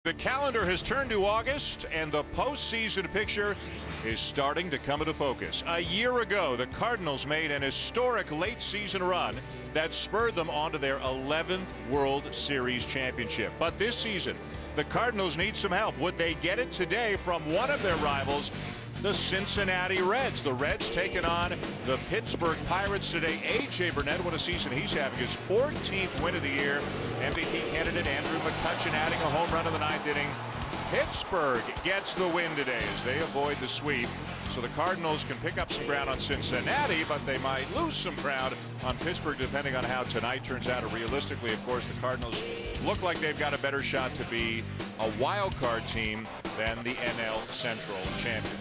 The calendar has turned to August, and the postseason picture is starting to come into focus. A year ago, the Cardinals made an historic late-season run that spurred them onto their 11th World Series championship. But this season, the Cardinals need some help. Would they get it today from one of their rivals, the Cincinnati Reds? The Reds taking on the Pittsburgh Pirates today. A.J. Burnett, what a season he's having. His 14th win of the year. MVP candidate Andrew McCutchen adding a home run in the ninth inning. Pittsburgh gets the win today as they avoid the sweep. So the Cardinals can pick up some ground on Cincinnati, but they might lose some ground on Pittsburgh depending on how tonight turns out. Realistically, of course, the Cardinals look like they've got a better shot to be a wild card team than the NL Central champions.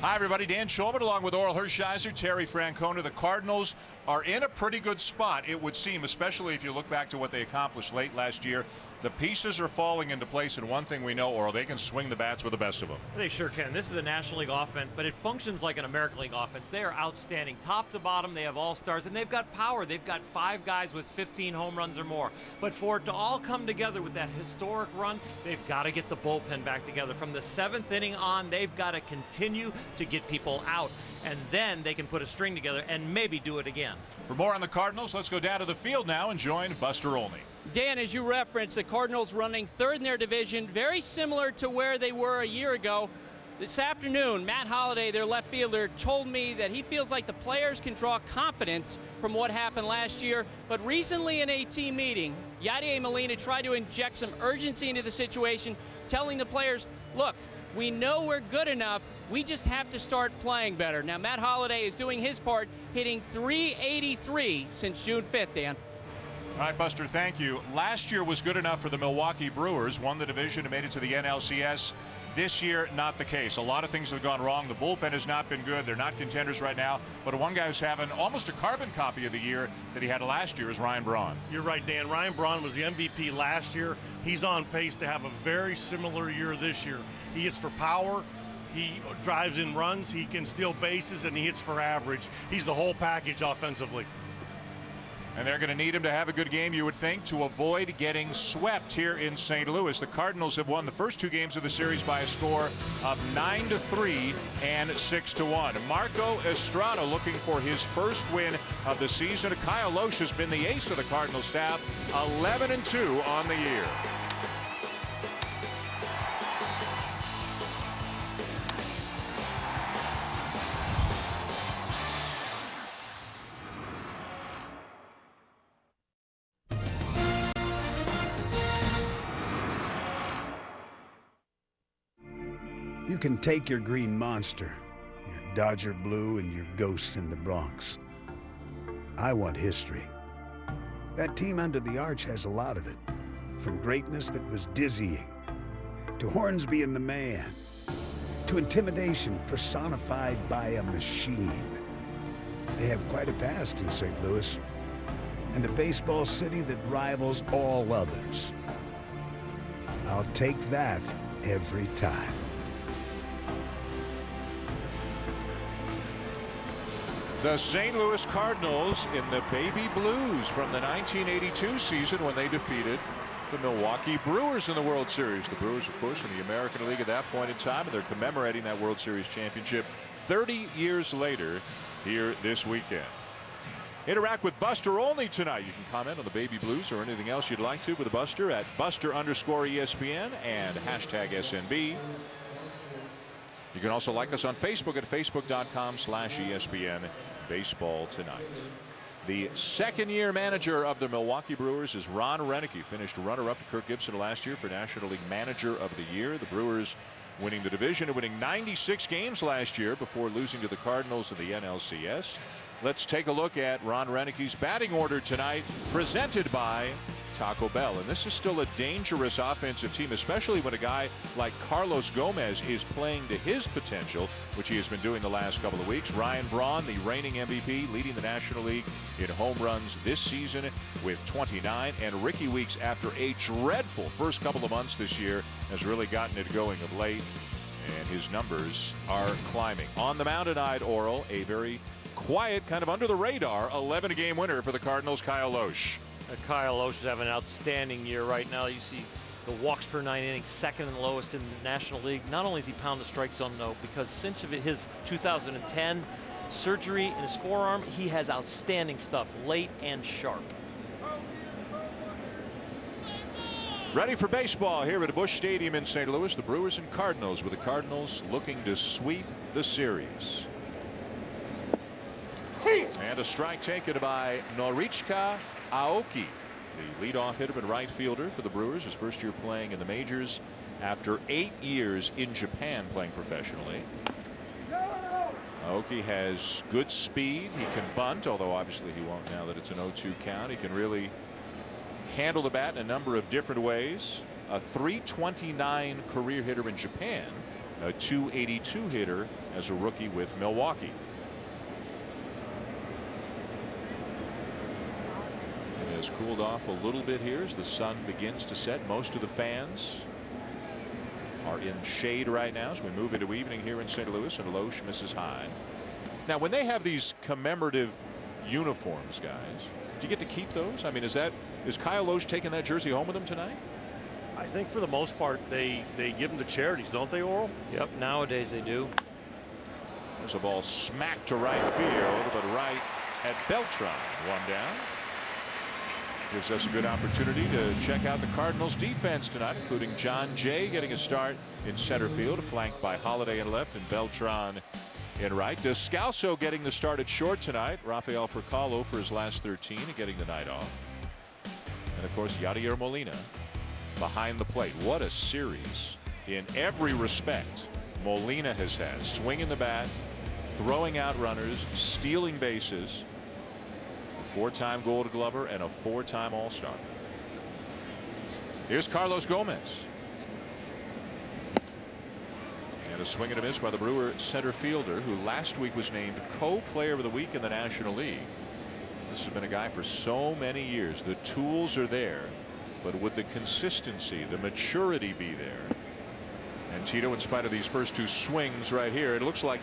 Hi, everybody. Dan Schulman along with Oral Hershiser, Terry Francona. The Cardinals are in a pretty good spot, it would seem, especially if you look back to what they accomplished late last year. The pieces are falling into place, and one thing we know, Oral, they can swing the bats with the best of them. They sure can. This is a National League offense, but it functions like an American League offense. They are outstanding. Top to bottom, they have all-stars, and they've got power. They've got 5 guys with 15 home runs or more. But for it to all come together with that historic run, they've got to get the bullpen back together. From the 7th inning on, they've got to continue to get people out, and then they can put a string together and maybe do it again. For more on the Cardinals, let's go down to the field now and join Buster Olney. Dan, as you referenced, the Cardinals running third in their division, very similar to where they were a year ago. This afternoon, Matt Holliday, their left fielder, told me that he feels like the players can draw confidence from what happened last year. But recently in a team meeting, Yadier Molina tried to inject some urgency into the situation, telling the players, look, we know we're good enough. We just have to start playing better. Now, Matt Holliday is doing his part, hitting .383 since June 5th, Dan. All right, Buster, thank you. Last year was good enough for the Milwaukee Brewers, won the division and made it to the NLCS. This year, not the case. A lot of things have gone wrong. The bullpen has not been good. They're not contenders right now. But one guy who's having almost a carbon copy of the year that he had last year is Ryan Braun. You're right, Dan. Ryan Braun was the MVP last year. He's on pace to have a very similar year this year. He hits for power. He drives in runs. He can steal bases, and he hits for average. He's the whole package offensively. And they're going to need him to have a good game, you would think, to avoid getting swept here in St. Louis. The Cardinals have won the first 2 games of the series by a score of 9-3 and 6-1. Marco Estrada looking for his first win of the season. Kyle Loesch has been the ace of the Cardinals staff, 11-2 on the year. You can take your green monster, your Dodger blue, and your ghosts in the Bronx. I want history. That team under the arch has a lot of it. From greatness that was dizzying, to Hornsby and the Man, to intimidation personified by a machine. They have quite a past in St. Louis, and a baseball city that rivals all others. I'll take that every time. The St. Louis Cardinals in the baby blues from the 1982 season when they defeated the Milwaukee Brewers in the World Series. The Brewers, of course, in the American League at that point in time, and they're commemorating that World Series championship 30 years later here this weekend. Interact with Buster Olney tonight. You can comment on the baby blues or anything else you'd like to with Buster at Buster_ESPN and #SNB. You can also like us on Facebook at Facebook.com/ESPN Baseball Tonight. The second-year manager of the Milwaukee Brewers is Ron Roenicke. Finished runner-up to Kirk Gibson last year for National League Manager of the Year. The Brewers winning the division and winning 96 games last year before losing to the Cardinals in the NLCS. Let's take a look at Ron Roenicke's batting order tonight, presented by Taco Bell. And this is still a dangerous offensive team, especially when a guy like Carlos Gomez is playing to his potential, which he has been doing the last couple of weeks. Ryan Braun, the reigning MVP, leading the National League in home runs this season with 29. And Ricky Weeks, after a dreadful first couple of months this year, has really gotten it going of late. And his numbers are climbing. On the mound tonight, Oral, a very quiet, kind of under the radar, 11-game winner for the Cardinals, Kyle Loesch. Kyle Loesch is having an outstanding year right now. You see The walks per 9 innings, second and lowest in the National League. Not only is he pound the strike zone, though, because since his 2010 surgery in his forearm, he has outstanding stuff, late and sharp. Ready for baseball here at Busch Stadium in St. Louis. The Brewers and Cardinals, with the Cardinals looking to sweep the series. And a strike taken by Norichika Aoki, the leadoff hitter and right fielder for the Brewers. His first year playing in the majors after 8 years in Japan playing professionally. Aoki has good speed. He can bunt, although obviously he won't now that it's an 0-2 count. He can really handle the bat in a number of different ways. A .329 career hitter in Japan, a .282 hitter as a rookie with Milwaukee. It has cooled off a little bit here as the sun begins to set. Most of the fans are in shade right now as we move into evening here in St. Louis, and Loesch misses high. Now, when they have these commemorative uniforms, guys, do you get to keep those? I mean, is Kyle Loesch taking that jersey home with him tonight? I think for the most part they give them to charities, don't they, Oral? Yep, nowadays they do. There's a ball smacked to right field, but right at Beltran. One down. Gives us a good opportunity to check out the Cardinals defense tonight, including John Jay getting a start in center field, flanked by Holiday in left and Beltran in right. Descalso getting the start at short tonight. Rafael Furcalo for his last 13 and getting the night off. And of course, Yadier Molina behind the plate. What a series in every respect Molina has had. Swinging the bat, throwing out runners, stealing bases. A 4-time Gold Glover and a 4-time All-Star. Here's Carlos Gomez. And a swing and a miss by the Brewer center fielder, who last week was named co-player of the week in the National League. This has been a guy for so many years. The tools are there, but would the consistency, the maturity be there? And Tito, in spite of these first 2 swings right here, it looks like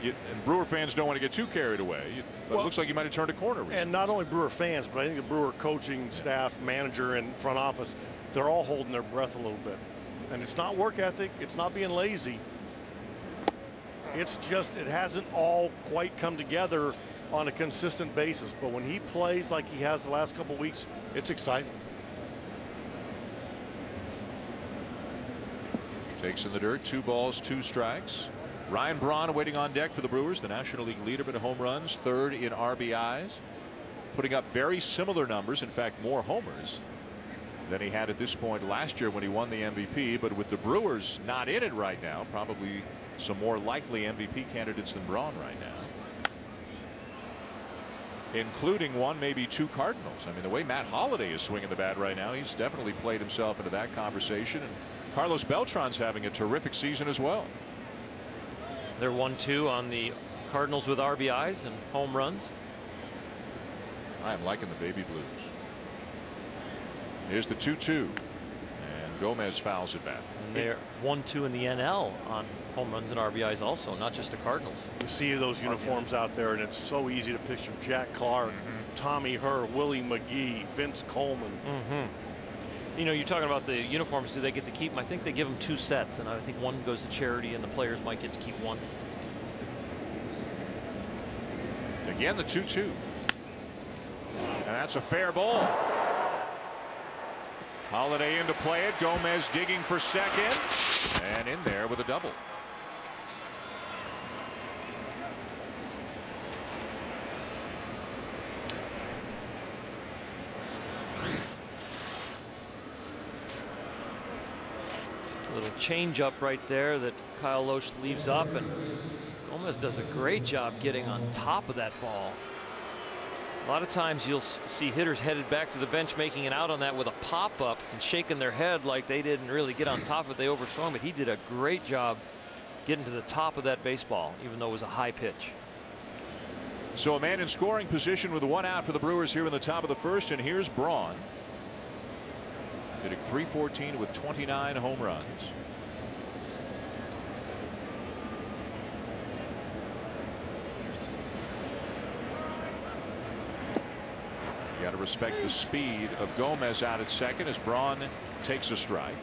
and Brewer fans don't want to get too carried away, but it looks like he might have turned a corner recently. And not only Brewer fans, but I think the Brewer coaching staff, manager, and front office, they're all holding their breath a little bit. And it's not work ethic, it's not being lazy. It's just it hasn't all quite come together on a consistent basis. But when he plays like he has the last couple weeks, it's exciting. Takes in the dirt, 2 balls, 2 strikes. Ryan Braun waiting on deck for the Brewers, the National League leader in home runs, 3rd in RBIs, putting up very similar numbers, in fact more homers than he had at this point last year when he won the MVP. But with the Brewers not in it right now, probably some more likely MVP candidates than Braun right now, including 1, maybe 2 Cardinals. I mean, the way Matt Holiday is swinging the bat right now, he's definitely played himself into that conversation. And Carlos Beltran's having a terrific season as well. They're 1-2 on the Cardinals with RBIs and home runs. I am liking the baby blues. Here's the 2-2, and Gomez fouls it back. And they're 1-2 in the NL on home runs and RBIs also, not just the Cardinals. You see those uniforms out there, and it's so easy to picture Jack Clark, Tommy Herr, Willie McGee, Vince Coleman. You know, you're talking about the uniforms. Do they get to keep them? I think they give them 2 sets, and I think 1 goes to charity, and the players might get to keep 1. Again, the 2-2. And that's a fair ball. Holiday in to play it. Gomez digging for second. And in there with a double. Little change up right there that Kyle Loesch leaves up, and Gomez does a great job getting on top of that ball. A lot of times you'll see hitters headed back to the bench making an out on that with a pop-up and shaking their head like they didn't really get on top of it. They overswung, but he did a great job getting to the top of that baseball, even though it was a high pitch. So a man in scoring position with 1 out for the Brewers here in the top of the 1st, and here's Braun. Hitting .314 with 29 home runs. You got to respect the speed of Gomez out at second as Braun takes a strike.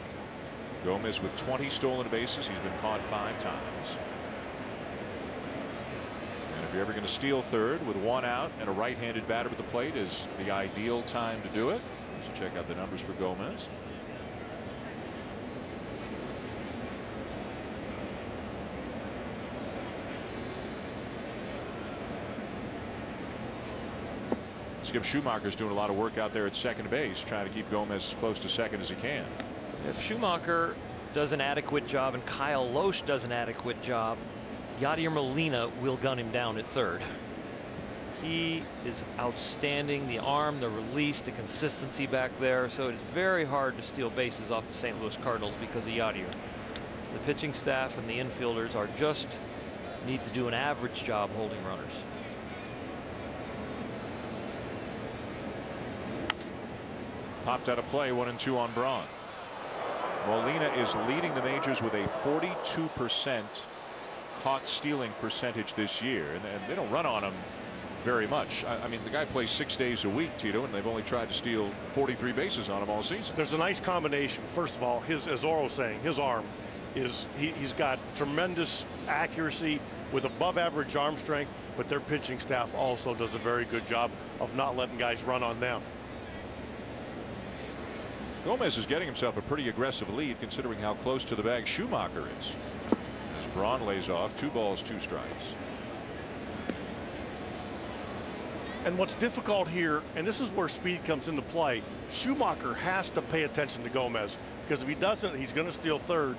Gomez with 20 stolen bases. He's been caught 5 times. And if you're ever going to steal third with 1 out and a right-handed batter at the plate is the ideal time to do it. So check out the numbers for Gomez. Skip Schumacher's doing a lot of work out there at second base, trying to keep Gomez as close to second as he can. If Schumacher does an adequate job and Kyle Loesch does an adequate job, Yadier Molina will gun him down at third. He is outstanding. The arm, the release, the consistency back there. So it's very hard to steal bases off the St. Louis Cardinals because of Yadier. The pitching staff and the infielders are just need to do an average job holding runners. Popped out of play, 1-2 on Braun. Molina is leading the majors with a 42% caught stealing percentage this year, and they don't run on him very much. I mean, the guy plays 6 days a week, Tito, and they've only tried to steal 43 bases on him all season. There's a nice combination. First of all, as Oro was saying, his arm is he's got tremendous accuracy with above average arm strength, but their pitching staff also does a very good job of not letting guys run on them. Gomez is getting himself a pretty aggressive lead considering how close to the bag Schumacher is. As Braun lays off, 2 balls, 2 strikes. And what's difficult here, and this is where speed comes into play, Schumacher has to pay attention to Gomez, because if he doesn't, he's going to steal third.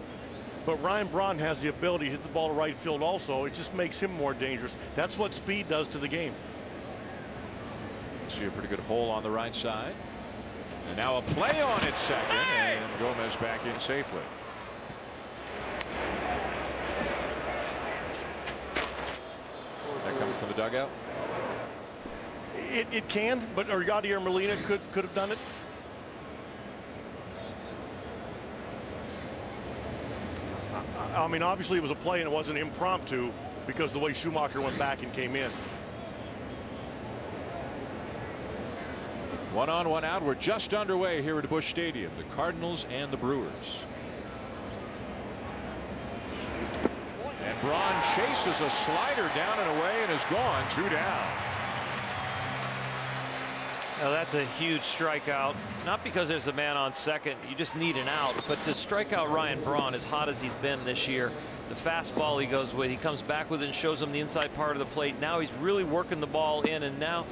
But Ryan Braun has the ability to hit the ball to right field also. It just makes him more dangerous. That's what speed does to the game. See a pretty good hole on the right side. And now a play on it second, and Gomez back in safely. That coming from the dugout? It can, but Yadier Molina could have done it. I mean, obviously it was a play and it wasn't impromptu because the way Schumacher went back and came in. 1 on, 1 out. We're just underway here at Busch Stadium. The Cardinals and the Brewers. And Braun chases a slider down and away and is gone. 2 down. Now that's a huge strikeout. Not because there's a man on second. You just need an out. But to strike out Ryan Braun, as hot as he's been this year, the fastball he goes with, he comes back with it and shows him the inside part of the plate. Now he's really working the ball in, and now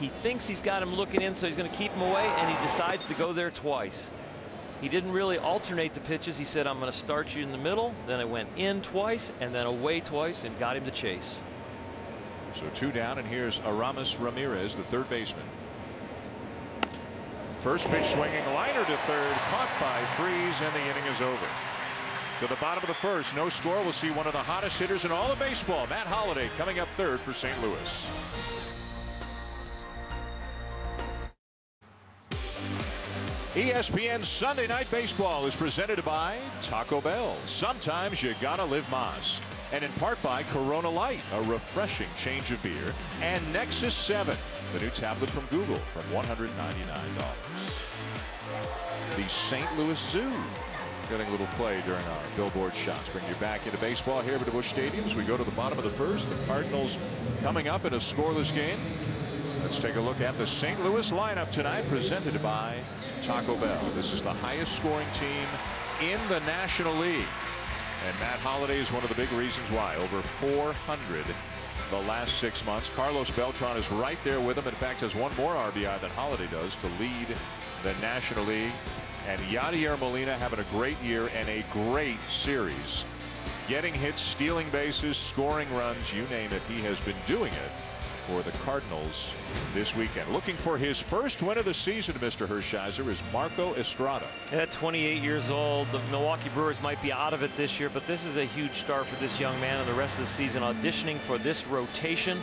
he thinks he's got him looking in, so he's going to keep him away, and he decides to go there twice. He didn't really alternate the pitches. He said, I'm going to start you in the middle. Then I went in twice and then away twice and got him to chase. So 2 down, and here's Aramis Ramirez, the third baseman. First pitch swinging liner to third, caught by Freese, and the inning is over. To the bottom of the first, no score. We'll see one of the hottest hitters in all of baseball, Matt Holliday, coming up third for St. Louis. ESPN Sunday Night Baseball is presented by Taco Bell. Sometimes you gotta live Mas. And in part by Corona Light, a refreshing change of beer. And Nexus 7, the new tablet from Google, from $199. The St. Louis Zoo getting a little play during our billboard shots. Bring you back into baseball here at the Busch Stadium as we go to the bottom of the first. The Cardinals coming up in a scoreless game. Let's take a look at the St. Louis lineup tonight, presented by Taco Bell. This is the highest scoring team in the National League. And Matt Holliday is one of the big reasons why. Over 400 the last 6 months. Carlos Beltran is right there with him. In fact, has one more RBI than Holliday does to lead the National League. And Yadier Molina having a great year and a great series. Getting hits, stealing bases, scoring runs, you name it, he has been doing it for the Cardinals this weekend. Looking for his first win of the season, Mr. Hershiser, is Marco Estrada. At 28 years old, the Milwaukee Brewers might be out of it this year, but this is a huge start for this young man, and the rest of the season auditioning for this rotation.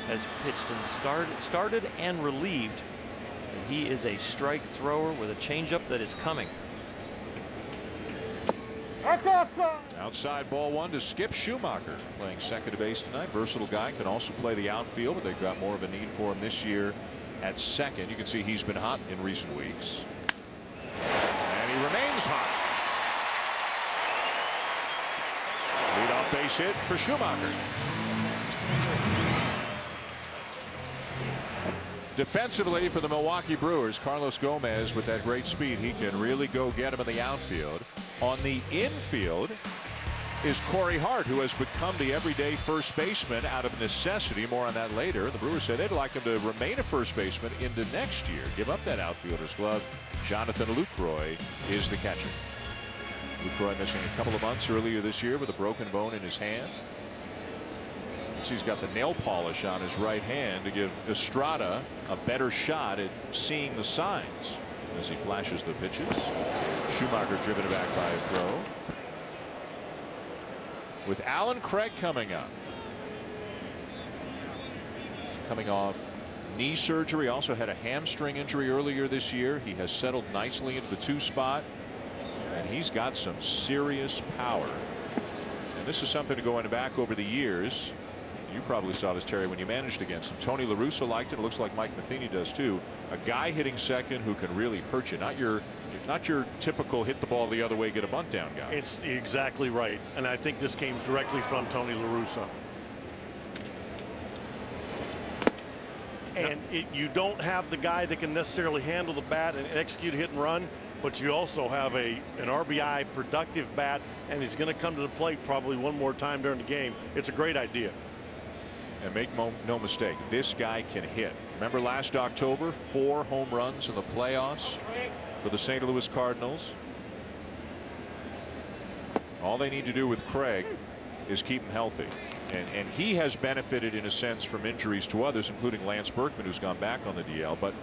Has pitched and started and relieved. And he is a strike thrower with a changeup that is coming. Outside ball 1 to Skip Schumacher, playing second base tonight. Versatile guy, can also play the outfield, but they've got more of a need for him this year at second. You can see he's been hot in recent weeks. And he remains out base hit for Schumacher. Defensively for the Milwaukee Brewers, Carlos Gomez with that great speed, he can really go get him in the outfield. On the infield is Corey Hart, who has become the everyday first baseman out of necessity. More on that later. The Brewers said they'd like him to remain a first baseman into next year. Give up that outfielder's glove. Jonathan Lucroy is the catcher. Lucroy missing a couple of months earlier this year with a broken bone in his hand. He's got the nail polish on his right hand to give Estrada a better shot at seeing the signs as he flashes the pitches. Schumacher driven back by a throw. With Alan Craig coming up. Coming off knee surgery, also had a hamstring injury earlier this year. He has settled nicely into the 2 spot, and he's got some serious power. And this is something to go back over the years. You probably saw this, Terry, when you managed against him. Tony La Russa liked it. It looks like Mike Matheny does too. A guy hitting second who can really hurt you. Not your typical hit the ball the other way, get a bunt down guy. It's exactly right. And I think this came directly from Tony La Russa. And you don't have the guy that can necessarily handle the bat and execute hit and run, but you also have an RBI productive bat, and he's going to come to the plate probably one more time during the game. It's a great idea. And make no mistake, this guy can hit. Remember last October, 4 home runs in the playoffs for the St. Louis Cardinals. All they need to do with Craig is keep him healthy. And he has benefited in a sense from injuries to others, including Lance Berkman, who's gone back on the DL. But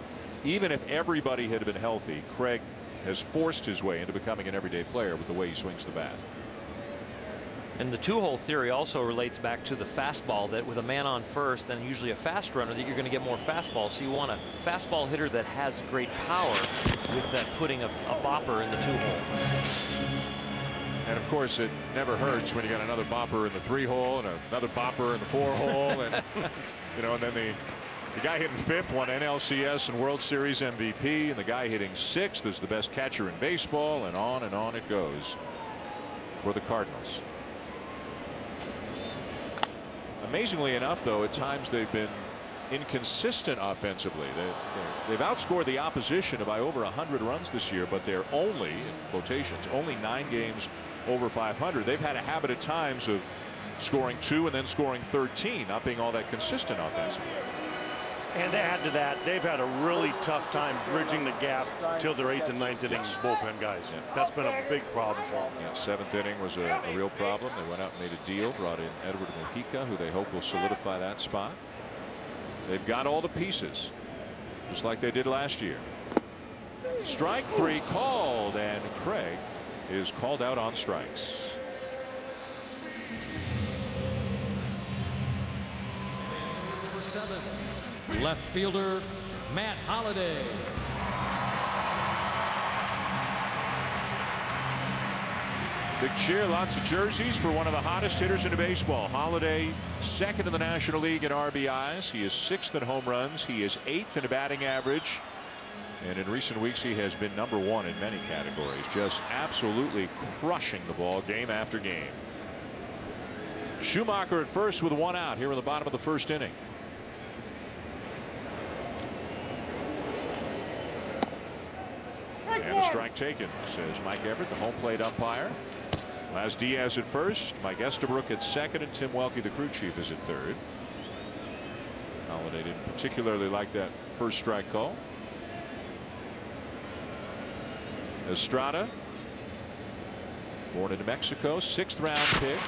even if everybody had been healthy, Craig has forced his way into becoming an everyday player with the way he swings the bat. And the 2-hole theory also relates back to the fastball, that with a man on first and usually a fast runner, that you're going to get more fastball. So you want a fastball hitter that has great power with that putting a bopper in the 2-hole. And of course, it never hurts when you got another bopper in the 3-hole and another bopper in the 4-hole, and and then the guy hitting 5th won NLCS and World Series MVP, and the guy hitting 6th is the best catcher in baseball, and on it goes for the Cardinals. Amazingly enough, though, at times they've been inconsistent offensively. They've outscored the opposition by over 100 runs this year, but they're only, in quotations, only 9 games over 500. They've had a habit at times of scoring 2 and then scoring 13, not being all that consistent offensively. And to add to that, they've had a really tough time bridging the gap till their 8th and 9th inning bullpen guys. Yeah. That's been a big problem for them. Yeah, 7th inning was a real problem. They went out and made a deal, brought in Edward Mojica, who they hope will solidify that spot. They've got all the pieces, just like they did last year. Strike 3 called, and Craig is called out on strikes. Left fielder Matt Holliday. Big cheer, lots of jerseys for one of the hottest hitters in baseball. Holliday, 2nd in the National League in RBIs. He is 6th in home runs. He is 8th in batting average. And in recent weeks, he has been #1 in many categories, just absolutely crushing the ball game after game. Schumacher at first with 1 out here in the bottom of the 1st inning. And a strike taken, says Mike Everett, the home plate umpire. Laz Diaz at first, Mike Estabrook at 2nd, and Tim Welke, the crew chief, is at 3rd. Holliday didn't particularly like that first strike call. Estrada, born in New Mexico, 6th round pick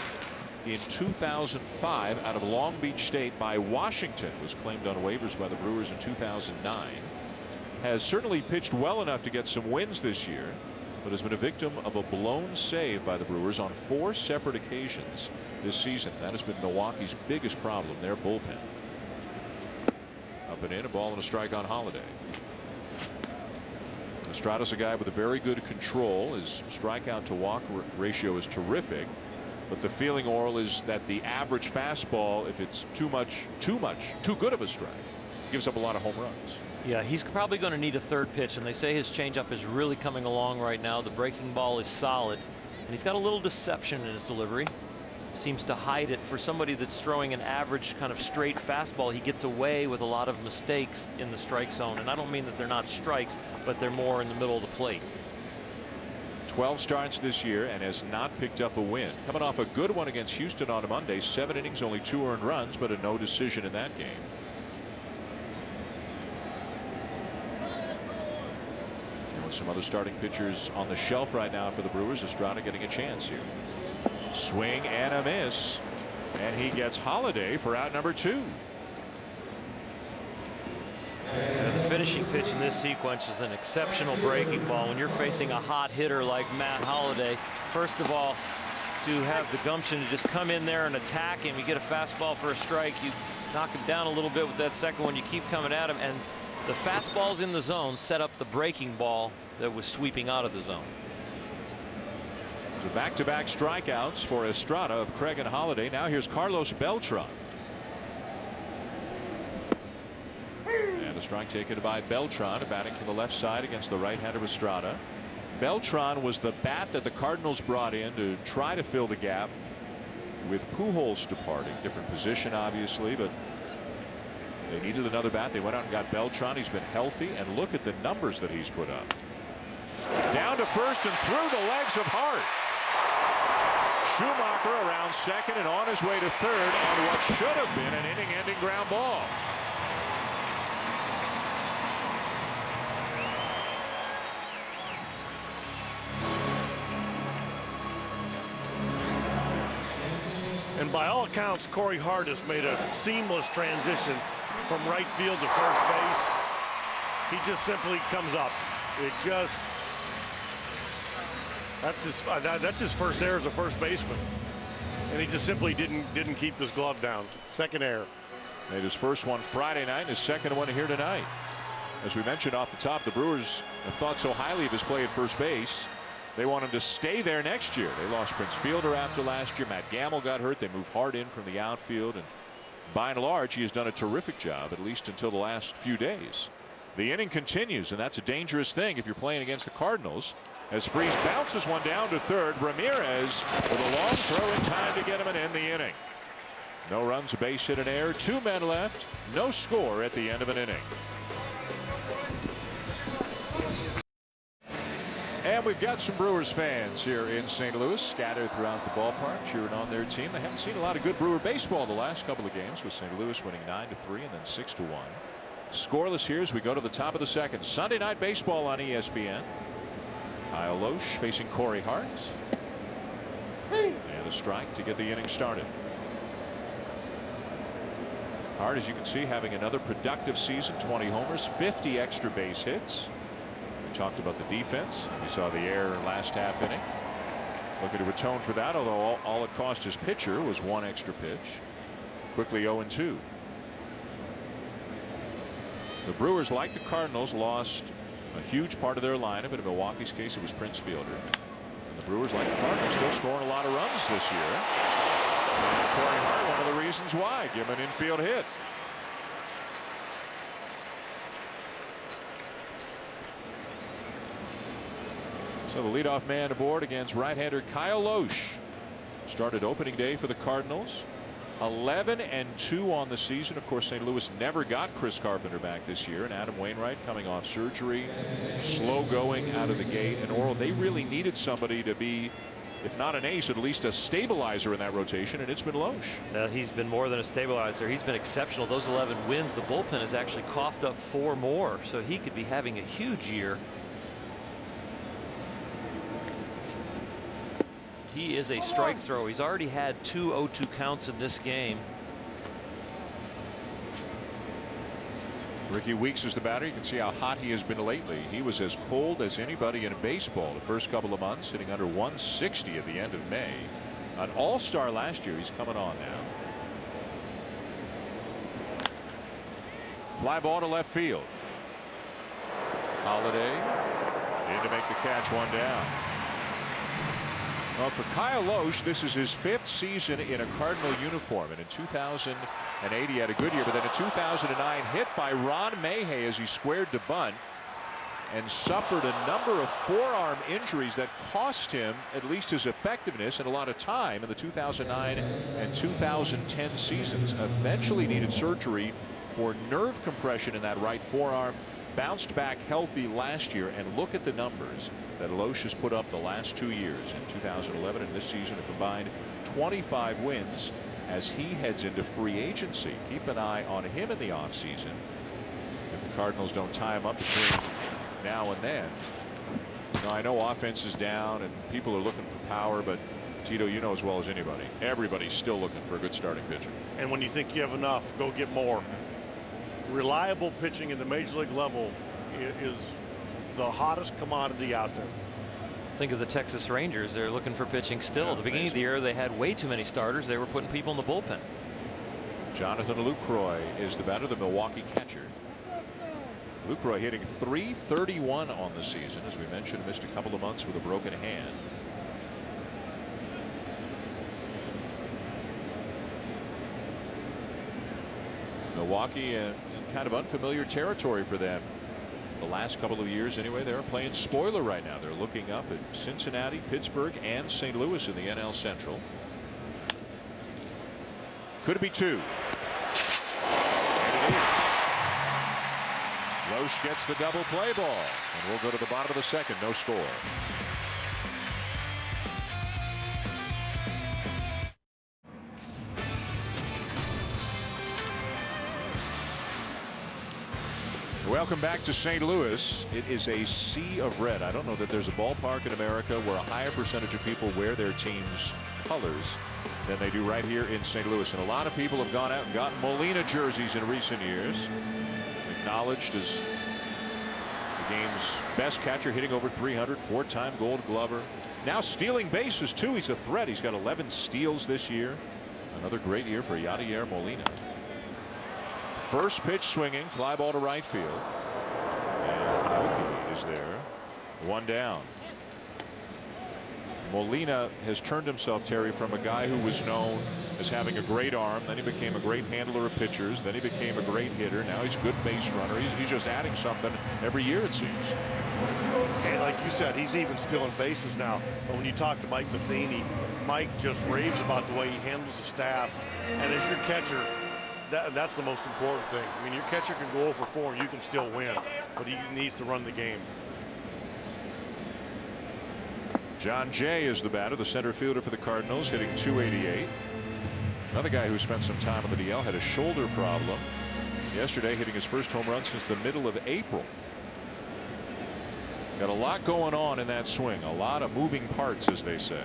in 2005 out of Long Beach State by Washington, was claimed on waivers by the Brewers in 2009. Has certainly pitched well enough to get some wins this year, but has been a victim of a blown save by the Brewers on 4 separate occasions this season. That has been Milwaukee's biggest problem, their bullpen. Up and in, a ball and a strike on Holliday. Estrada's a guy with a very good control. His strikeout to walk ratio is terrific, but the feeling, Oral, is that the average fastball, if it's too good of a strike, gives up a lot of home runs. Yeah, he's probably going to need a 3rd pitch, and they say his changeup is really coming along right now. The breaking ball is solid, and he's got a little deception in his delivery. seems to hide it. For somebody that's throwing an average kind of straight fastball, he gets away with a lot of mistakes in the strike zone. And I don't mean that they're not strikes, but they're more in the middle of the plate. 12 starts this year and has not picked up a win. Coming off a good one against Houston on a Monday. 7 innings, only 2 earned runs, but a no decision in that game. And with some other starting pitchers on the shelf right now for the Brewers, Estrada getting a chance here. Swing and a miss, and he gets Holiday for out number 2. The finishing pitch in this sequence is an exceptional breaking ball. When you're facing a hot hitter like Matt Holliday, first of all, to have the gumption to just come in there and attack him, you get a fastball for a strike, you knock him down a little bit with that second one, you keep coming at him, and the fastballs in the zone set up the breaking ball that was sweeping out of the zone. So back-to-back strikeouts for Estrada of Craig and Holiday. Now here's Carlos Beltran. And a strike taken by Beltran, batting to the left side against the right-hander Estrada. Beltran was the bat that the Cardinals brought in to try to fill the gap with Pujols departing. Different position, obviously, but they needed another bat. They went out and got Beltran. He's been healthy, and look at the numbers that he's put up. Down to first and through the legs of Hart. Schumacher around second and on his way to third on what should have been an inning-ending ground ball. And by all accounts, Corey Hart has made a seamless transition from right field to first base. He just simply comes up. It just, that's his first error as a first baseman, and he just simply didn't keep his glove down. Second error. Made his first one Friday night, his second one here tonight. As we mentioned off the top, the Brewers have thought so highly of his play at first base. They want him to stay there next year. They lost Prince Fielder after last year. Matt Gamble got hurt. They moved Hart in from the outfield, and by and large, he has done a terrific job, at least until the last few days. The inning continues, and that's a dangerous thing if you're playing against the Cardinals. As Freese bounces one down to third, Ramirez with a long throw in time to get him and end the inning. No runs, a base hit, an error, 2 men left, no score at the end of an inning. And we've got some Brewers fans here in St. Louis scattered throughout the ballpark cheering on their team. They haven't seen a lot of good Brewer baseball the last couple of games, with St. Louis winning 9-3 and then 6-1. Scoreless here as we go to the top of the second. Sunday Night Baseball on ESPN. Kyle Loesch facing Corey Hart. And a strike to get the inning started. Hart, as you can see, having another productive season. 20 homers, 50 extra base hits. We talked about the defense. We saw the error last half inning. Looking to atone for that, although all it cost his pitcher was 1 extra pitch. Quickly 0-2. The Brewers, like the Cardinals, lost a huge part of their lineup. In Milwaukee's case, it was Prince Fielder. And the Brewers, like the Cardinals, still scoring a lot of runs this year. And Corey Hart, one of the reasons why. Give him an infield hit. So the leadoff man aboard against right-hander Kyle Loesch. Started opening day for the Cardinals. 11-2 on the season. Of course, St. Louis never got Chris Carpenter back this year, and Adam Wainwright coming off surgery, slow going out of the gate. And Oral, they really needed somebody to be, if not an ace, at least a stabilizer in that rotation, and it's been Loesch. He's been more than a stabilizer. He's been exceptional. Those 11 wins, the bullpen has actually coughed up 4 more, so he could be having a huge year. He is a strike thrower. He's already had 2 0-2 counts in this game. Ricky Weeks is the batter. You can see how hot he has been lately. He was as cold as anybody in baseball the first couple of months, hitting under 160 at the end of May. An all-star last year. He's coming on now. Fly ball to left field. Holiday in to make the catch, 1 down. Well, for Kyle Loesch, this is his 5th season in a Cardinal uniform, and in 2008 he had a good year, but then in 2009 hit by Ron Mayhay as he squared to bunt, and suffered a number of forearm injuries that cost him at least his effectiveness and a lot of time in the 2009 and 2010 seasons. Eventually needed surgery for nerve compression in that right forearm. Bounced back healthy last year, and look at the numbers that Loesch has put up the last 2 years. In 2011 and this season, a combined 25 wins as he heads into free agency. Keep an eye on him in the offseason if the Cardinals don't tie him up between now and then. Now, I know offense is down and people are looking for power, but Tito, you know as well as anybody, everybody's still looking for a good starting pitcher. And when you think you have enough, go get more. Reliable pitching at the major league level is the hottest commodity out there. Think of the Texas Rangers. They're looking for pitching still. At the beginning of the year, they had way too many starters. They were putting people in the bullpen. Jonathan Lucroy is the batter, the Milwaukee catcher. Lucroy hitting .331 on the season. As we mentioned, missed a couple of months with a broken hand. Milwaukee in kind of unfamiliar territory for them. The last couple of years anyway. They're playing spoiler right now. They're looking up at Cincinnati, Pittsburgh, and St. Louis in the NL Central. Could it be two? And it is. Loesch gets the double play ball, and we'll go to the bottom of the second. No score. Welcome back to St. Louis. It is a sea of red. I don't know that there's a ballpark in America where a higher percentage of people wear their team's colors than they do right here in St. Louis. And a lot of people have gone out and gotten Molina jerseys in recent years. Acknowledged as the game's best catcher, hitting over 300, four-time Gold Glover. Now stealing bases too. He's a threat. He's got 11 steals this year. Another great year for Yadier Molina. First pitch swinging, fly ball to right field. And Aoki is there. One down. Molina has turned himself, Terry, from a guy who was known as having a great arm. Then he became a great handler of pitchers. Then he became a great hitter. Now he's a good base runner. He's just adding something every year, it seems. And like you said, he's even stealing bases now. But when you talk to Mike Matheny, Mike just raves about the way he handles the staff. And as your catcher, that's the most important thing. I mean, your catcher can go 0 for 4 and you can still win, but he needs to run the game. John Jay is the batter, the center fielder for the Cardinals, hitting .288. Another guy who spent some time on the DL, had a shoulder problem yesterday, hitting his first home run since the middle of April. Got a lot going on in that swing, a lot of moving parts, as they say.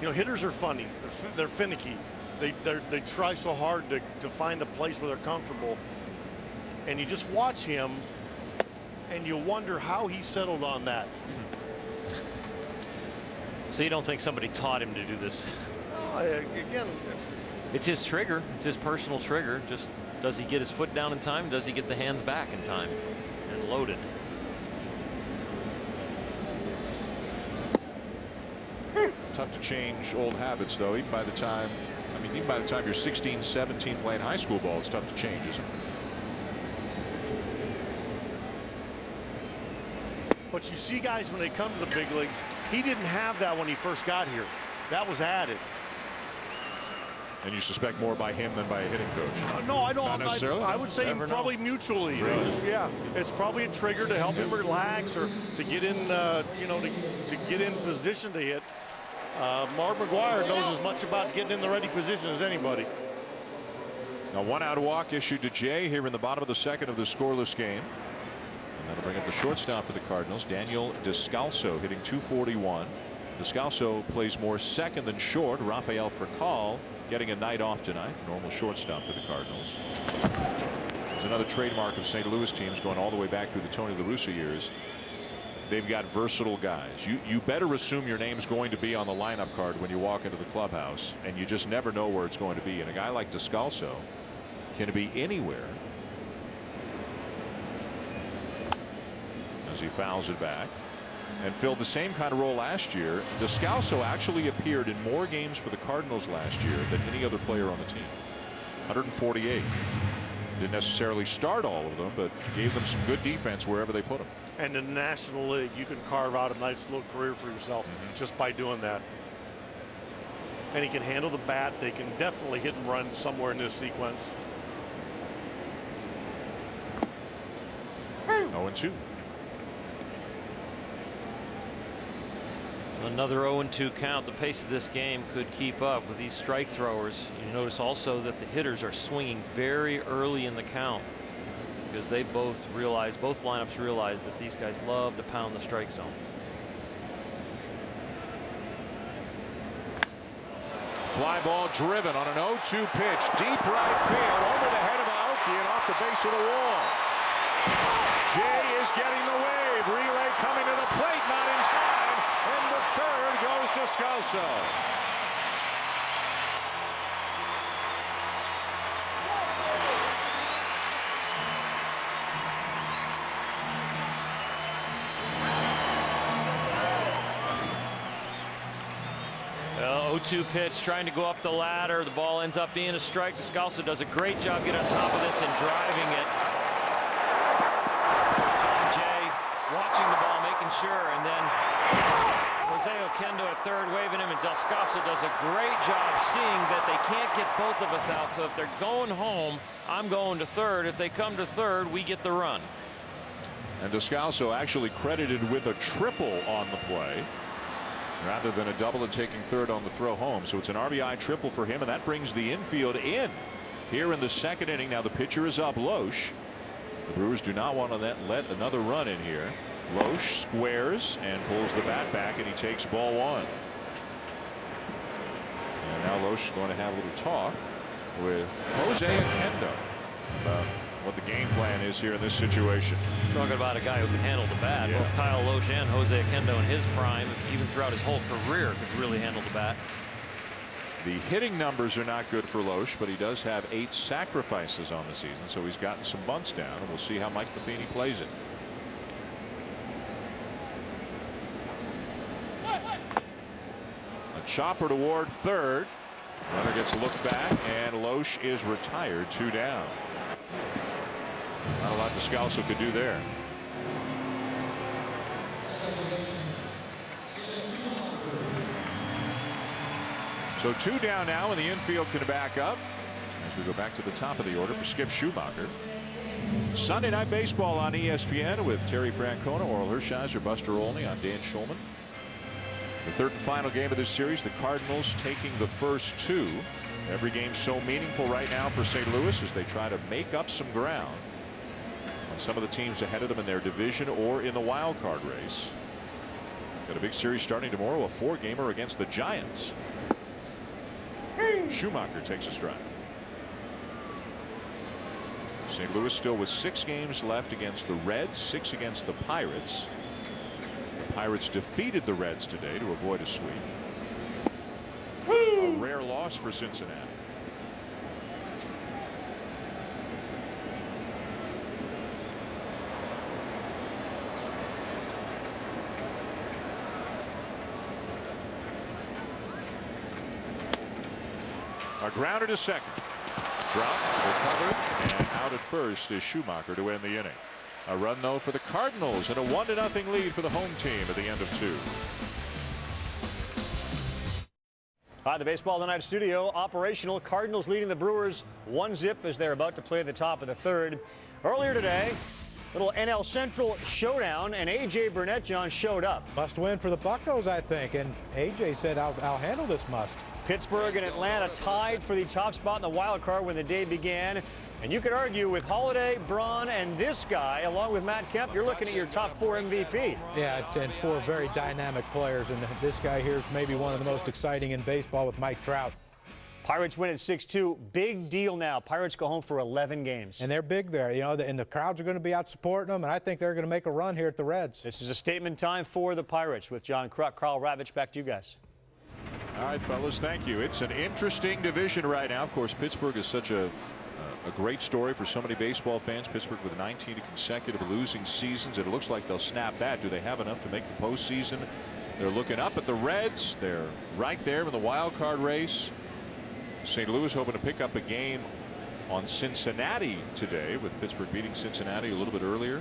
You know, hitters are funny. They're finicky. They try so hard to find a place where they're comfortable, and you just watch him and you wonder how he settled on that. So you don't think somebody taught him to do this? Again, it's his trigger. It's his personal trigger. Just does he get his foot down in time? Does he get the hands back in time and loaded? Tough to change old habits, though. Even by the time you're 16, 17 playing high school ball, it's tough to change, isn't it? but you see guys when they come to the big leagues, he didn't have that when he first got here. That was added. And you suspect more by him than by a hitting coach? No, I don't. Not necessarily. I would say probably mutually. Really? Yeah, it's probably a trigger to help him relax or to get in, to get in position to hit. Mark McGwire knows as much about getting in the ready position as anybody. A one-out walk issued to Jay here in the bottom of the second of the scoreless game. And that'll bring up the shortstop for the Cardinals, Daniel Descalso, hitting .241. Descalso plays more second than short. Rafael Furcal getting a night off tonight. Normal shortstop for the Cardinals. It's another trademark of St. Louis teams going all the way back through the Tony La Russa years. They've got versatile guys. You better assume your name's going to be on the lineup card when you walk into the clubhouse, and you just never know where it's going to be. And a guy like Descalso can be anywhere as he fouls it back. And filled the same kind of role last year. Descalso actually appeared in more games for the Cardinals last year than any other player on the team. 148. Didn't necessarily start all of them, but gave them some good defense wherever they put them. And in the National League, you can carve out a nice little career for yourself just by doing that. And he can handle the bat. They can definitely hit and run somewhere in this sequence. 0-2. Another 0-2 count. The pace of this game could keep up with these strike throwers. You notice also that the hitters are swinging very early in the count because they both lineups realize that these guys love to pound the strike zone. Fly ball driven on an 0-2 pitch. Deep right field over the head of Aoki and off the base of the wall. Jay is getting the wave. Relay coming to the plate, not in time. And the third goes to Scalzo. Well, 0-2 pitch, trying to go up the ladder. The ball ends up being a strike. Scalzo does a great job getting on top of this and driving it. Jay watching the ball, making sure, and then Jose Oquendo at third, waving him, and Descalso does a great job seeing that they can't get both of us out. So if they're going home, I'm going to third. If they come to third, we get the run. And Descalso actually credited with a triple on the play, rather than a double and taking third on the throw home. So it's an RBI triple for him, and that brings the infield in here in the second inning. Now the pitcher is up, Loesch. The Brewers do not want to let another run in here. Loesch squares and pulls the bat back, and he takes ball one. And now Loesch is going to have a little talk with Jose Oquendo about what the game plan is here in this situation. Talking about a guy who can handle the bat. Yeah. Both Kyle Loesch and Jose Oquendo in his prime, even throughout his whole career, could really handle the bat. The hitting numbers are not good for Loesch, but he does have 8 sacrifices on the season, so he's gotten some bunts down, and we'll see how Mike Matheny plays it. A chopper toward third. Runner gets a look back, and Loesch is retired, 2 down. Not a lot Descalso could do there. So 2 down now, and the infield can back up as we go back to the top of the order for Skip Schumacher. Sunday Night Baseball on ESPN with Terry Francona, Oral Hershiser, Buster Olney. I'm Dan Schulman. The third and final game of this series, the Cardinals taking the first 2. Every game so meaningful right now for St. Louis as they try to make up some ground on some of the teams ahead of them in their division or in the wild card race. Got a big series starting tomorrow, a 4-gamer against the Giants. Schumacher takes a strike. St. Louis still with 6 games left against the Reds, 6 against the Pirates. The Pirates defeated the Reds today to avoid a sweep. A rare loss for Cincinnati. A grounder to second. Drop, recovered, and out at first is Schumacher to end the inning. A run though for the Cardinals and a 1-0 lead for the home team at the end of 2. Hi, the Baseball Tonight studio operational. Cardinals leading the Brewers 1-0 as they're about to play the top of the third. Earlier today, little NL Central showdown, and A.J. Burnett, John, showed up. Must win for the Buccos, I think, and A.J. said, I'll handle this must. Pittsburgh and Atlanta tied for the top spot in the wild card when the day began. And you could argue with Holiday, Braun, and this guy, along with Matt Kemp, you're looking at your top 4 MVP. Yeah, and 4 very dynamic players, and this guy here is maybe one of the most exciting in baseball with Mike Trout. Pirates win at 6-2. Big deal now. Pirates go home for 11 games. And they're big there, you know, and the crowds are going to be out supporting them, and I think they're going to make a run here at the Reds. This is a statement time for the Pirates with John Kruk, Carl Ravitch. Back to you guys. All right, fellas, thank you. It's an interesting division right now. Of course, Pittsburgh is such a great story for so many baseball fans. Pittsburgh with 19 consecutive losing seasons. It looks like they'll snap that. Do they have enough to make the postseason? They're looking up at the Reds. They're right there in the wild card race. St. Louis hoping to pick up a game on Cincinnati today, with Pittsburgh beating Cincinnati a little bit earlier.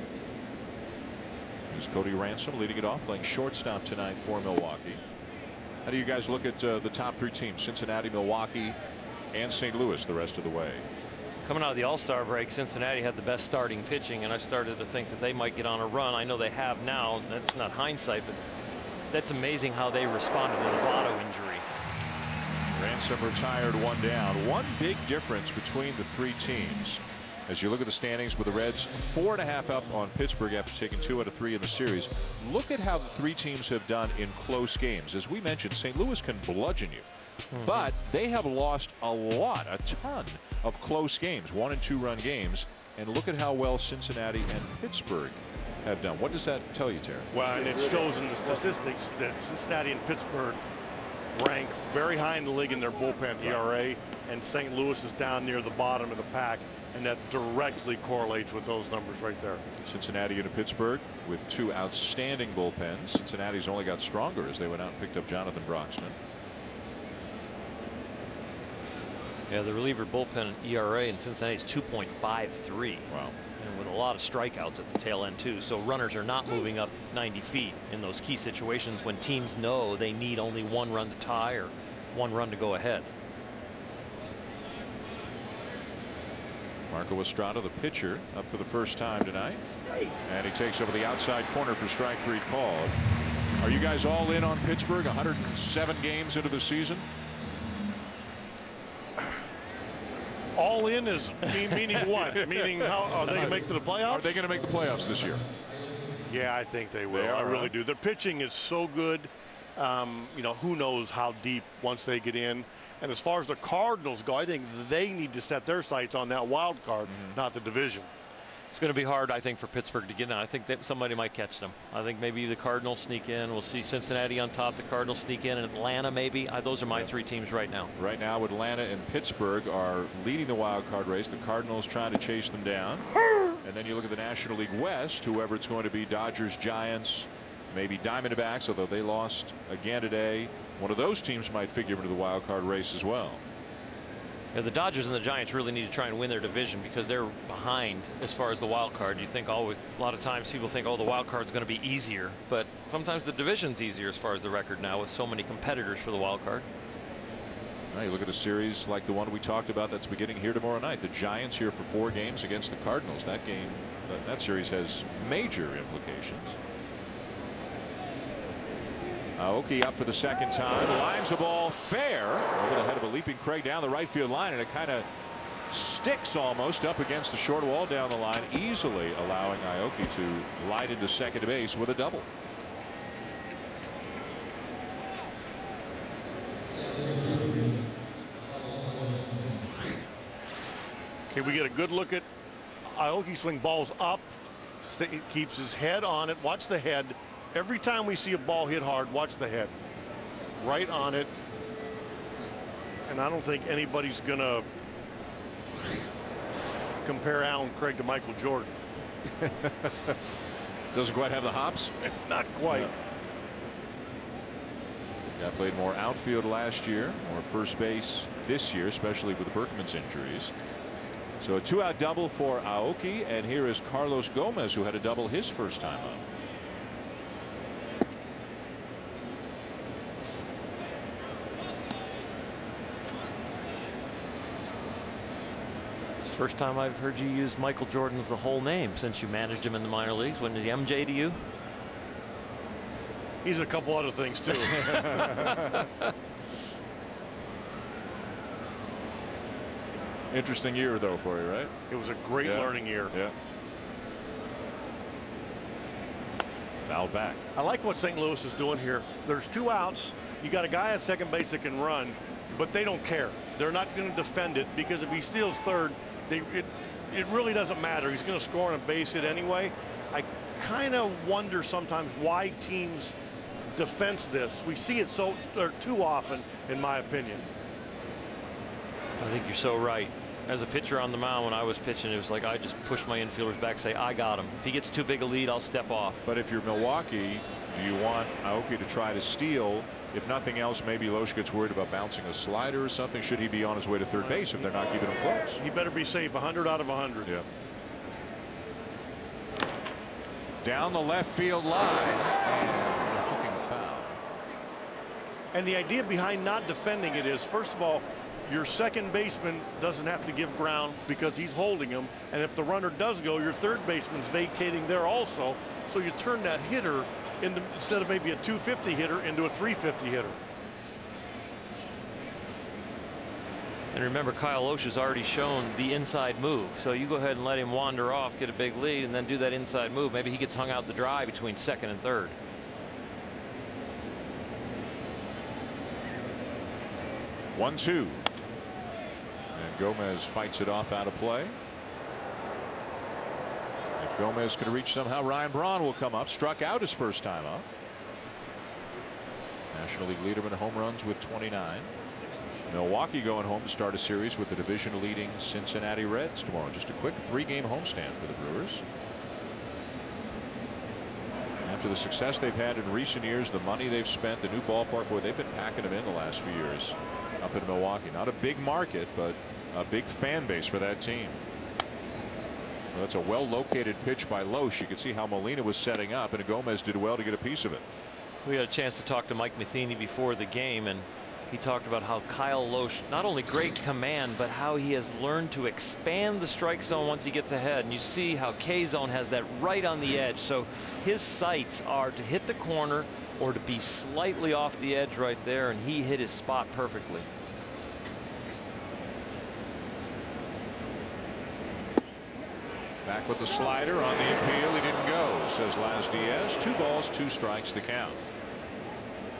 Here's Cody Ransom leading it off, playing shortstop tonight for Milwaukee. How do you guys look at the top 3 teams, Cincinnati, Milwaukee, and St. Louis the rest of the way? Coming out of the All-Star break, Cincinnati had the best starting pitching, and I started to think that they might get on a run. I know they have now. That's not hindsight, but that's amazing how they responded to the Votto injury. Ransom retired 1 down. One big difference between the 3 teams. As you look at the standings, with the Reds 4.5 up on Pittsburgh after taking 2 out of 3 in the series. Look at how the 3 teams have done in close games. As we mentioned, St. Louis can bludgeon you. But they have lost a ton of close games, 1- and 2-run games. And look at how well Cincinnati and Pittsburgh have done. What does that tell you, Terry? Well, and it shows in the statistics that Cincinnati and Pittsburgh rank very high in the league in their bullpen ERA, and St. Louis is down near the bottom of the pack, and that directly correlates with those numbers right there. Cincinnati and Pittsburgh with 2 outstanding bullpens. Cincinnati's only got stronger as they went out and picked up Jonathan Broxton. Yeah, the reliever bullpen ERA in Cincinnati is 2.53. Wow. And with a lot of strikeouts at the tail end too, so runners are not moving up 90 feet in those key situations when teams know they need only 1 run to tie or 1 run to go ahead. Marco Estrada, the pitcher, up for the first time tonight, and he takes over the outside corner for strike 3 called. Are you guys all in on Pittsburgh 107 games into the season? All in is meaning what? Meaning how are they going to make to the playoffs? Are they going to make the playoffs this year? Yeah, I think they will. They are, I really do. Their pitching is so good. You know, who knows how deep once they get in. And as far as the Cardinals go, I think they need to set their sights on that wild card, not the division. It's going to be hard, I think, for Pittsburgh to get in. I think that somebody might catch them. I think maybe the Cardinals sneak in. We'll see Cincinnati on top. The Cardinals sneak in, and Atlanta maybe. Those are my 3 teams right now. Right now, Atlanta and Pittsburgh are leading the wild card race. The Cardinals trying to chase them down. And then you look at the National League West, whoever it's going to be, Dodgers, Giants, maybe Diamondbacks, although they lost again today. One of those teams might figure into the wild card race as well. Yeah, the Dodgers and the Giants really need to try and win their division because they're behind as far as the wild card. You think always, a lot of times people think, oh, the wild card's going to be easier, but sometimes the division's easier as far as the record now with so many competitors for the wild card. Now you look at a series like the one we talked about that's beginning here tomorrow night. The Giants here for 4 games against the Cardinals. That game, that series has major implications. Aoki up for the second time, lines the ball fair over the head of a leaping Craig down the right field line, and it kind of sticks almost up against the short wall down the line, easily allowing Aoki to glide into second base with a double. Okay, we get a good look at Aoki swing balls up, keeps his head on it. Watch the head. Every time we see a ball hit hard, watch the head. Right on it. And I don't think anybody's going to compare Alan Craig to Michael Jordan. Doesn't quite have the hops. Not quite. Yeah, played more outfield last year, more first base this year, especially with the Berkman's injuries. So a 2-out double for Aoki, and here is Carlos Gomez, who had a double his first time up. First time I've heard you use Michael Jordan's the whole name since you managed him in the minor leagues. When is he MJ to you? He's a couple other things too. Interesting year though for you, right? It was a great learning year. Yeah. Foul back. I like what St. Louis is doing here. There's 2 outs. You got a guy at second base that can run, but they don't care. They're not going to defend it because if he steals third, it really doesn't matter. He's going to score on a base hit anyway. I kind of wonder sometimes why teams defense this. We see it too often, in my opinion. I think you're so right. as a pitcher on the mound when I was pitching. It was like I just push my infielders back, say I got him. If he gets too big a lead, I'll step off. But if you're Milwaukee, do you want Aoki to try to steal? If nothing else, maybe Loesch gets worried about bouncing a slider or something. Should he be on his way to third base if they're not keeping him close? He better be safe. 100 out of 100. Yeah. Down the left field line and a hooking foul. And the idea behind not defending it is, first of all, your second baseman doesn't have to give ground because he's holding him. And if the runner does go, your third baseman's vacating there also. So you turn that hitter into, instead of maybe a 250 hitter, into a 350 hitter. And remember, Kyle Loesch has already shown the inside move. So you go ahead and let him wander off, get a big lead, and then do that inside move. Maybe he gets hung out to dry between second and third. One, two. And Gomez fights it off out of play. If Gomez can reach somehow, Ryan Braun will come up. Struck out his first time up. National League leader in home runs with 29. Milwaukee going home to start a series with the division leading Cincinnati Reds tomorrow. Just a quick 3-game homestand for the Brewers. After the success they've had in recent years, the money they've spent, the new ballpark, boy, they've been packing them in the last few years up in Milwaukee. Not a big market, but a big fan base for that team. Well, that's a well-located pitch by Loesch. You can see how Molina was setting up, and Gomez did well to get a piece of it. We had a chance to talk to Mike Matheny before the game, and he talked about how Kyle Loesch, not only great command, but how he has learned to expand the strike zone once he gets ahead. And you see how K-zone has that right on the edge. So his sights are to hit the corner or to be slightly off the edge right there, and he hit his spot perfectly. Back with the slider on the appeal. He didn't go, says Laz Diaz. 2 balls, 2 strikes, the count.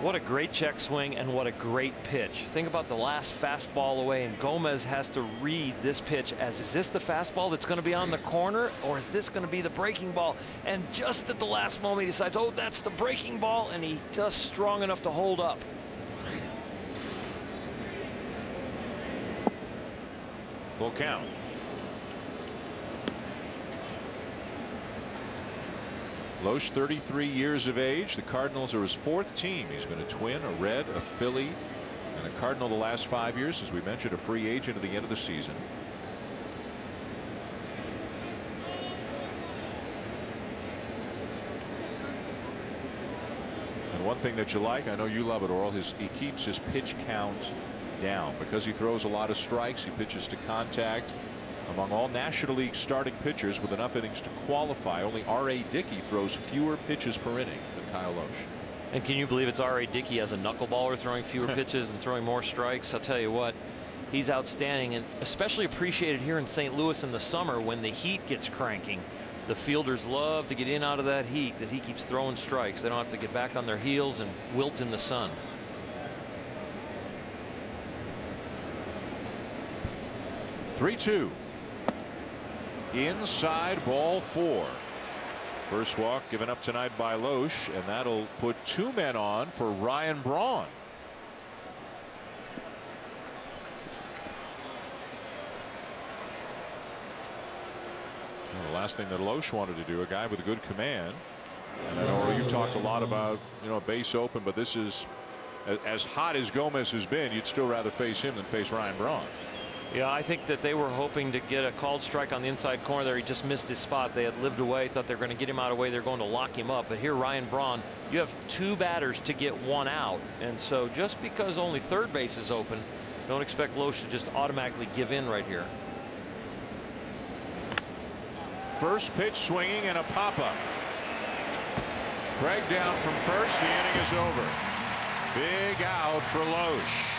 What a great check swing and what a great pitch. Think about the last fastball away, and Gomez has to read this pitch as, is this the fastball that's going to be on the corner, or is this going to be the breaking ball? And just at the last moment he decides, oh, that's the breaking ball, and he just strong enough to hold up. Full count. Loesch, 33 years of age. The Cardinals are his 4th team. He's been a Twin, a Red, a Philly, and a Cardinal the last 5 years. As we mentioned, a free agent at the end of the season. And one thing that you like, I know you love it, Oral, he keeps his pitch count down. Because he throws a lot of strikes, he pitches to contact. Among all National League starting pitchers with enough innings to qualify, only R.A. Dickey throws fewer pitches per inning than Kyle Loesch. And can you believe it's R.A. Dickey as a knuckleballer throwing fewer pitches and throwing more strikes? I'll tell you what, he's outstanding, and especially appreciated here in St. Louis in the summer when the heat gets cranking. The fielders love to get in out of that heat, that he keeps throwing strikes. They don't have to get back on their heels and wilt in the sun. Three-two. Inside, ball 4. First walk given up tonight by Loesch, and that'll put 2 men on for Ryan Braun. Well, the last thing that Loesch wanted to do, a guy with a good command. And I know you've talked a lot about, base open, but this is as hot as Gomez has been. You'd still rather face him than face Ryan Braun. Yeah, I think that they were hoping to get a called strike on the inside corner there. He just missed his spot. They had lived away, thought they were going to get him out of the way. They're going to lock him up. But here, Ryan Braun, you have 2 batters to get 1 out. And so just because only third base is open, don't expect Loesch to just automatically give in right here. First pitch swinging and a pop-up. Craig down from first. The inning is over. Big out for Loesch.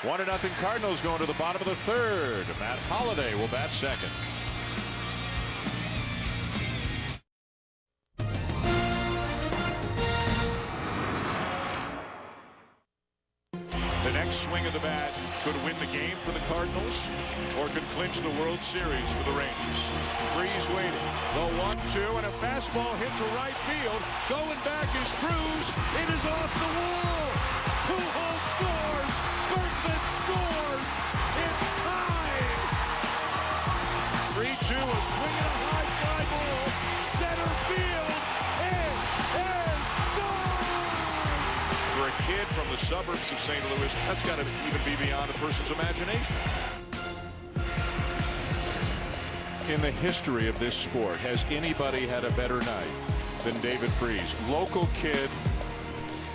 1-0 Cardinals going to the bottom of the 3rd. Matt Holliday will bat second. The next swing of the bat could win the game for the Cardinals or could clinch the World Series for the Rangers. Freeze waiting. The 1-2 and a fastball hit to right field. Going back is Cruz. It is off the wall. Pujols scores. Berkman scores. It's tied. kid from the suburbs of St. Louis. That's got to even be beyond a person's imagination. In the history of this sport, has anybody had a better night than David Freese? Local kid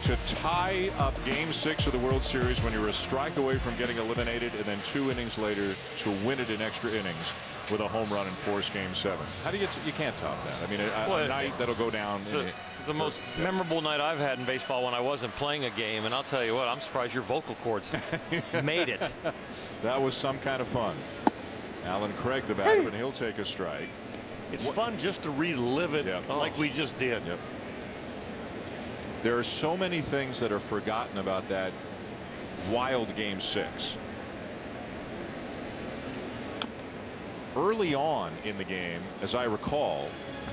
to tie up Game 6 of the World Series when you were a strike away from getting eliminated, and then 2 innings later to win it in extra innings with a home run and force Game 7. How do you can't top that? I mean, a night that'll go down. It's the most memorable night I've had in baseball when I wasn't playing a game, and I'll tell you what, I'm surprised your vocal cords made it. That was some kind of fun. Alan Craig, the batter, and he'll take a strike. It's fun just to relive it like we just did. Yep. There are so many things that are forgotten about that wild Game 6. Early on in the game, as I recall,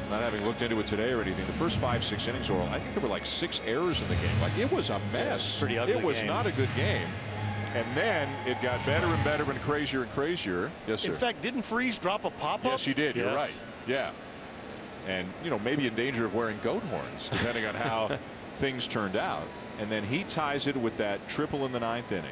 not having looked into it today or anything, the first 5-6 innings, Oral, I think there were like 6 errors in the game. Like, it was a mess. Pretty ugly It was game. not a good game. And then it got better and better and crazier and crazier. Yes, sir. In fact, didn't Freese drop a pop-up? Yes, he did. Yes. You're right. Yeah. And, you know, maybe in danger of wearing goat horns, depending on how things turned out. And then he ties it with that triple in the 9th inning.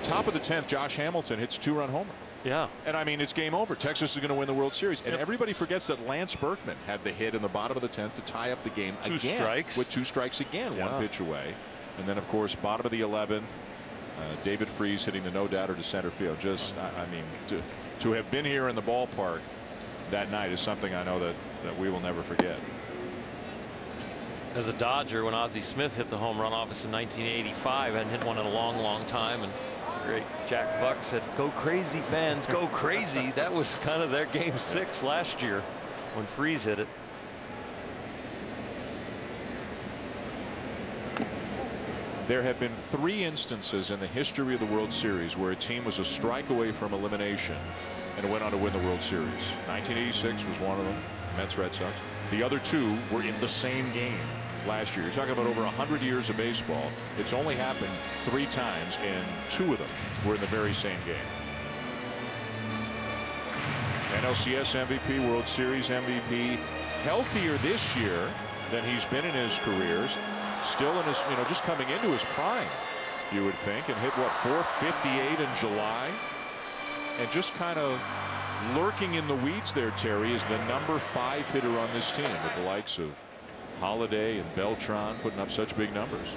Top of the 10th, Josh Hamilton hits a 2-run homer. Yeah. And I mean, it's game over. Texas is going to win the World Series. And everybody forgets that Lance Berkman had the hit in the bottom of the 10th to tie up the game again. 2 strikes. With 2 strikes again, 1 pitch away. And then, of course, bottom of the 11th, David Freese hitting the no-doubter to center field. Just, I mean, to have been here in the ballpark that night is something I know that we will never forget. As a Dodger, when Ozzie Smith hit the home run off us in 1985, hadn't hit one in a long, long time, and great Jack Buck said, "Go crazy, fans, go crazy." That was kind of their Game 6 last year when Freese hit it. There have been 3 instances in the history of the World Series where a team was a strike away from elimination and went on to win the World Series. 1986 was one of them, Mets Red Sox. The other 2 were in the same game last year. You're talking about over 100 years of baseball. It's only happened 3 times, and 2 of them were in the very same game. NLCS MVP, World Series MVP, healthier this year than he's been in his careers. Still in his, you know, just coming into his prime, you would think, and hit what, 458 in July, and just kind of lurking in the weeds there, Terry, is the number 5 hitter on this team, with the likes of Holiday and Beltran putting up such big numbers.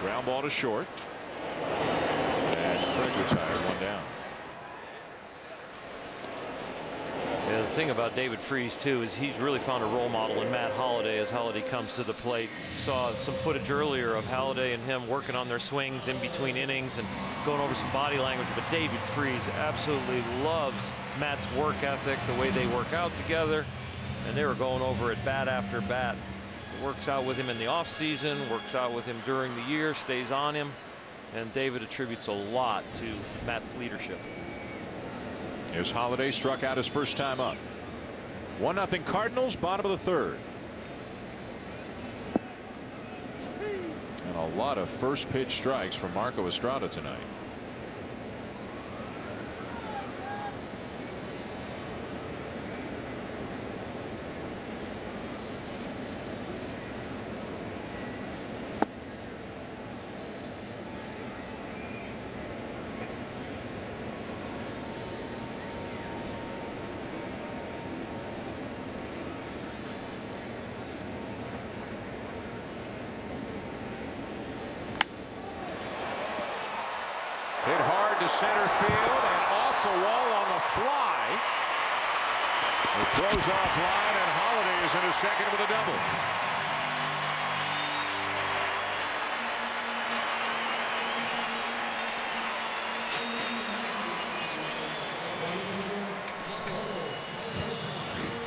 Ground ball to short, and Craig retired, 1 down. Yeah, the thing about David Freese, too, is he's really found a role model in Matt Holliday as Holliday comes to the plate. Saw some footage earlier of Holliday and him working on their swings in between innings and going over some body language. But David Freese absolutely loves Matt's work ethic, the way they work out together. And they were going over it bat after bat. It works out with him in the offseason, works out with him during the year, stays on him. And David attributes a lot to Matt's leadership. Here's Holiday, struck out his first time up. 1-0 Cardinals, bottom of the 3rd. And a lot of first pitch strikes from Marco Estrada tonight. Hit hard to center field and off the wall on the fly. It throws off line, and Holiday is into second with a double.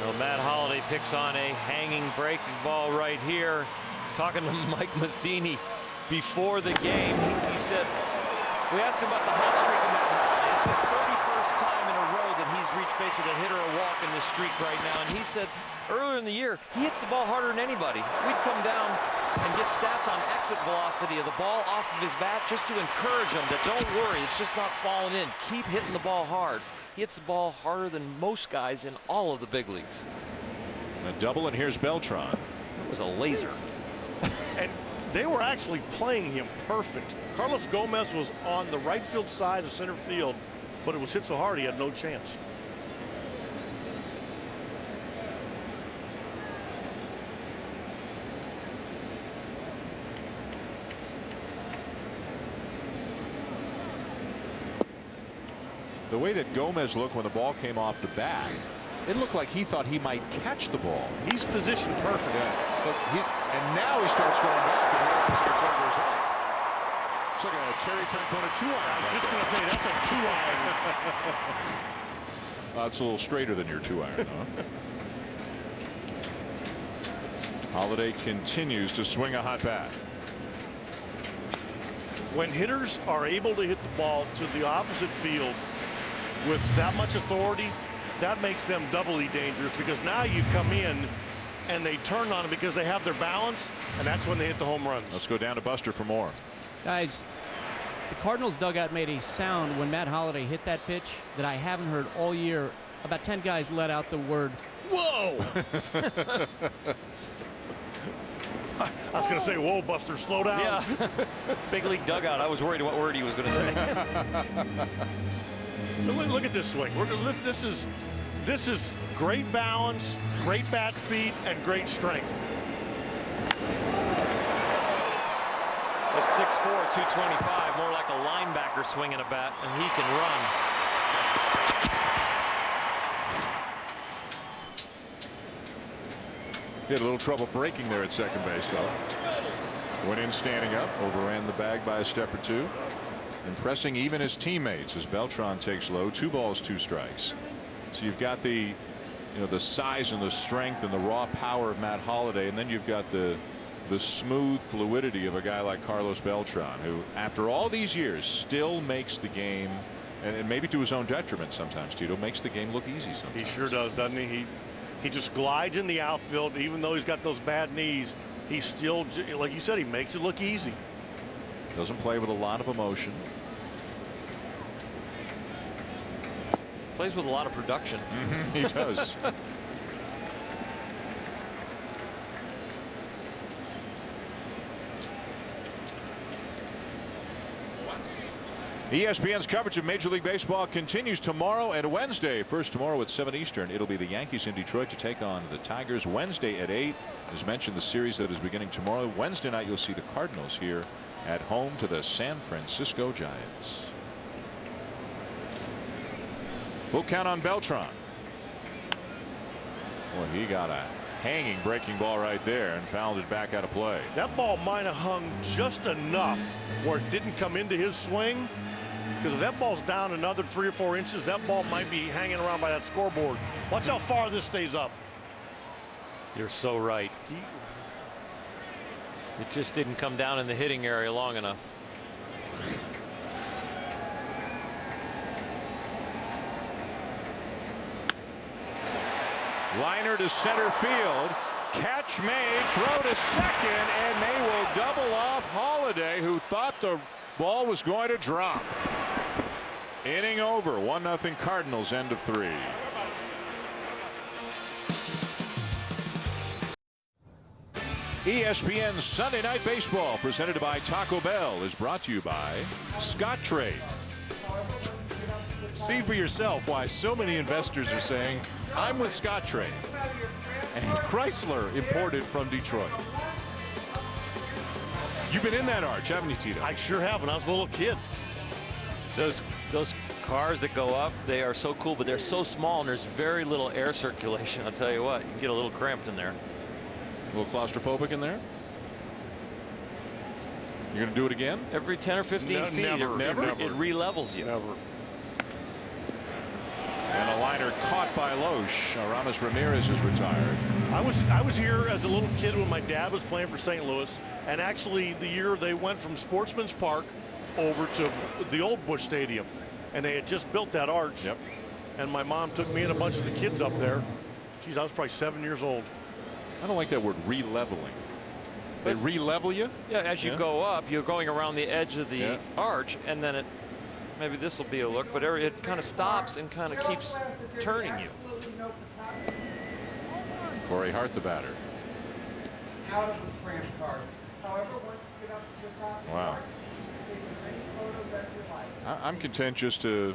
Well, Matt Holliday picks on a hanging breaking ball right here. Talking to Mike Matheny before the game, he said, we asked him about the hot streak of Matt Holliday. It's the 31st time in a row that he's reached base with a hit or a walk in this streak right now. And he said earlier in the year, he hits the ball harder than anybody. We'd come down and get stats on exit velocity of the ball off of his bat just to encourage him that don't worry, it's just not falling in. Keep hitting the ball hard. He hits the ball harder than most guys in all of the big leagues. A double, and here's Beltran. It was a laser. And they were actually playing him perfect. Carlos Gomez was on the right field side of center field, but it was hit so hard he had no chance. The way that Gomez looked when the ball came off the bat, it looked like he thought he might catch the ball. He's positioned perfect. Yeah. But and now he starts going back and he gets over his head. It's like a Terry Francona 2-iron. I was just going to say, that's a 2-iron. It's a little straighter than your 2-iron, huh? Holiday continues to swing a hot bat. When hitters are able to hit the ball to the opposite field with that much authority, that makes them doubly dangerous, because now you come in and they turn on it because they have their balance, and that's when they hit the home runs. Let's go down to Buster for more. Guys, the Cardinals dugout made a sound when Matt Holliday hit that pitch that I haven't heard all year. About 10 guys let out the word, "Whoa!" I was going to say, whoa, Buster, slow down. Yeah. Big league dugout. I was worried what word he was going to say. Look at this swing. This is great balance, great bat speed, and great strength. That's 6'4", 225, more like a linebacker swinging a bat, and he can run. He had a little trouble breaking there at second base, though. Went in standing up, overran the bag by a step or two, impressing even his teammates as Beltran takes low. 2 balls, 2 strikes. So you've got the size and the strength and the raw power of Matt Holliday, and then you've got the smooth fluidity of a guy like Carlos Beltran, who after all these years still makes the game, and maybe to his own detriment sometimes, Tito, makes the game look easy sometimes. He sure does, doesn't he? He just glides in the outfield. Even though he's got those bad knees, he's still, like you said, he makes it look easy. Doesn't play with a lot of emotion. Plays with a lot of production. He does. ESPN's coverage of Major League Baseball continues tomorrow and Wednesday. First tomorrow at 7 Eastern. It'll be the Yankees in Detroit to take on the Tigers. Wednesday at 8. As mentioned, the series that is beginning tomorrow. Wednesday night you'll see the Cardinals here at home to the San Francisco Giants. Full count on Beltran. Well, he got a hanging breaking ball right there and fouled it back out of play. That ball might have hung just enough where it didn't come into his swing, because if that ball's down another 3 or 4 inches, that ball might be hanging around by that scoreboard. Watch how far this stays up. You're so right. It just didn't come down in the hitting area long enough. Liner to center field. Catch made. Throw to second. And they will double off Holiday, who thought the ball was going to drop. Inning over. 1-0 Cardinals. End of 3. ESPN Sunday Night Baseball, presented by Taco Bell, is brought to you by Scott Trade. See for yourself why so many investors are saying, I'm with Scott Trade. And Chrysler, imported from Detroit. You've been in that arch, haven't you, Tito? I sure have when I was a little kid. Those cars that go up, they are so cool, but they're so small and there's very little air circulation. I'll tell you what, you can get a little cramped in there. A little claustrophobic in there? You're going to do it again? Every 10 or 15 feet, it re-levels you. Never. And a liner caught by Loesch. Aramis Ramirez is retired. I was here as a little kid when my dad was playing for St. Louis, and actually the year they went from Sportsman's Park over to the old Busch Stadium, and they had just built that arch. Yep. And my mom took me and a bunch of the kids up there. Geez, I was probably 7 years old. I don't like that word, re-leveling. They re-level you? Yeah, as you go up, you're going around the edge of the arch, and then maybe this will be a look, but it kind of stops and kind of keeps turning you. Corey Hart, the batter. out of the tramp card. However, once you get up to the top of the Wow. card, take as many photos as you like. I'm content just to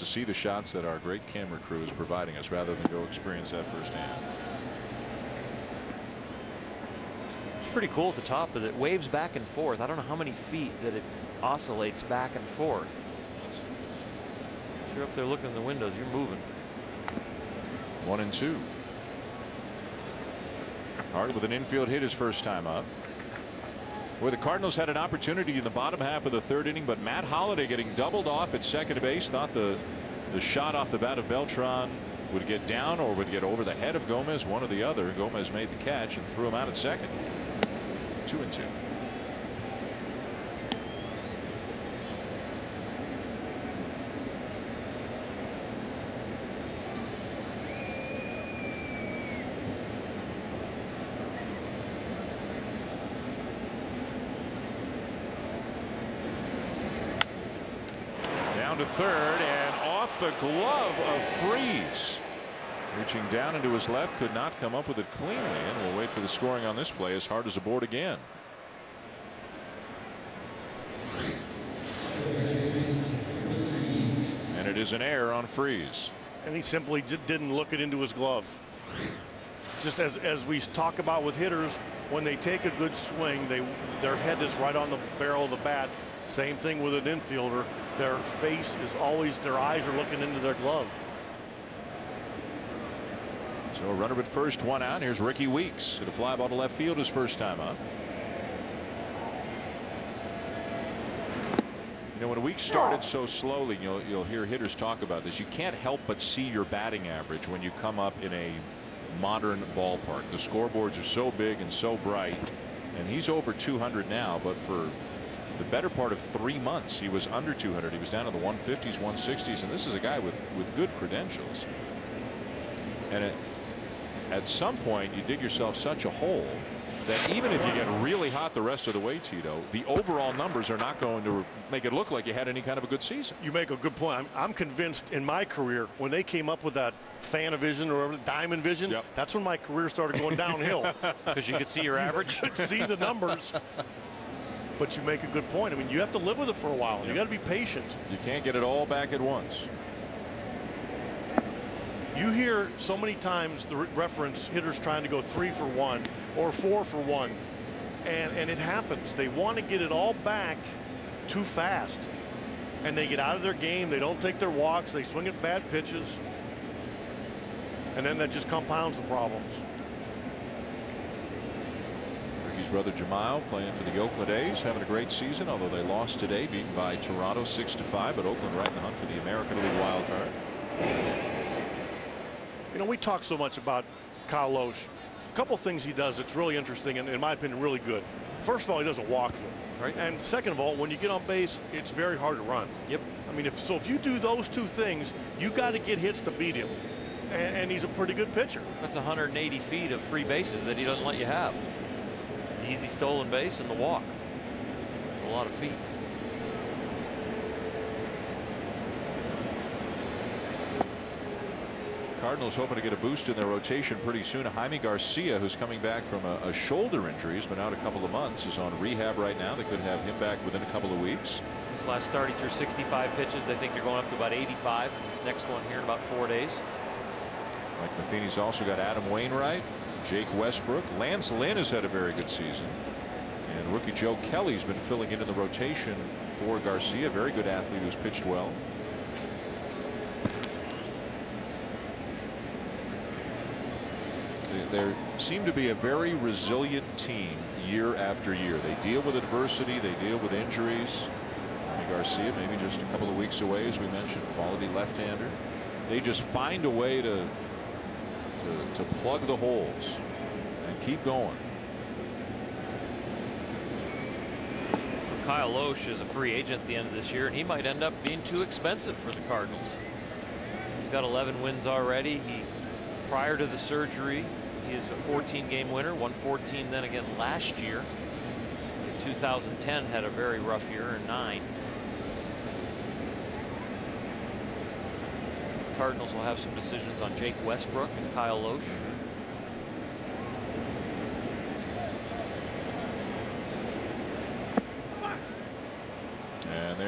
see the shots that our great camera crew is providing us rather than go experience that firsthand. It's pretty cool at the top, but it waves back and forth. I don't know how many feet that it oscillates back and forth. If you're up there looking in the windows, you're moving. 1-2. Hart with an infield hit his first time up. Where the Cardinals had an opportunity in the bottom half of the third inning, but Matt Holliday getting doubled off at second base. Thought the shot off the bat of Beltran would get down or would get over the head of Gomez, one or the other. Gomez made the catch and threw him out at second. 2-2. To third and off the glove of Freese. Reaching down into his left, could not come up with it cleanly, and we'll wait for the scoring on this play as Hart is aboard again. And it is an error on Freese. And he simply didn't look it into his glove. Just as we talk about with hitters, when they take a good swing, their head is right on the barrel of the bat. Same thing with an infielder. Their face is always, their eyes are looking into their glove. So a runner at first, one out. Here's Ricky Weeks hit a fly ball to left field his first time up. You know, when Weeks started so slowly, you'll hear hitters talk about this. You can't help but see your batting average when you come up in a modern ballpark. The scoreboards are so big and so bright, and he's over 200 now, but for the better part of 3 months he was under 200. He was down in the 150s, 160s, and this is a guy with good credentials. And at some point you dig yourself such a hole that even if you get really hot the rest of the way, Tito, the overall numbers are not going to make it look like you had any kind of a good season. You make a good point. I'm convinced in my career when they came up with that Fanavision or whatever, Diamond Vision, yep, that's when my career started going downhill. Because you could see your average. You could see the numbers. But you make a good point. I mean, you have to live with it for a while. Yep. You got to be patient. You can't get it all back at once. You hear so many times the reference hitters trying to go 3 for 1 or 4 for 1, and it happens. They want to get it all back too fast, and they get out of their game. They don't take their walks. They swing at bad pitches, and then that just compounds the problems. Ricky's brother Jamal playing for the Oakland A's, having a great season, although they lost today, beaten by Toronto 6-5, but Oakland right in the hunt for the American League wild card. You know, we talk so much about Kyle Loesch. A couple things he does that's really interesting and, in my opinion, really good. First of all, he doesn't walk you. Right. And second of all, when you get on base, it's very hard to run. Yep. I mean, if you do those two things, you got to get hits to beat him. And he's a pretty good pitcher. That's 180 feet of free bases that he doesn't let you have. The easy stolen base and the walk. It's a lot of feet. Cardinals hoping to get a boost in their rotation pretty soon. Jaime Garcia, who's coming back from a shoulder injury, has been out a couple of months, is on rehab right now. They could have him back within a couple of weeks. His last start he threw 65 pitches. They think they're going up to about 85 in this next one here in about 4 days. Mike Matheny's also got Adam Wainwright, Jake Westbrook. Lance Lynn has had a very good season. And rookie Joe Kelly's been filling in the rotation for Garcia. Very good athlete who's pitched well. They seem to be a very resilient team year after year. They deal with adversity. They deal with injuries. Garcia maybe just a couple of weeks away, as we mentioned, quality left-hander. They just find a way to plug the holes and keep going. Kyle Loesch is a free agent at the end of this year, and he might end up being too expensive for the Cardinals. He's got 11 wins already. Prior to the surgery, he is a 14-game winner, won 14 then again last year. In 2010 had a very rough year, and 9. The Cardinals will have some decisions on Jake Westbrook and Kyle Loesch.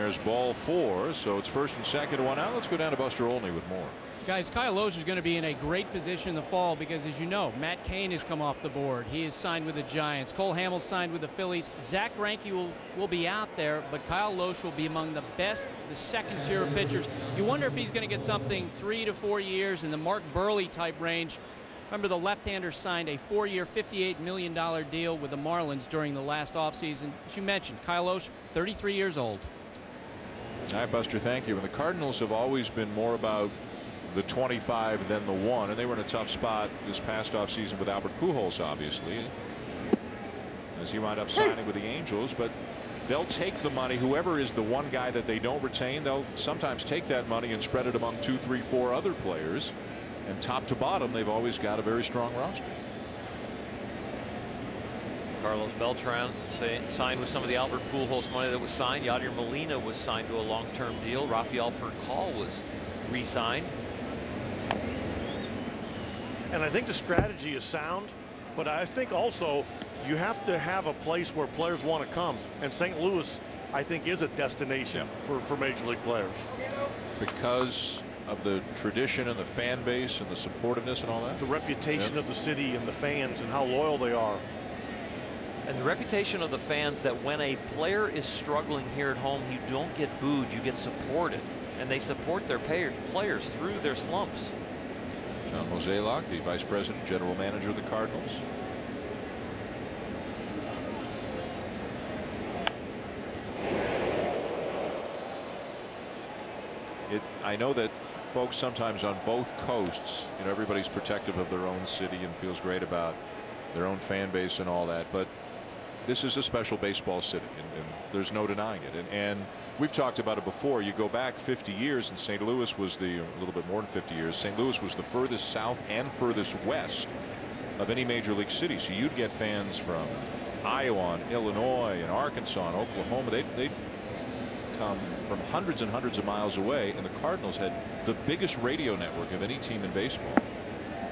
there's ball 4. So it's first and second, 1 out. Let's go down to Buster Olney with more. Guys, Kyle Loesch is going to be in a great position in the fall because, as you know, Matt Cain has come off the board. He is signed with the Giants. Cole Hamels signed with the Phillies. Zach Greinke will be out there, but Kyle Loesch will be among the best, the second-tier of pitchers. You wonder if he's going to get something 3 to 4 years in the Mark Burley type range. Remember, the left-hander signed a 4-year, $58 million deal with the Marlins during the last offseason. As you mentioned, Kyle Loesch, 33 years old. All right, Buster, thank you. And the Cardinals have always been more about the 25 than the 1, and they were in a tough spot this past offseason with Albert Pujols, obviously, as he wound up signing with the Angels. But they'll take the money. Whoever is the one guy that they don't retain, they'll sometimes take that money and spread it among 2, 3, 4 other players. And top to bottom, they've always got a very strong roster. Carlos Beltran signed with some of the Albert Pujols money that was signed. Yadier Molina was signed to a long-term deal. Rafael Furcal was re-signed. And I think the strategy is sound, but I think also you have to have a place where players want to come. And St. Louis, I think, is a destination for Major League players. Because of the tradition and the fan base and the supportiveness and all that? The reputation of the city and the fans and how loyal they are. And the reputation of the fans that when a player is struggling here at home, you don't get booed, you get supported. And they support their players through their slumps. John Mozeliak, the Vice President, General Manager of the Cardinals. I know that folks sometimes on both coasts, everybody's protective of their own city and feels great about their own fan base and all that, but this is a special baseball city, and there's no denying it. And we've talked about it before. You go back 50 years, and St. Louis was a little bit more than 50 years. St. Louis was the furthest south and furthest west of any major league city. So you'd get fans from Iowa and Illinois and Arkansas and Oklahoma. They'd come from hundreds and hundreds of miles away, and the Cardinals had the biggest radio network of any team in baseball.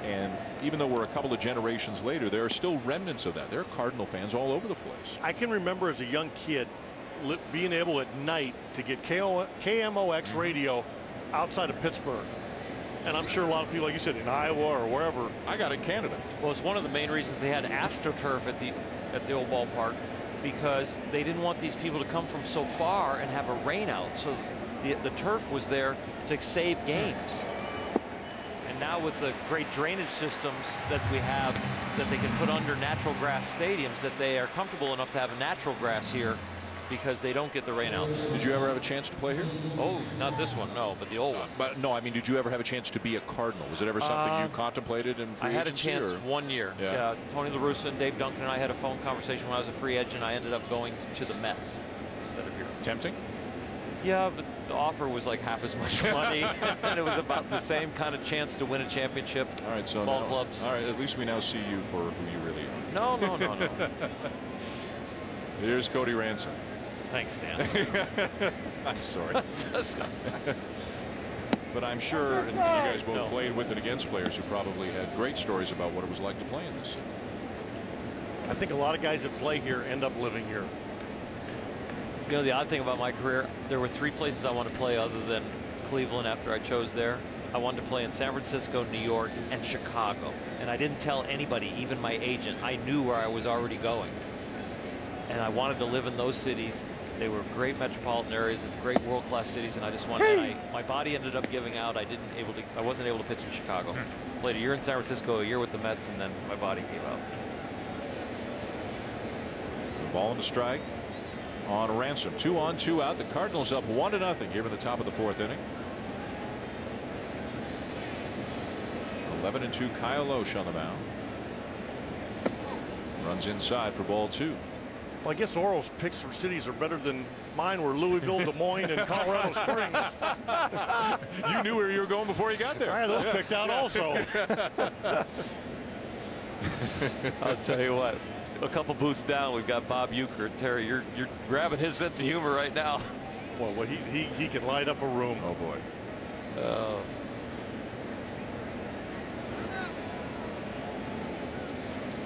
And even though we're a couple of generations later, there are still remnants of that. There are Cardinal fans all over the place. I can remember as a young kid being able at night to get KMOX radio outside of Pittsburgh. And I'm sure a lot of people, like you said, in Iowa or wherever. I got it in Canada. Well, it's one of the main reasons they had AstroTurf at the old ballpark, because they didn't want these people to come from so far and have a rain out. So the turf was there to save games. And now with the great drainage systems that we have that they can put under natural grass stadiums, that they are comfortable enough to have natural grass here because they don't get the rainouts. Did you ever have a chance to play here? Oh, not this one, no, but the old one. But no, I mean, did you ever have a chance to be a Cardinal? Was it ever something you contemplated in free agency? I had a chance 1 year. Yeah. Tony La Russa and Dave Duncan and I had a phone conversation when I was a free agent. I ended up going to the Mets instead of here. Tempting? Yeah, but the offer was like half as much money, and it was about the same kind of chance to win a championship. All right, so ball clubs. All right, at least we now see you for who you really are. No. Here's Cody Ransom. Thanks, Dan. I'm sorry. But I'm sure, and you guys both played with and against players who probably had great stories about what it was like to play in this city. I think a lot of guys that play here end up living here. You know, the odd thing about my career, there were 3 places I wanted to play other than Cleveland after I chose there. I wanted to play in San Francisco, New York, and Chicago. And I didn't tell anybody, even my agent. I knew where I was already going. And I wanted to live in those cities. They were great metropolitan areas and great world-class cities, and I just wanted. My body ended up giving out. I wasn't able to pitch in Chicago. Played a year in San Francisco, a year with the Mets, and then my body gave out. The ball into strike on Ransom. 2 on, 2 out. The Cardinals up 1-0 here in the top of the 4th inning. 11-2 Kyle Loesch on the mound. Runs inside for ball 2. Well, I guess Oral's picks for cities are better than mine were Louisville, Des Moines, and Colorado Springs. You knew where you were going before you got there. I had those picked out also. I'll tell you what. A couple booths down, we've got Bob Uecker. Terry, you're grabbing his sense of humor right now. Boy, well, he can light up a room. Oh boy.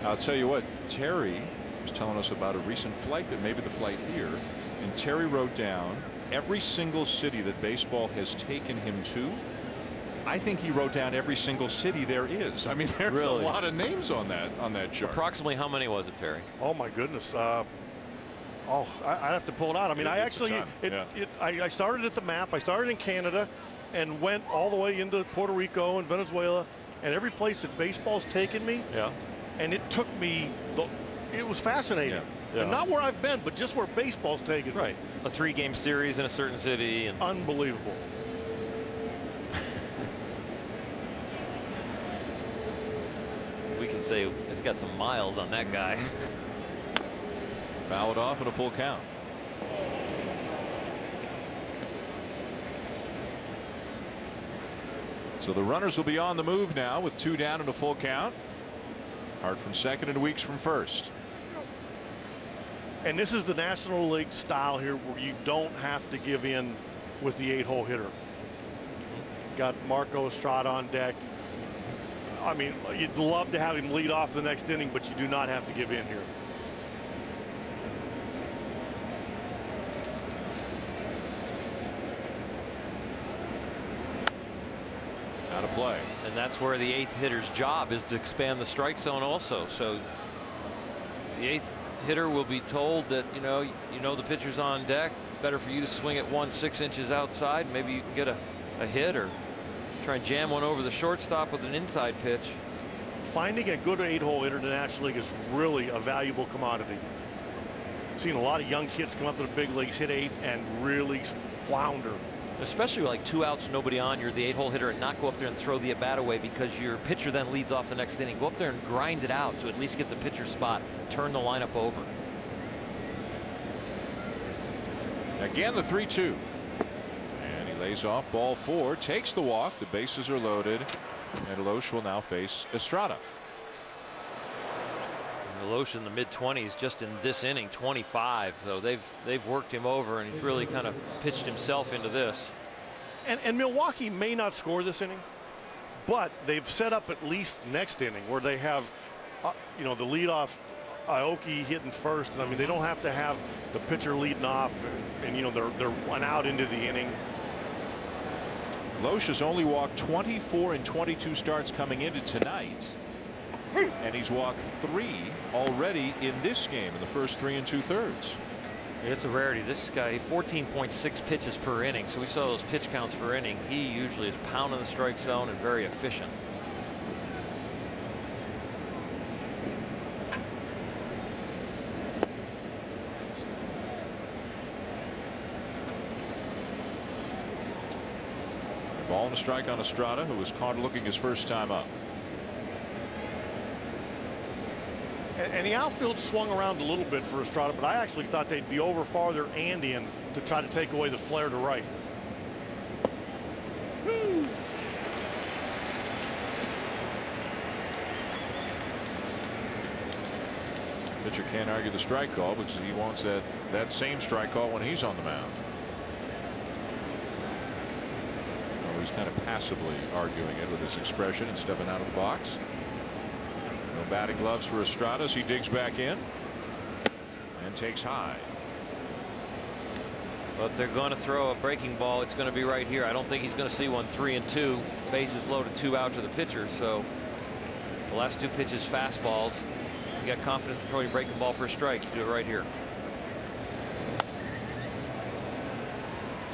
I'll tell you what, Terry was telling us about a recent flight that maybe the flight here, and Terry wrote down every single city that baseball has taken him to. I think he wrote down every single city there is. I mean, there's Really? a lot of names on that chart. Approximately how many was it, Terry? Oh my goodness. I have to pull it out. I mean, It's a ton. I started at the map. I started in Canada and went all the way into Puerto Rico and Venezuela, and every place that baseball's taken me. Yeah. And it took me. It was fascinating. Yeah. And not where I've been, but just where baseball's taken me. Right. A 3-game series in a certain city. And Unbelievable. we can say he's got some miles on that guy. Fouled off at a full count. So the runners will be on the move now with 2 down and a full count. Hart from second and Weeks from first. And this is the National League style here where you don't have to give in with the 8-hole hitter. Got Marco Estrada on deck. I mean, you'd love to have him lead off the next inning, but you do not have to give in here. Out of play. And that's where the 8th hitter's job is, to expand the strike zone also. So the 8th hitter will be told that, you know the pitcher's on deck. It's better for you to swing at 6 inches outside. Maybe you can get a hit, or try and jam one over the shortstop with an inside pitch. Finding a good 8-hole hitter in the National League is really a valuable commodity. Seen a lot of young kids come up to the big leagues, hit 8, and really flounder. Especially like 2 outs, nobody on, you're the 8-hole hitter, and not go up there and throw the at-bat away because your pitcher then leads off the next inning. Go up there and grind it out to at least get the pitcher's spot, turn the lineup over. Again, the 3-2. And he lays off ball 4, takes the walk. The bases are loaded. And Loesch will now face Estrada. Loesch in the mid-20s just in this inning, 25. So they've worked him over, and he's really kind of pitched himself into this. And Milwaukee may not score this inning, but they've set up at least next inning where they have, the leadoff Aoki hitting first. And I mean, they don't have to have the pitcher leading off, and they're 1 out into the inning. Loesch has only walked 24 in 22 starts coming into tonight. And he's walked 3 already in this game in the first 3 2/3. It's a rarity. This guy, 14.6 pitches per inning. So we saw those pitch counts per inning. He usually is pounding the strike zone and very efficient. Ball and a strike on Estrada, who was caught looking his first time up. And the outfield swung around a little bit for Estrada, but I actually thought they'd be over farther and in to try to take away the flare to right. Pitcher can't argue the strike call because he wants that same strike call when he's on the mound. Oh, he's kind of passively arguing it with his expression and stepping out of the box. No batting gloves for Estrada as he digs back in and takes high. Well, if they're going to throw a breaking ball, it's going to be right here. I don't think he's going to see one. 3-2, bases loaded, 2 out to the pitcher. So the last 2 pitches fastballs. You got confidence in throwing a breaking ball for a strike, you do it right here.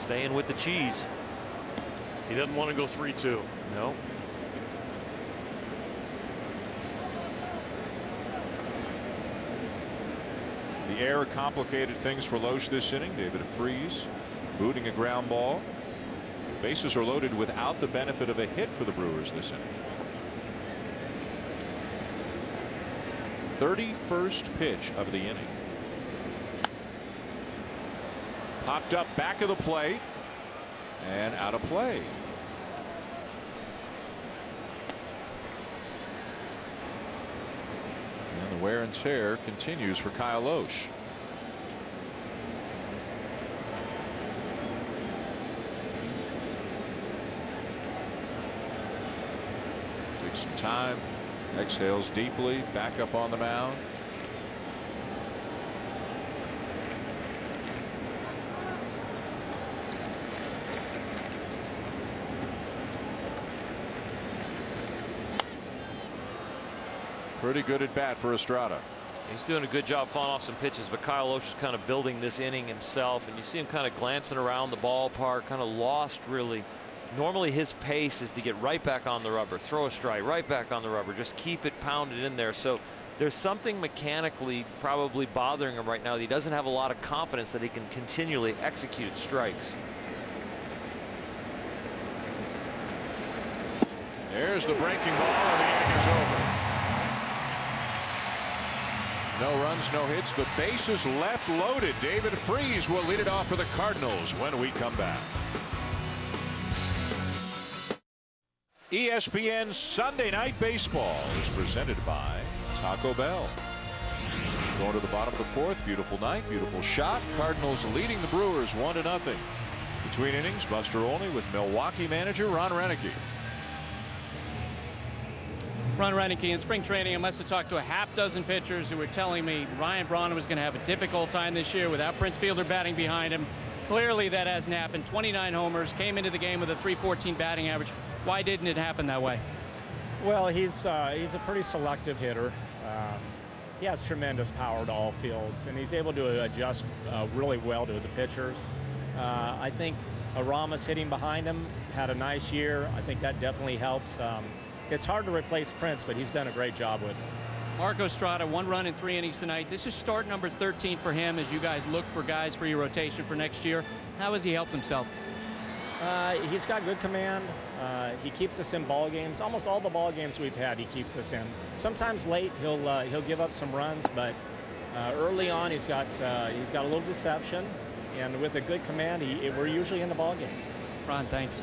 Staying with the cheese. He doesn't want to go 3-2. No. The air complicated things for Loesch this inning. David Freese booting a ground ball. Bases are loaded without the benefit of a hit for the Brewers this inning. 31st pitch of the inning. Popped up back of the plate and out of play. And the wear and tear continues for Kyle Loesch. Takes some time. Exhales deeply, back up on the mound. Pretty good at bat for Estrada. He's doing a good job falling off some pitches, but Kyle Lohse is kind of building this inning himself, and you see him kind of glancing around the ballpark, kind of lost really. Normally his pace is to get right back on the rubber, throw a strike, right back on the rubber, just keep it pounded in there. So there's something mechanically probably bothering him right now. He doesn't have a lot of confidence that he can continually execute strikes. There's the breaking ball, and the inning is over. No runs, no hits. The bases left loaded. David Freese will lead it off for the Cardinals when we come back. ESPN Sunday Night Baseball is presented by Taco Bell. Going to the bottom of the fourth. Beautiful night, beautiful shot. Cardinals leading the Brewers 1-0. Between innings, Buster Olney with Milwaukee manager Ron Roenicke. Ron Roenicke, in spring training, I must have talked to a half dozen pitchers who were telling me Ryan Braun was going to have a difficult time this year without Prince Fielder batting behind him. Clearly that hasn't happened. 29 homers, came into the game with a .314 batting average. Why didn't it happen that way? Well, he's a pretty selective hitter. He has tremendous power to all fields, and he's able to adjust really well to the pitchers. I think Arama's hitting behind him had a nice year. I think that definitely helps. It's hard to replace Prince, but he's done a great job with it. Marco Estrada, 1 run in 3 innings tonight. This is start number 13 for him as you guys look for guys for your rotation for next year. How has he helped himself? He's got good command. He keeps us in ball games. Almost all the ball games we've had, he keeps us in. Sometimes late, he'll give up some runs, but early on, he's got a little deception, and with a good command, we're usually in the ball game. Ron, thanks.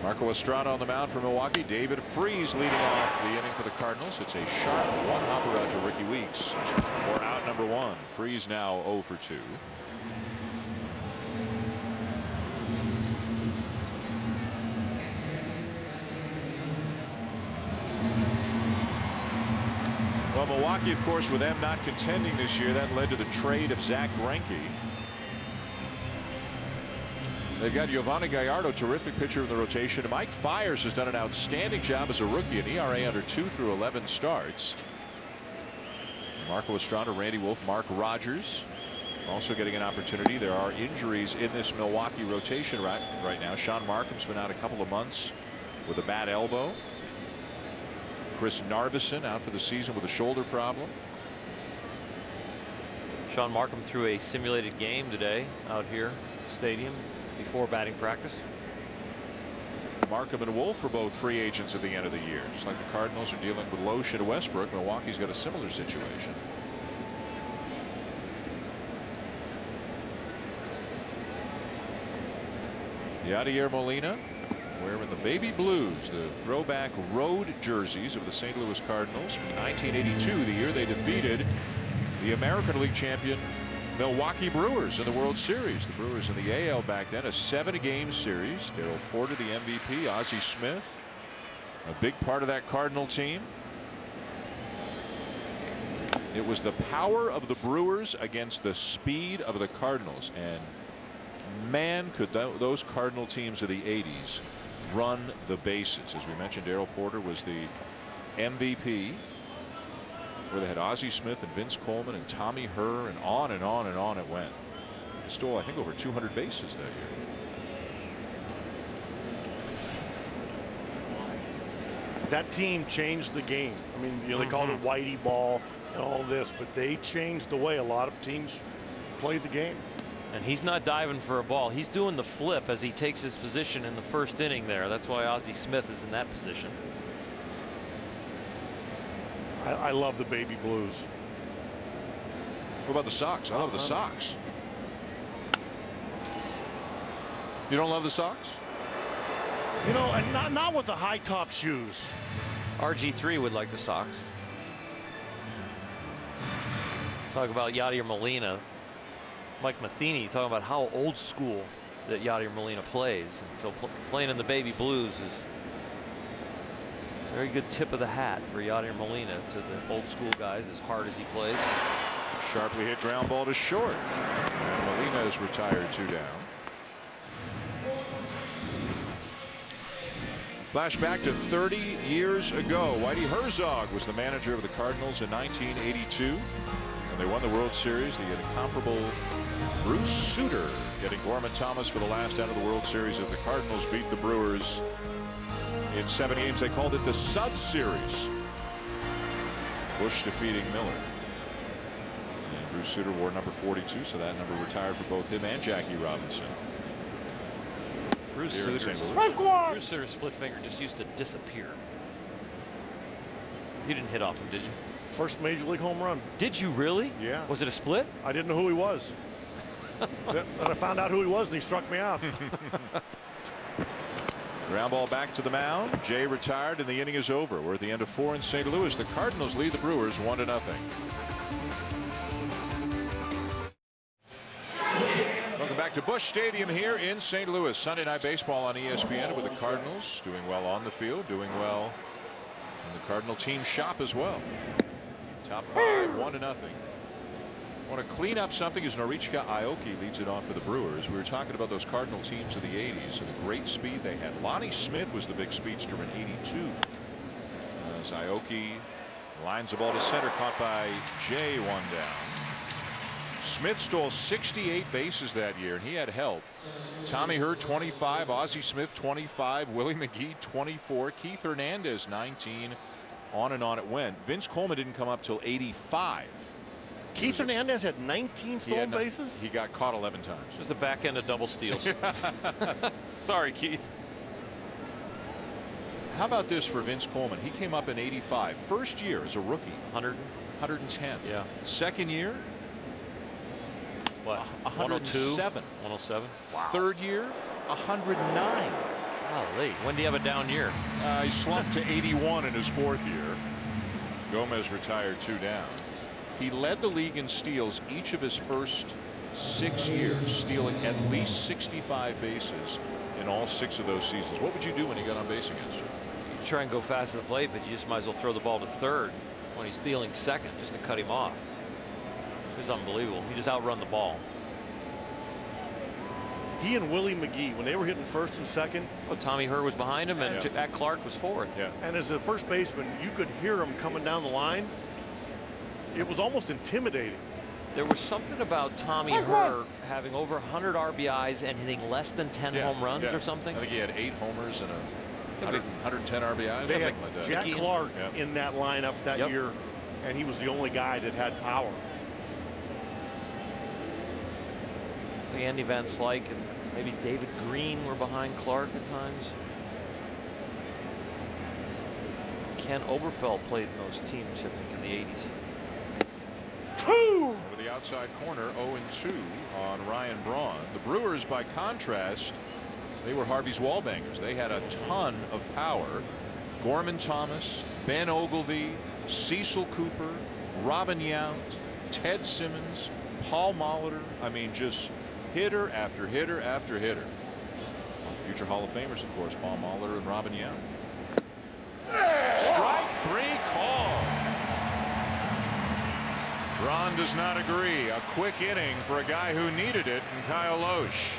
Marco Estrada on the mound for Milwaukee. David Freese leading off the inning for the Cardinals. It's a sharp one hopper out to Ricky Weeks for out number 1. Freese now 0 for 2. Well, Milwaukee, of course, with them not contending this year, that led to the trade of Zach Greinke. They've got Giovanni Gallardo, terrific pitcher in the rotation. Mike Fiers has done an outstanding job as a rookie, an ERA under 2 through 11 starts. Marco Estrada, Randy Wolf, Mark Rogers also getting an opportunity. There are injuries in this Milwaukee rotation right now. Sean Markham's been out a couple of months with a bad elbow. Chris Narveson out for the season with a shoulder problem. Sean Markham threw a simulated game today out here at the stadium before batting practice. Markham and Wolf are both free agents at the end of the year. Just like the Cardinals are dealing with Lohse and Westbrook, Milwaukee's got a similar situation. Yadier Molina wearing the baby blues, the throwback road jerseys of the St. Louis Cardinals from 1982, the year they defeated the American League champion Milwaukee Brewers in the World Series. The Brewers in the AL back then, a 7-game series. Darryl Porter, the MVP, Ozzie Smith, a big part of that Cardinal team. It was the power of the Brewers against the speed of the Cardinals, and man, could those Cardinal teams of the 80s run the bases. As we mentioned, Darryl Porter was the MVP, where they had Ozzie Smith and Vince Coleman and Tommy Herr, and on and on and on it went. They stole, I think, over 200 bases that year. That team changed the game. I mean, they called it Whitey ball and all this, but they changed the way a lot of teams played the game. And he's not diving for a ball. He's doing the flip as he takes his position in the first inning there. That's why Ozzie Smith is in that position. I love the baby blues. What about the Sox? I love the Sox. You don't love the Sox? You know, and not with the high top shoes. RG3 would like the Sox. Talk about Yadier Molina. Mike Matheny talking about how old school that Yadier Molina plays. And so playing in the baby blues is a very good tip of the hat for Yadier Molina to the old school guys, as hard as he plays. Sharply hit ground ball to short. And Molina is retired, 2 down. Flashback to 30 years ago. Whitey Herzog was the manager of the Cardinals in 1982. And they won the World Series. The incomparable Bruce Sutter getting Gorman Thomas for the last out of the World Series as the Cardinals beat the Brewers in 7 games. They called it the Sud Series. Bush defeating Miller. And Bruce Sutter wore number 42, so that number retired for both him and Jackie Robinson. Bruce Sutter's split finger just used to disappear. You didn't hit off him, did you? First major league home run. Did you really? Yeah. Was it a split? I didn't know who he was. Then I found out who he was, and he struck me out. Ground ball back to the mound. Jay retired, and the inning is over. We're at the end of 4 in St. Louis. The Cardinals lead the Brewers 1-0. Welcome back to Busch Stadium here in St. Louis. Sunday Night Baseball on ESPN with the Cardinals doing well on the field, doing well in the Cardinal team shop as well. Top 5, 1-0. Want to clean up something as Norichika Aoki leads it off for the Brewers. We were talking about those Cardinal teams of the 80s and the great speed they had. Lonnie Smith was the big speedster in 82. As Aoki lines the ball to center, caught by Jay, one down. Smith stole 68 bases that year, and he had help. Tommy Hurt 25, Ozzie Smith 25, Willie McGee 24, Keith Hernandez 19. On and on it went. Vince Coleman didn't come up till 85. Keith Hernandez had 19 stolen bases? He got caught 11 times. It was the back end of double steals. Sorry, Keith. How about this for Vince Coleman? He came up in 85. First year as a rookie. 110. Yeah. Second year. What? 107. 107. Wow. Third year, 109. Golly. When do you have a down year? He slumped to 81 in his fourth year. Gomez retired 2 down. He led the league in steals each of his first 6 years, stealing at least 65 bases in all 6 of those seasons. What would you do when he got on base against you? You try and go fast to the plate, but you just might as well throw the ball to third when he's stealing second just to cut him off. It was unbelievable. He just outrun the ball. He and Willie McGee, when they were hitting first and second. Well, Tommy Hurt was behind him, and Jack Clark was fourth. Yeah. And as a first baseman, you could hear him coming down the line. It was almost intimidating. There was something about Tommy Hurt having over 100 RBIs and hitting less than 10 home runs or something. I think he had 8 homers and 110 RBIs. They had like that. Jack Clark in that lineup that year, and he was the only guy that had power. Andy Van Slyke and maybe David Green were behind Clark at times. Ken Oberfeld played in those teams, I think, in the 80s. Over the outside corner, 0-2 on Ryan Braun. The Brewers, by contrast, they were Harvey's wallbangers. They had a ton of power. Gorman Thomas, Ben Ogilvy, Cecil Cooper, Robin Yount, Ted Simmons, Paul Molitor. I mean, just hitter after hitter after hitter. Future Hall of Famers, of course, Paul Molitor and Robin Yount. Strike 3 call. Braun does not agree. A quick inning for a guy who needed it, and Kyle Loesch.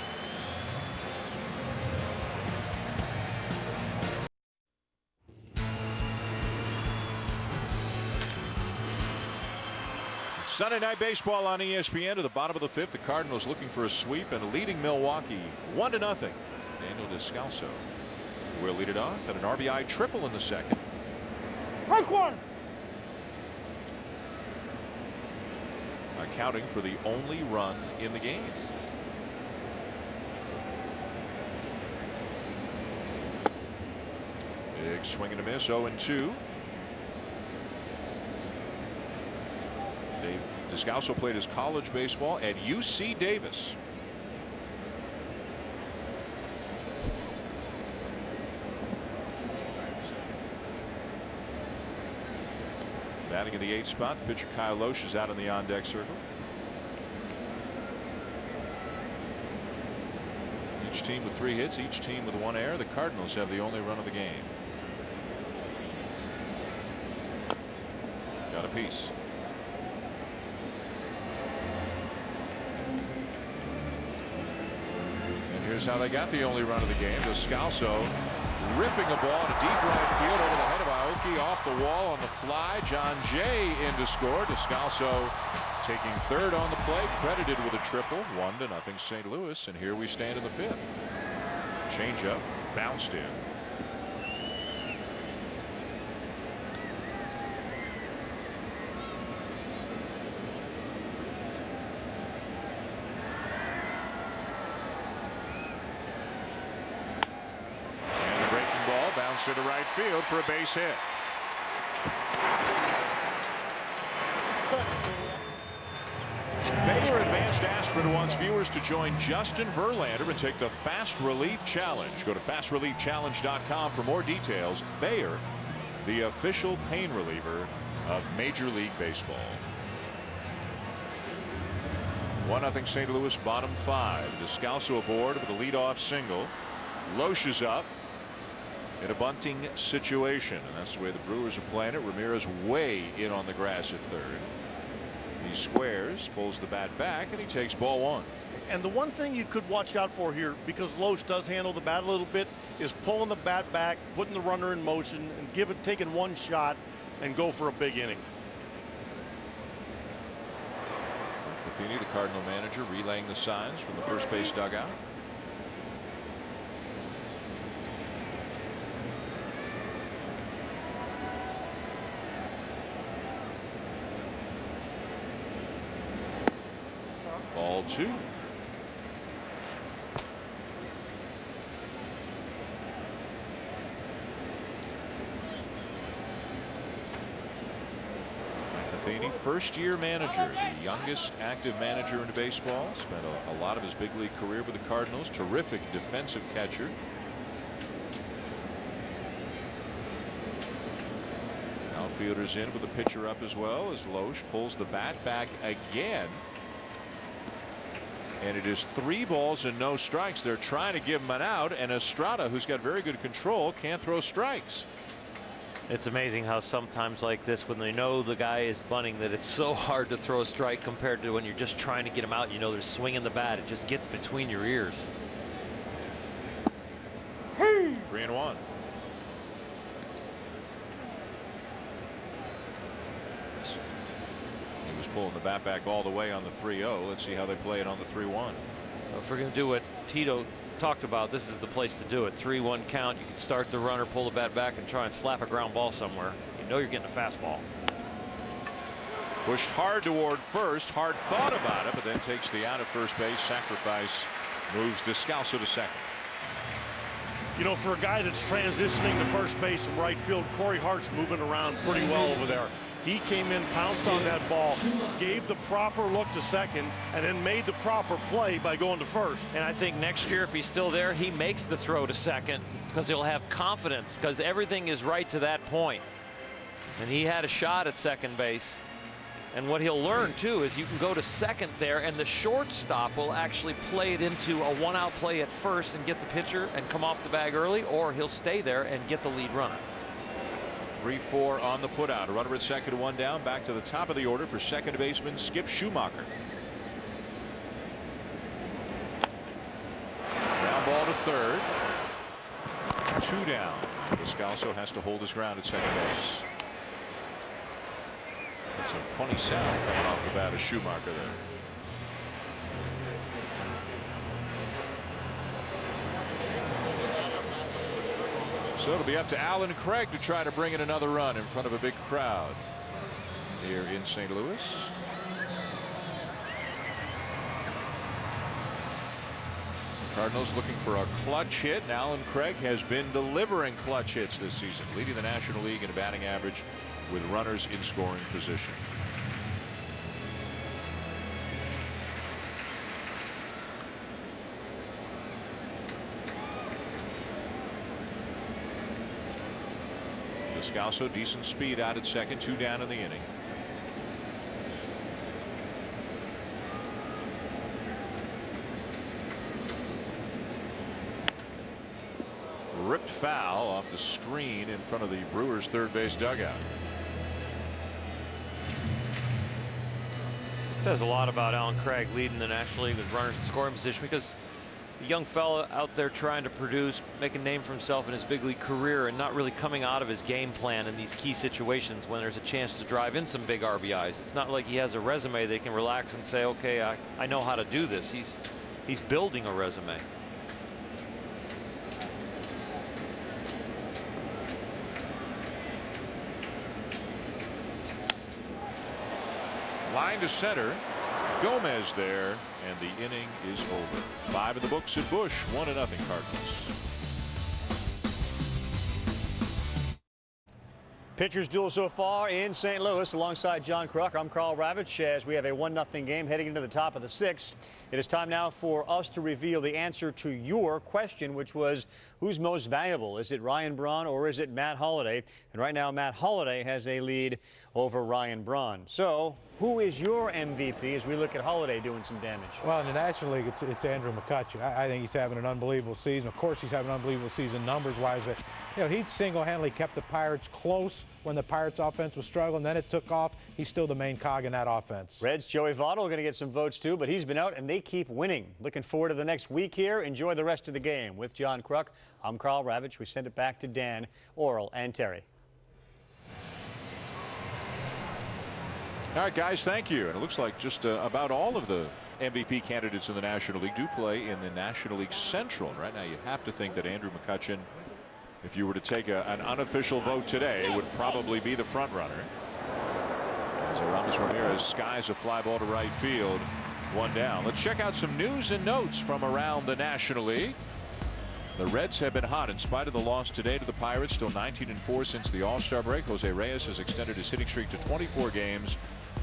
Sunday Night Baseball on ESPN to the bottom of the 5th. The Cardinals looking for a sweep and leading Milwaukee 1-0. Daniel Descalso will lead it off. Had an RBI triple in the second. Strike 1. Accounting for the only run in the game. Big swing and a miss. 0-2. Descalso played his college baseball at UC Davis. Batting in the 8th spot, pitcher Kyle Loesch is out in the on-deck circle. Each team with 3 hits, each team with 1 error. The Cardinals have the only run of the game. Got a piece. And here's how they got the only run of the game. Descalso ripping a ball to deep right field over the head of Aoki, off the wall on the fly. John Jay in to score. Descalso taking third on the play, credited with a triple. 1-0 St. Louis, and here we stand in the fifth. Changeup bounced in. To right field for a base hit. Bayer Advanced Aspirin wants viewers to join Justin Verlander and take the Fast Relief Challenge. Go to fastreliefchallenge.com for more details. Bayer, the official pain reliever of Major League Baseball. 1-0 St. Louis, bottom 5. Descalso aboard with a leadoff single. Loesch is up in a bunting situation, and that's the way the Brewers are playing it. Ramirez way in on the grass at third. He squares, pulls the bat back, and he takes ball 1. And the one thing you could watch out for here, because Loesch does handle the bat a little bit, is pulling the bat back, putting the runner in motion, and taking one shot and go for a big inning. Matheny, the Cardinal manager, relaying the signs from the first base dugout. Ball 2. Matheny, first-year manager, the youngest active manager in baseball. Spent a lot of his big league career with the Cardinals. Terrific defensive catcher. Outfielders in with the pitcher up as well as Loesch pulls the bat back again. And it is 3 balls and no strikes. They're trying to give him an out, and Estrada, who's got very good control, can't throw strikes. It's amazing how sometimes like this, when they know the guy is bunting, that it's so hard to throw a strike compared to when you're just trying to get him out. You know, they're swinging the bat. It just gets between your ears. 3-1. Pulling the bat back all the way on the 3-0. Let's see how they play it on the 3-1. If we're going to do what Tito talked about, this is the place to do it. 3-1 count. You can start the runner, pull the bat back, and try and slap a ground ball somewhere. You know you're getting a fastball. Pushed hard toward first. Hard thought about it, but then takes the out at first base. Sacrifice moves Descalso to second. You know, for a guy that's transitioning to first base and right field, Corey Hart's moving around pretty well over there. He came in, pounced on that ball, gave the proper look to second, and then made the proper play by going to first. And I think next year, if he's still there, he makes the throw to second because he'll have confidence because everything is right to that point. And he had a shot at second base. And what he'll learn, too, is you can go to second there, and the shortstop will actually play it into a one-out play at first and get the pitcher and come off the bag early, or he'll stay there and get the lead runner. 3-4 on the putout. A runner at second, 1 down. Back to the top of the order for second baseman Skip Schumacher. Ground ball to third. 2 down. Descalso has to hold his ground at second base. That's some funny sound coming off the bat of Schumacher there. So it'll be up to Alan Craig to try to bring in another run in front of a big crowd here in St. Louis. The Cardinals looking for a clutch hit, and Alan Craig has been delivering clutch hits this season, leading the National League in a batting average with runners in scoring position. Descalso, decent speed out at second, 2 down in the inning. Ripped foul off the screen in front of the Brewers' third base dugout. It says a lot about Alan Craig leading the National League with runners in scoring position because A young fella out there trying to produce, make a name for himself in his big league career, and not really coming out of his game plan in these key situations when there's a chance to drive in some big RBIs. It's not like he has a resume they can relax and say, okay, I know how to do this. He's building a resume. Line to center. Gomez there, and the inning is over. 5 in the books at Busch, 1-0 Cardinals. Pitchers duel so far in St. Louis. Alongside John Kruk, I'm Carl Ravitch as we have a 1-0 game heading into the top of the 6th. It is time now for us to reveal the answer to your question, which was who's most valuable? Is it Ryan Braun or is it Matt Holliday? And right now Matt Holliday has a lead over Ryan Braun. So who is your MVP as we look at Holliday doing some damage? Well, in the National League, it's Andrew McCutchen. I think he's having an unbelievable season. Of course, he's having an unbelievable season numbers-wise, but he single-handedly kept the Pirates close when the Pirates' offense was struggling. Then it took off. He's still the main cog in that offense. Reds' Joey Votto going to get some votes too, but he's been out and they keep winning. Looking forward to the next week here. Enjoy the rest of the game. With John Kruk, I'm Carl Ravitch. We send it back to Dan, Oral, and Terry. All right, guys, thank you. And it looks like just about all of the MVP candidates in the National League do play in the National League Central. Right now, you have to think that Andrew McCutchen, if you were to take an unofficial vote today, would probably be the front runner. As Aramis Ramirez skies a fly ball to right field, 1 down. Let's check out some news and notes from around the National League. The Reds have been hot in spite of the loss today to the Pirates. Still 19-4 since the All-Star break. Jose Reyes has extended his hitting streak to 24 games.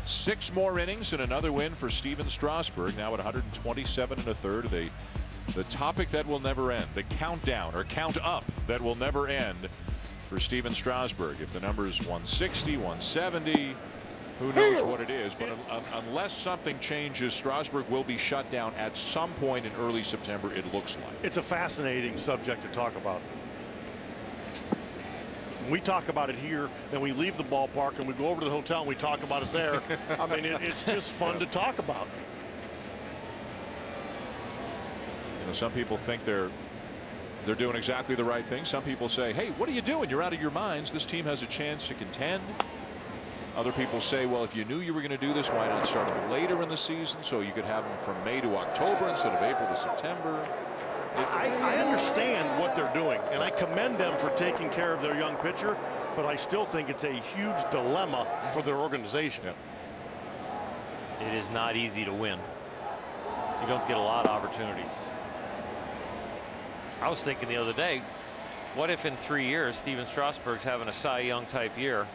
6 more innings and another win for Steven Strasburg, now at 127 1/3. The topic that will never end, the countdown or count up that will never end for Steven Strasburg. If the number is 160, 170, who knows what it is. But unless something changes, Strasburg will be shut down at some point in early September, it looks like. It's a fascinating subject to talk about. We talk about it here, then we leave the ballpark and we go over to the hotel and we talk about it there. I mean, it's just fun to talk about. Some people think they're doing exactly the right thing. Some people say, hey, what are you doing? You're out of your minds. This team has a chance to contend. Other people say, well, if you knew you were going to do this, why not start them later in the season so you could have them from May to October instead of April to September? I understand what they're doing, and I commend them for taking care of their young pitcher, but I still think it's a huge dilemma for their organization. Yep. It is not easy to win. You don't get a lot of opportunities. I was thinking the other day, what if in 3 years Steven Strasburg's having a Cy Young type year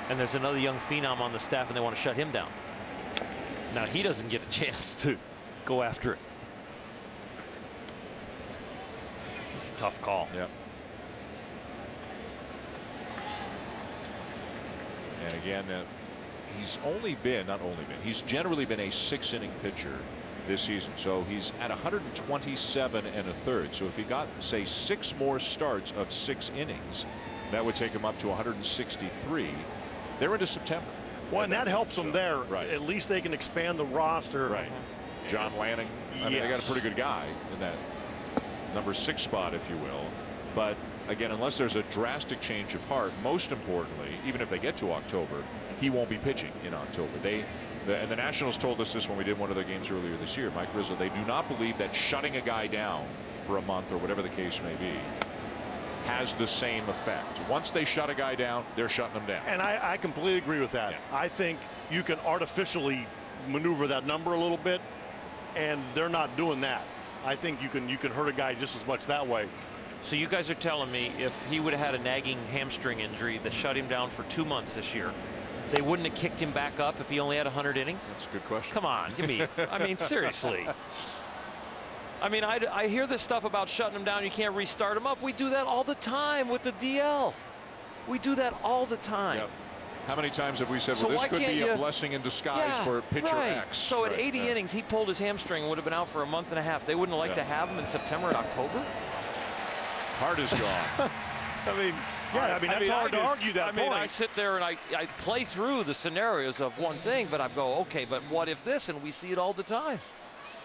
and there's another young phenom on the staff and they want to shut him down? Now he doesn't get a chance to go after it. It's a tough call. Yep. And again, he's he's generally been a 6-inning pitcher this season. So he's at 127 1/3. So if he got, say, 6 more starts of 6 innings, that would take him up to 163. They're into September. Well, and that helps them there. Right. At least they can expand the roster. Right. John Lanning. I mean, they got a pretty good guy in that number 6 spot, if you will. But again, unless there's a drastic change of heart, most importantly, even if they get to October, he won't be pitching in October. And the Nationals told us this when we did one of their games earlier this year. Mike Rizzo, they do not believe that shutting a guy down for a month or whatever the case may be has the same effect. Once they shut a guy down, they're shutting him down. And I completely agree with that. Yeah. I think you can artificially maneuver that number a little bit, and they're not doing that. I think you can hurt a guy just as much that way. So you guys are telling me if he would have had a nagging hamstring injury that shut him down for 2 months this year, they wouldn't have kicked him back up if he only had 100 innings? That's a good question. Come on, give me. I mean, seriously. I mean, I hear this stuff about shutting him down. You can't restart him up. We do that all the time with the DL. We do that all the time. Yep. How many times have we said, well, this could be a blessing in disguise for pitcher X? So at 80 innings, he pulled his hamstring and would have been out for a month and a half. They wouldn't like to have him in September and October? Heart is gone. I mean, that's hard to argue that point. I sit there and I play through the scenarios of one thing, but I go, okay, but what if this? And we see it all the time.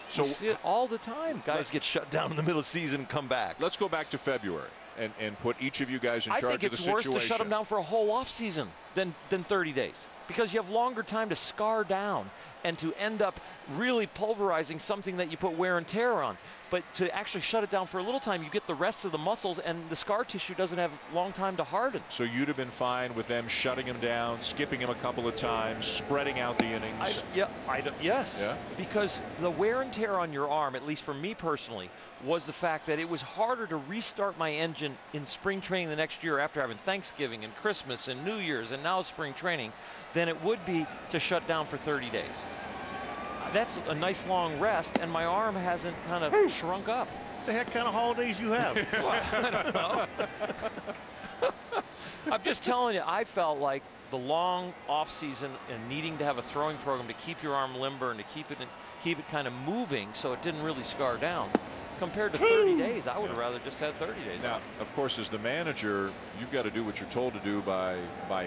So we see it all the time. Guys get shut down in the middle of the season and come back. Let's go back to February and put each of you guys in charge of the situation. I think it's worse to shut them down for a whole offseason than 30 days. Because you have longer time to scar down and to end up really pulverizing something that you put wear and tear on. But to actually shut it down for a little time, you get the rest of the muscles, and the scar tissue doesn't have long time to harden. So you'd have been fine with them shutting him down, skipping him a couple of times, spreading out the innings? Yes. Yeah? Because the wear and tear on your arm, at least for me personally, was the fact that it was harder to restart my engine in spring training the next year after having Thanksgiving and Christmas and New Year's and now spring training than it would be to shut down for 30 days. That's a nice long rest, and my arm hasn't kind of shrunk up. What the heck kind of holidays you have? Well, I don't know. I'm just telling you, I felt like the long off season and needing to have a throwing program to keep your arm limber and to keep it kind of moving so it didn't really scar down. Compared to 30 days, I would have rather just had 30 days. Now, of course, as the manager, you've got to do what you're told to do by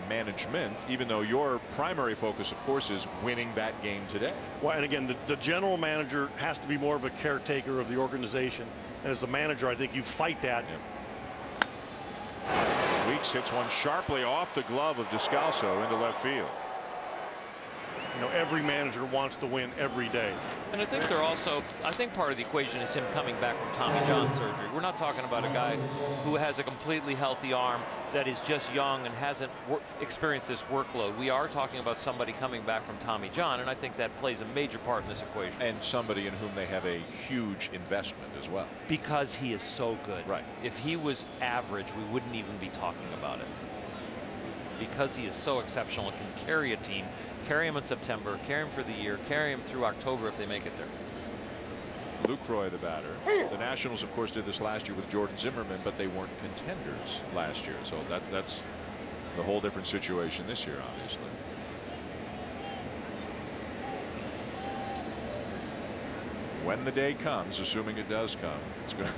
management, even though your primary focus, of course, is winning that game today. Well, and again, the general manager has to be more of a caretaker of the organization. And as the manager, I think you fight that. Yeah. Weeks hits one sharply off the glove of Descalso into left field. You know, every manager wants to win every day. And I think I think part of the equation is him coming back from Tommy John surgery. We're not talking about a guy who has a completely healthy arm that is just young and hasn't experienced this workload. We are talking about somebody coming back from Tommy John, and I think that plays a major part in this equation. And somebody in whom they have a huge investment as well. Because he is so good. Right. If he was average, we wouldn't even be talking about it. Because he is so exceptional, it can carry a team, carry him in September, carry him for the year, carry him through October if they make it there. Lucroy, the batter. The Nationals, of course, did this last year with Jordan Zimmerman, but they weren't contenders last year. So that's the whole different situation this year, obviously. When the day comes, assuming it does come, it's going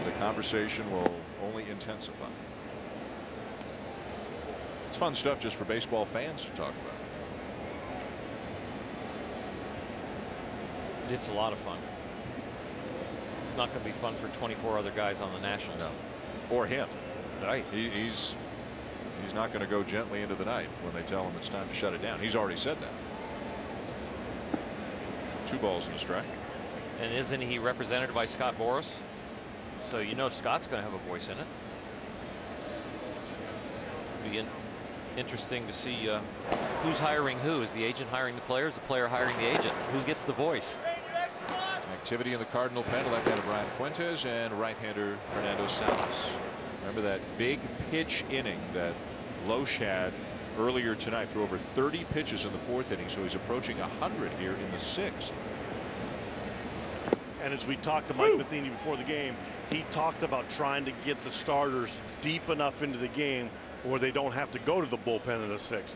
the conversation will only intensify. It's fun stuff just for baseball fans to talk about. It's a lot of fun. It's not going to be fun for 24 other guys on the Nationals. No. Or him. Right. He's not going to go gently into the night when they tell him it's time to shut it down. He's already said that. 2 balls and a strike. And isn't he represented by Scott Boras? So you know Scott's going to have a voice in it. Be interesting to see who's hiring who. Is the agent hiring the players? The player hiring the agent? Who gets the voice? Activity in the Cardinal pen. Left-hander Brian Fuentes and right-hander Fernando Salas. Remember that big pitch inning that Loesch had earlier tonight? Threw over 30 pitches in the 4th inning, so he's approaching 100 here in the 6th. And as we talked to Mike Matheny before the game, he talked about trying to get the starters deep enough into the game where they don't have to go to the bullpen in the 6th.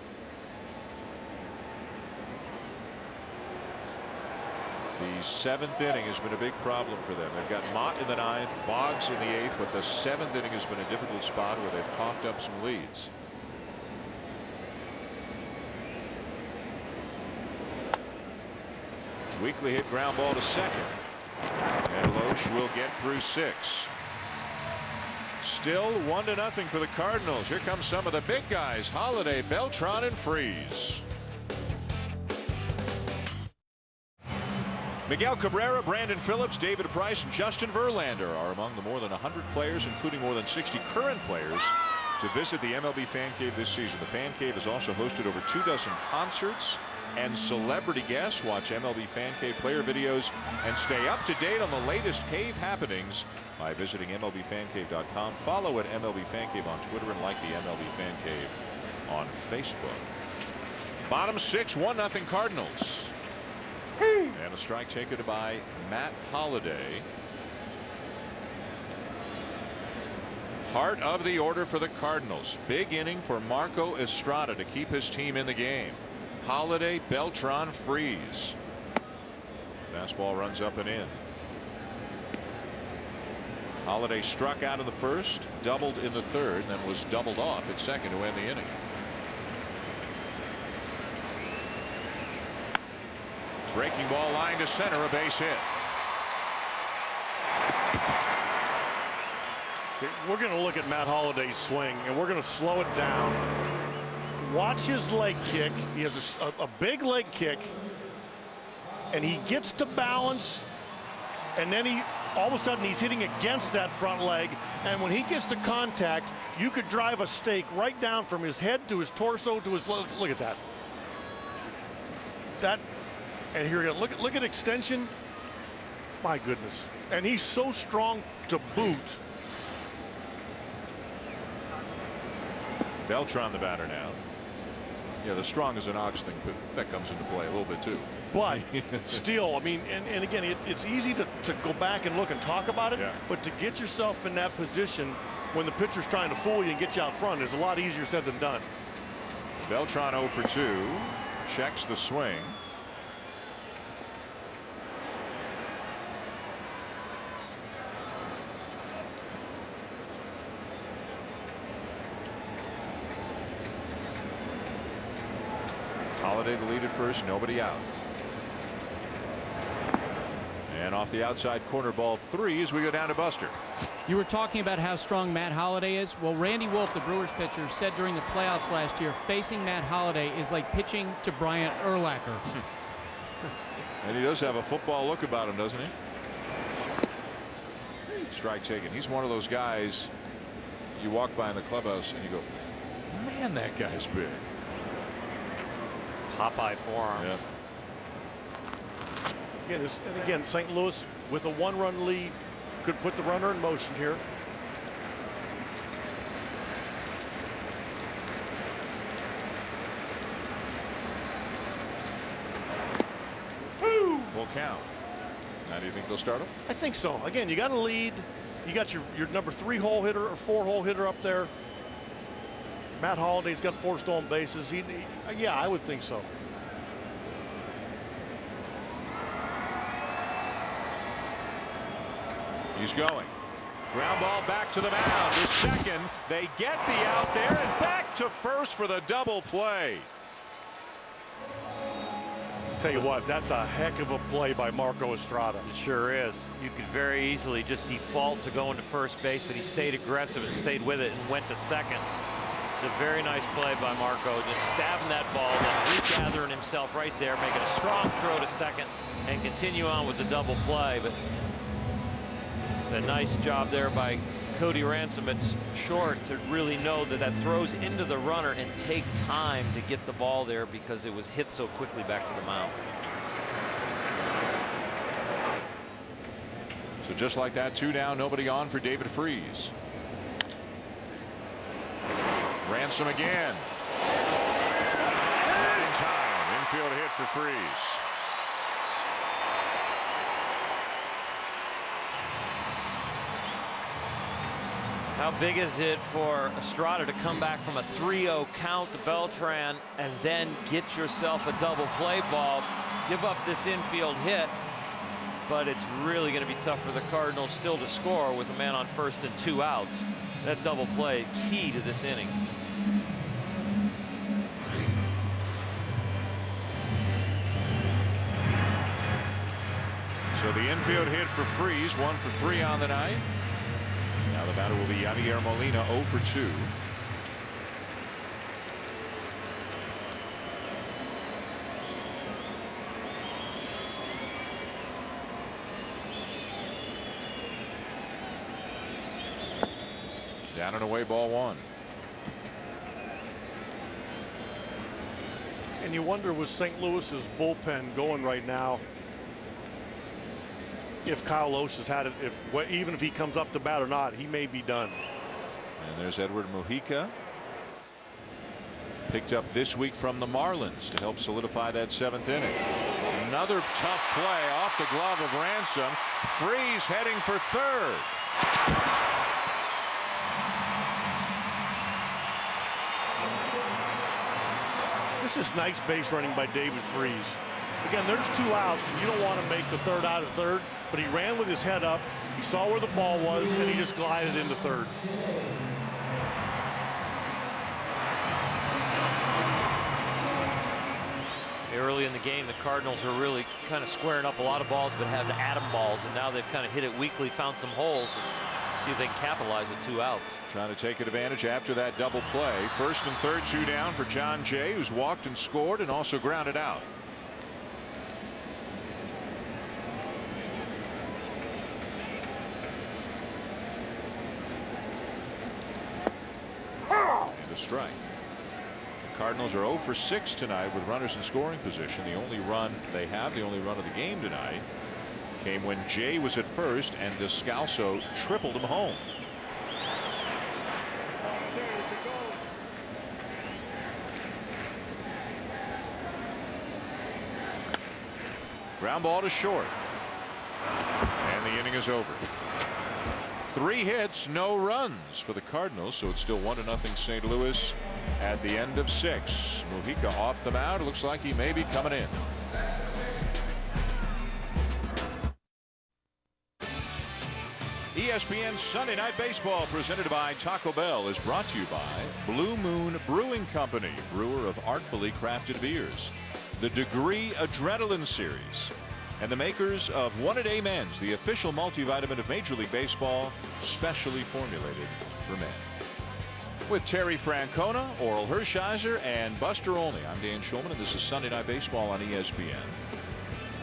The 7th inning has been a big problem for them. They've got Mott in the 9th, Boggs in the 8th, but the 7th inning has been a difficult spot where they've coughed up some leads. Weekly hit ground ball to second. And Loesch will get through 6. Still 1-0 for the Cardinals. Here comes some of the big guys. Holiday, Beltran, and Freese. Miguel Cabrera, Brandon Phillips, David Price, and Justin Verlander are among the more than 100 players, including more than 60 current players, to visit the MLB Fan Cave this season. The Fan Cave has also hosted over 24 concerts and celebrity guests. Watch MLB Fan Cave player videos and stay up to date on the latest cave happenings by visiting MLBFancave.com. Follow at MLB Fan Cave on Twitter and like the MLB Fan Cave on Facebook. Bottom 6, 1-0 Cardinals. And a strike taken by Matt Holliday. Heart of the order for the Cardinals. Big inning for Marco Estrada to keep his team in the game. Holliday, Beltran, Freese. Fastball runs up and in. Holliday struck out in the 1st, doubled in the 3rd, and then was doubled off at 2nd to end the inning. Breaking ball line to center, a base hit. Okay, we're going to look at Matt Holliday's swing, and we're going to slow it down. Watch his leg kick. He has a big leg kick, and he gets to balance, and then all of a sudden he's hitting against that front leg, and when he gets to contact, you could drive a stake right down from his head to his torso to his look at that. And here we go. Look at extension. My goodness. And he's so strong to boot. Beltran the batter now. Yeah, the strong as an ox thing, but that comes into play a little bit too. But still, I mean, and again, it's easy to go back and look and talk about it, yeah. But to get yourself in that position when the pitcher's trying to fool you and get you out front is a lot easier said than done. Beltran 0 for 2. Checks the swing. Holliday the lead at first, nobody out. And off the outside corner, ball 3 as we go down to Buster. You were talking about how strong Matt Holliday is. Well, Randy Wolf, the Brewers pitcher, said during the playoffs last year, facing Matt Holliday is like pitching to Bryant Urlacher. And he does have a football look about him, doesn't he? Strike taken. He's one of those guys you walk by in the clubhouse and you go, man, that guy's big. Popeye forearms. Yeah. Again, St. Louis with a 1-run lead could put the runner in motion here. Full count. Now do you think they'll start him? I think so. Again, you got a lead. You got your number 3 hole hitter or 4 hole hitter up there. Matt Holliday's got 4 stolen bases. Yeah, I would think so. He's going. Ground ball back to the mound. To second. They get the out there and back to first for the double play. Tell you what, that's a heck of a play by Marco Estrada. It sure is. You could very easily just default to going to first base, but he stayed aggressive and stayed with it and went to second. It's a very nice play by Marco, just stabbing that ball, then regathering himself right there, making a strong throw to second, and continue on with the double play. But it's a nice job there by Cody Ransom at short to really know that that throws into the runner and take time to get the ball there because it was hit so quickly back to the mound. So just like that, 2 down, nobody on for David Freese. Ransom again. Not in time. Infield hit for Freese. How big is it for Estrada to come back from a 3-0 count to Beltran and then get yourself a double play ball, give up this infield hit, but it's really going to be tough for the Cardinals still to score with a man on first and 2 outs. That double play key to this inning. So the infield hit for Freese, 1 for 3 on the night. Now the batter will be Yadier Molina, 0 for 2. Down and away, ball 1. And you wonder with St. Louis's bullpen going right now, if Kyle Lohse has had it, even if he comes up to bat or not, he may be done. And there's Edward Mujica, picked up this week from the Marlins to help solidify that 7th inning. Another tough play off the glove of Ransom. Freese heading for third. This is nice base running by David Freese. Again, there's 2 outs, and you don't want to make the third out of third, but he ran with his head up, he saw where the ball was, and he just glided into third. Early early in the game, the Cardinals are really kind of squaring up a lot of balls, but have atom balls, and now they've kind of hit it weakly, found some holes, and see if they can capitalize with 2 outs. Trying to take advantage after that double play. First and third, 2 down for John Jay, who's walked and scored and also grounded out. And a strike. The Cardinals are 0 for 6 tonight with runners in scoring position. The only run they have, the only run of the game tonight, came when Jay was at first and Descalso tripled him home. Ground ball to short. And the inning is over. 3 hits, no runs for the Cardinals, so it's still 1-0 St. Louis at the end of 6. Mujica off the mound. It looks like he may be coming in. ESPN Sunday Night Baseball, presented by Taco Bell, is brought to you by Blue Moon Brewing Company, brewer of artfully crafted beers, the Degree Adrenaline Series, and the makers of One A Day Men's, the official multivitamin of Major League Baseball, specially formulated for men. With Terry Francona, Oral Hershiser, and Buster Olney, I'm Dan Schulman, and this is Sunday Night Baseball on ESPN.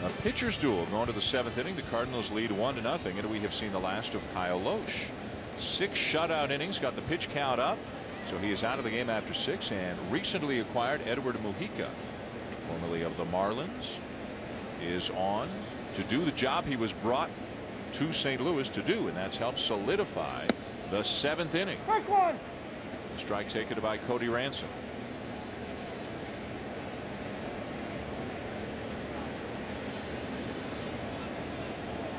A pitcher's duel going to the 7th inning. The Cardinals lead 1-0, and we have seen the last of Kyle Loesch. 6 shutout innings, got the pitch count up, so he is out of the game after 6, and recently acquired Edward Mujica, formerly of the Marlins, is on to do the job he was brought to St. Louis to do, and that's help solidify the 7th inning. Strike 1. Strike taken by Cody Ransom.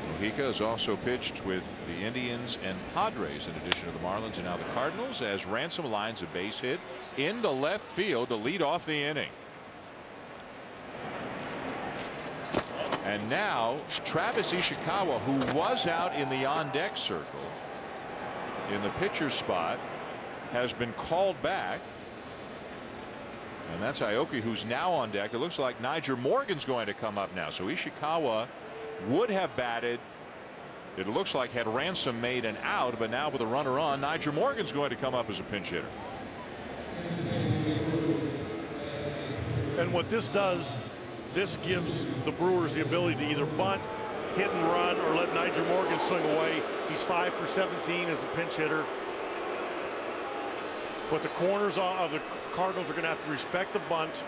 Mujica has also pitched with the Indians and Padres in addition to the Marlins, and now the Cardinals, as Ransom lines a base hit into left field to lead off the inning. And now Travis Ishikawa, who was out in the on-deck circle in the pitcher's spot, has been called back. And that's Aoki, who's now on deck. It looks like Nyjer Morgan's going to come up now. So Ishikawa would have batted, it looks like, had Ransom made an out, but now with a runner on, Nyjer Morgan's going to come up as a pinch hitter. And what this does, this gives the Brewers the ability to either bunt, hit and run, or let Nyjer Morgan swing away. He's 5 for 17 as a pinch hitter. But the corners of the Cardinals are going to have to respect the bunt.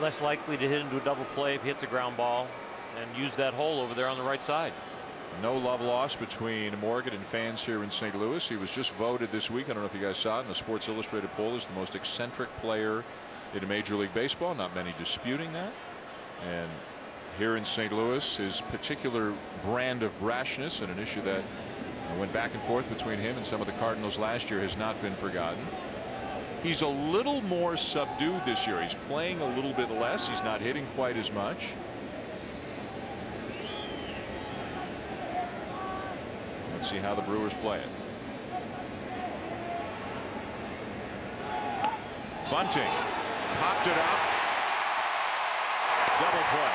Less likely to hit into a double play if he hits a ground ball, and use that hole over there on the right side. No love lost between Morgan and fans here in St. Louis. He was just voted this week, I don't know if you guys saw it, in the Sports Illustrated poll as the most eccentric player in Major League Baseball. Not many disputing that. And here in St. Louis, his particular brand of brashness, and an issue that went back and forth between him and some of the Cardinals last year, has not been forgotten. He's a little more subdued this year. He's playing a little bit less. He's not hitting quite as much. Let's see how the Brewers play it. Bunting popped it up. Double play.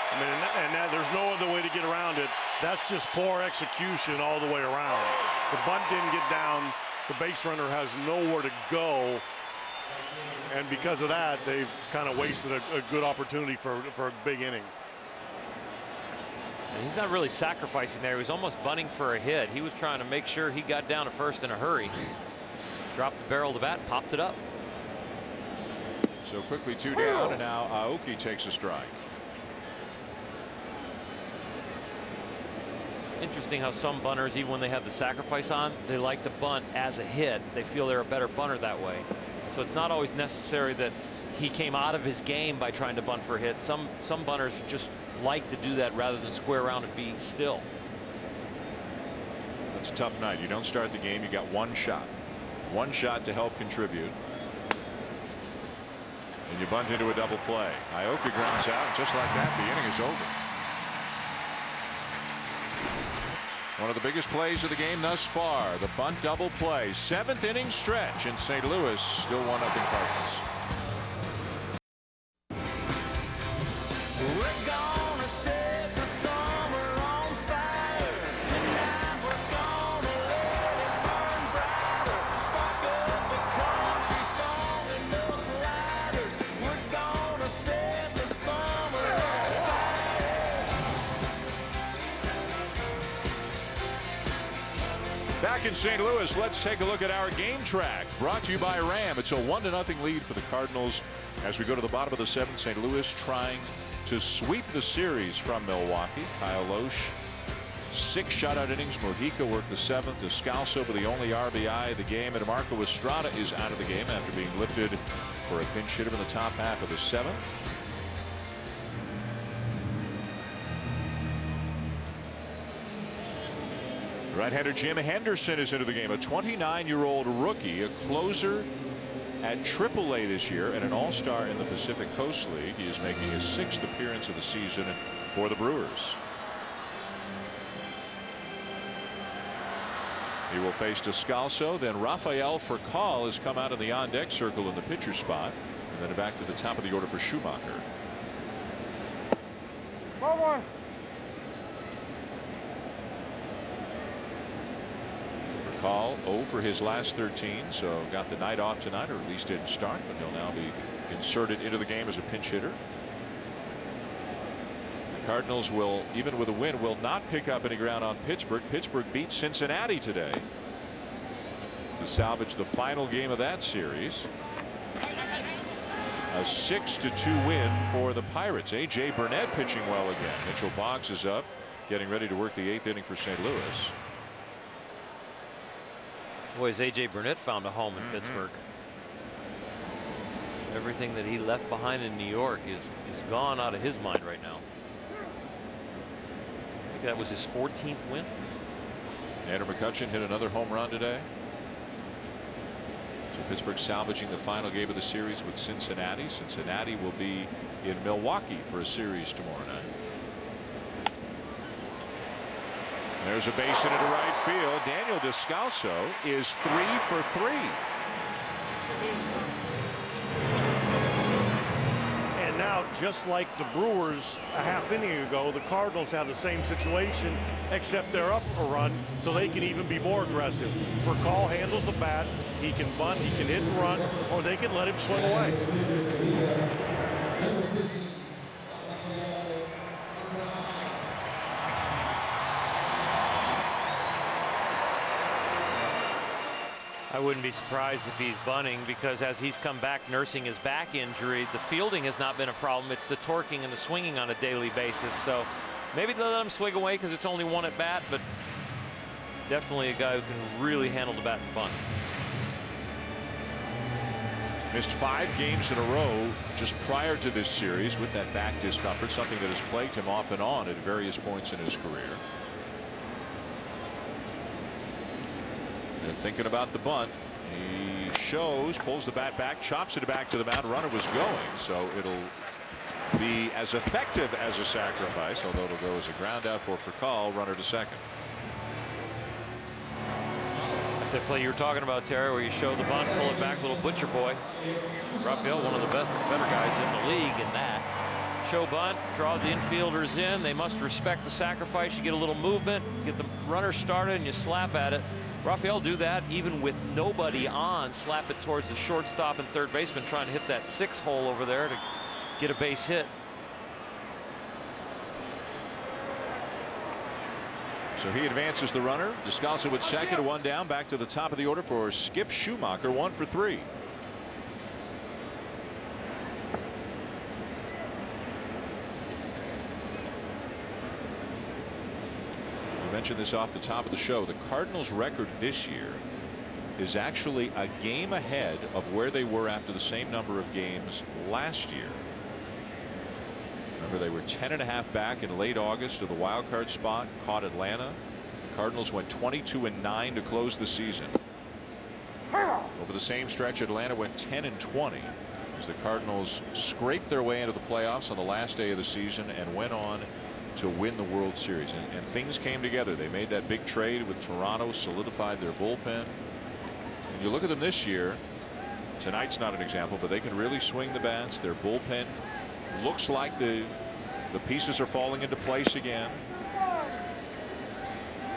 I mean, and there's no other way to get around it. That's just poor execution all the way around. The bunt didn't get down. The base runner has nowhere to go. And because of that, they've kind of wasted a good opportunity for a big inning. And he's not really sacrificing there. He was almost bunting for a hit. He was trying to make sure he got down to first in a hurry. Dropped the barrel of the bat, popped it up. So quickly 2 down, and now Aoki takes a strike. Interesting how some bunters, even when they have the sacrifice on, they like to bunt as a hit. They feel they're a better bunter that way. So it's not always necessary that he came out of his game by trying to bunt for a hit. Some bunters just like to do that rather than square around and be still. That's a tough night. You don't start the game, you got one shot. One shot to help contribute. And you bunt into a double play. Ioka grounds out, and just like that, the inning is over. One of the biggest plays of the game thus far, the bunt double play. 7th inning stretch in St. Louis, still 1-0 Cardinals. Back in St. Louis, let's take a look at our game track. Brought to you by Ram. It's a 1-0 lead for the Cardinals as we go to the bottom of the 7th. St. Louis trying to sweep the series from Milwaukee. Kyle Loesch, 6 shutout innings. Mojica worked the 7th. Descalso with the only RBI of the game. And Marco Estrada is out of the game after being lifted for a pinch hitter in the top half of the 7th. Right-hander Jim Henderson is into the game, a 29-year-old rookie, a closer at AAA this year and an all-star in the Pacific Coast League. He is making his 6th appearance of the season for the Brewers. He will face Descalso. Then Rafael Furcal has come out in the on-deck circle in the pitcher spot, and then back to the top of the order for Schumacher. Ball one. Call 0 for his last 13, so got the night off tonight, or at least didn't start, but he'll now be inserted into the game as a pinch hitter. The Cardinals will, even with a win, will not pick up any ground on Pittsburgh. Pittsburgh beat Cincinnati today to salvage the final game of that series. A 6-2 win for the Pirates. A.J. Burnett pitching well again. Mitchell Boggs is up, getting ready to work the 8th inning for St. Louis. Boys, A.J. Burnett found a home in Pittsburgh. Everything that he left behind in New York is gone out of his mind right now. I think that was his 14th win. Andrew McCutchen hit another home run today. So Pittsburgh salvaging the final game of the series with Cincinnati. Cincinnati will be in Milwaukee for a series tomorrow night. There's a base hit into right field. Daniel Descalso is 3 for 3. And now, just like the Brewers a half inning ago, the Cardinals have the same situation, except they're up a run, so they can even be more aggressive. Furcal handles the bat. He can bunt, he can hit and run, or they can let him swing away. I wouldn't be surprised if he's bunting, because as he's come back nursing his back injury, the fielding has not been a problem. It's the torquing and the swinging on a daily basis. So maybe they'll let him swing away because it's only one at bat, but definitely a guy who can really handle the bat and bunt. Missed 5 games in a row just prior to this series with that back discomfort, something that has plagued him off and on at various points in his career. Thinking about the bunt, he shows, pulls the bat back, chops it back to the mound. Runner was going, so it'll be as effective as a sacrifice, although it'll go as a ground out for Furcal, runner to second. That's that play you were talking about, Terry, where you show the bunt, pull it back, little butcher boy. Rafael, one of the better guys in the league in that. Show bunt, draw the infielders in. They must respect the sacrifice. You get a little movement, get the runner started, and you slap at it. Rafael do that even with nobody on, slap it towards the shortstop and third baseman, trying to hit that 6 hole over there to get a base hit. So he advances the runner. Descalso with second, 1 down, back to the top of the order for Skip Schumacher, 1 for 3. Mentioned this off the top of the show. The Cardinals record this year is actually a game ahead of where they were after the same number of games last year. Remember, they were 10.5 back in late August to the wild card spot, caught Atlanta. The Cardinals went 22-9 to close the season. Over the same stretch, Atlanta went 10-20. as the Cardinals scraped their way into the playoffs on the last day of the season and went on to win the World Series. And things came together. They made that big trade with Toronto, solidified their bullpen. And you look at them this year. Tonight's not an example, but they can really swing the bats. Their bullpen looks like the pieces are falling into place again.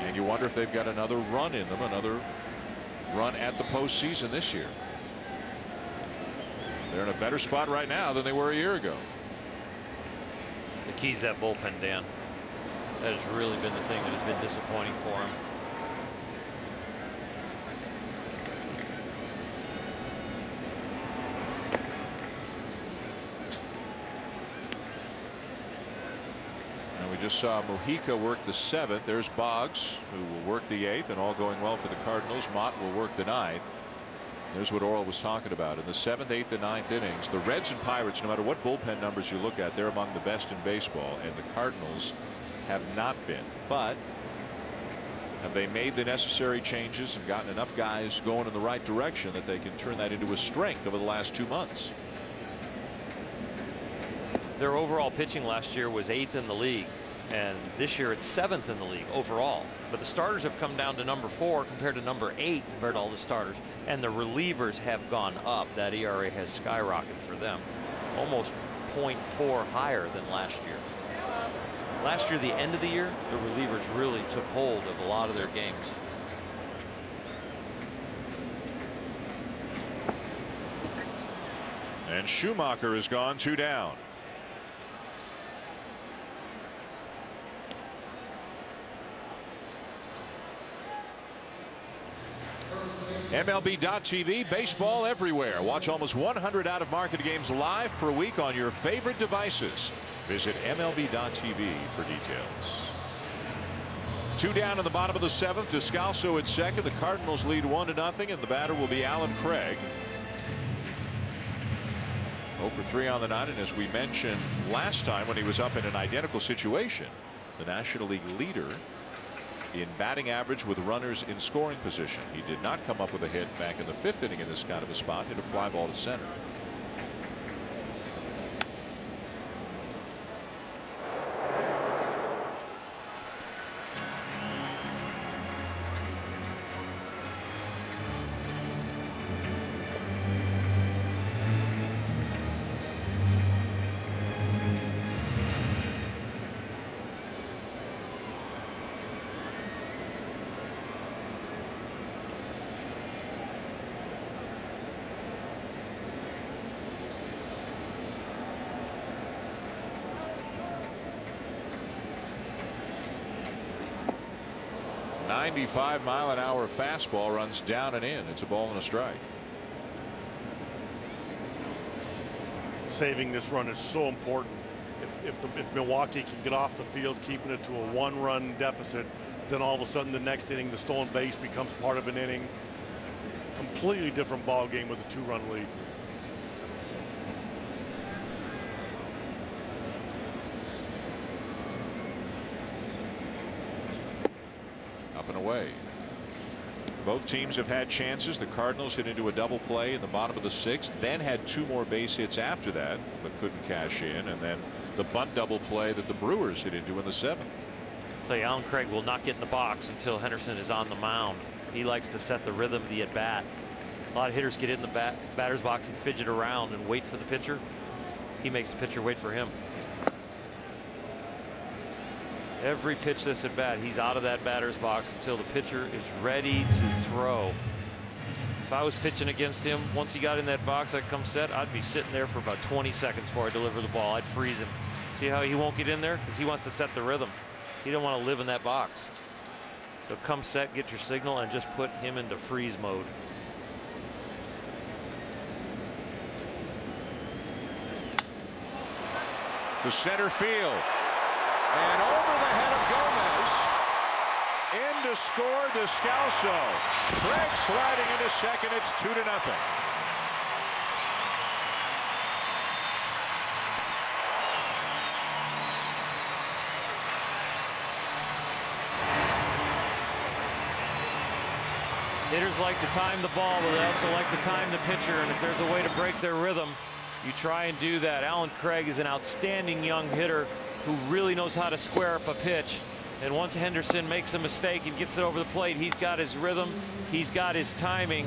And you wonder if they've got another run in them, another run at the postseason this year. They're in a better spot right now than they were a year ago. The key's that bullpen, Dan. That has really been the thing that has been disappointing for him. And we just saw Mujica work the 7th. There's Boggs, who will work the 8th, and all going well for the Cardinals. Mott will work the 9th. There's what Oral was talking about. In the 7th, 8th, and 9th innings, the Reds and Pirates, no matter what bullpen numbers you look at, they're among the best in baseball, and the Cardinals have not been. But have they made the necessary changes and gotten enough guys going in the right direction that they can turn that into a strength over the last 2 months? Their overall pitching last year was 8th in the league, and this year it's 7th in the league overall. But the starters have come down to number 4 compared to number 8 compared to all the starters, and the relievers have gone up. That ERA has skyrocketed for them, almost 0.4 higher than last year. Last year, the end of the year, the relievers really took hold of a lot of their games. And Schumacher is gone, 2 down. MLB.tv, baseball everywhere. Watch almost 100 out-of-market games live per week on your favorite devices. Visit MLB.tv for details. 2 down in the bottom of the 7th. Descalso at second. The Cardinals lead 1-0, and the batter will be Alan Craig. 0 for 3 on the night, and as we mentioned last time when he was up in an identical situation, the National League leader in batting average with runners in scoring position. He did not come up with a hit back in the 5th inning in this kind of a spot. Hit a fly ball to center. .95-mile-an-hour fastball runs down and in. It's a ball and a strike. Saving this run is so important. If Milwaukee can get off the field, keeping it to a 1-run deficit, then all of a sudden the next inning the stolen base becomes part of an inning. Completely different ball game with a 2-run lead. And away. Both teams have had chances. The Cardinals hit into a double play in the bottom of the 6th, then had 2 more base hits after that, but couldn't cash in, and then the bunt double play that the Brewers hit into in the 7th. So Alan Craig will not get in the box until Henderson is on the mound. He likes to set the rhythm of the at bat. A lot of hitters get in the batter's box and fidget around and wait for the pitcher. He makes the pitcher wait for him. Every pitch this at bat, he's out of that batter's box until the pitcher is ready to throw. If I was pitching against him, once he got in that box, I'd come set, I'd be sitting there for about 20 seconds before I deliver the ball. I'd freeze him. See how he won't get in there? Because he wants to set the rhythm. He don't want to live in that box. So come set, get your signal, and just put him into freeze mode. To center field. And over the head of Gomez. In to score Descalso. Craig sliding into second. It's 2-0. Hitters like to time the ball, but they also like to time the pitcher. And if there's a way to break their rhythm, You try and do that. Alan Craig is an outstanding young hitter who really knows how to square up a pitch. And once Henderson makes a mistake and gets it over the plate, he's got his rhythm, he's got his timing,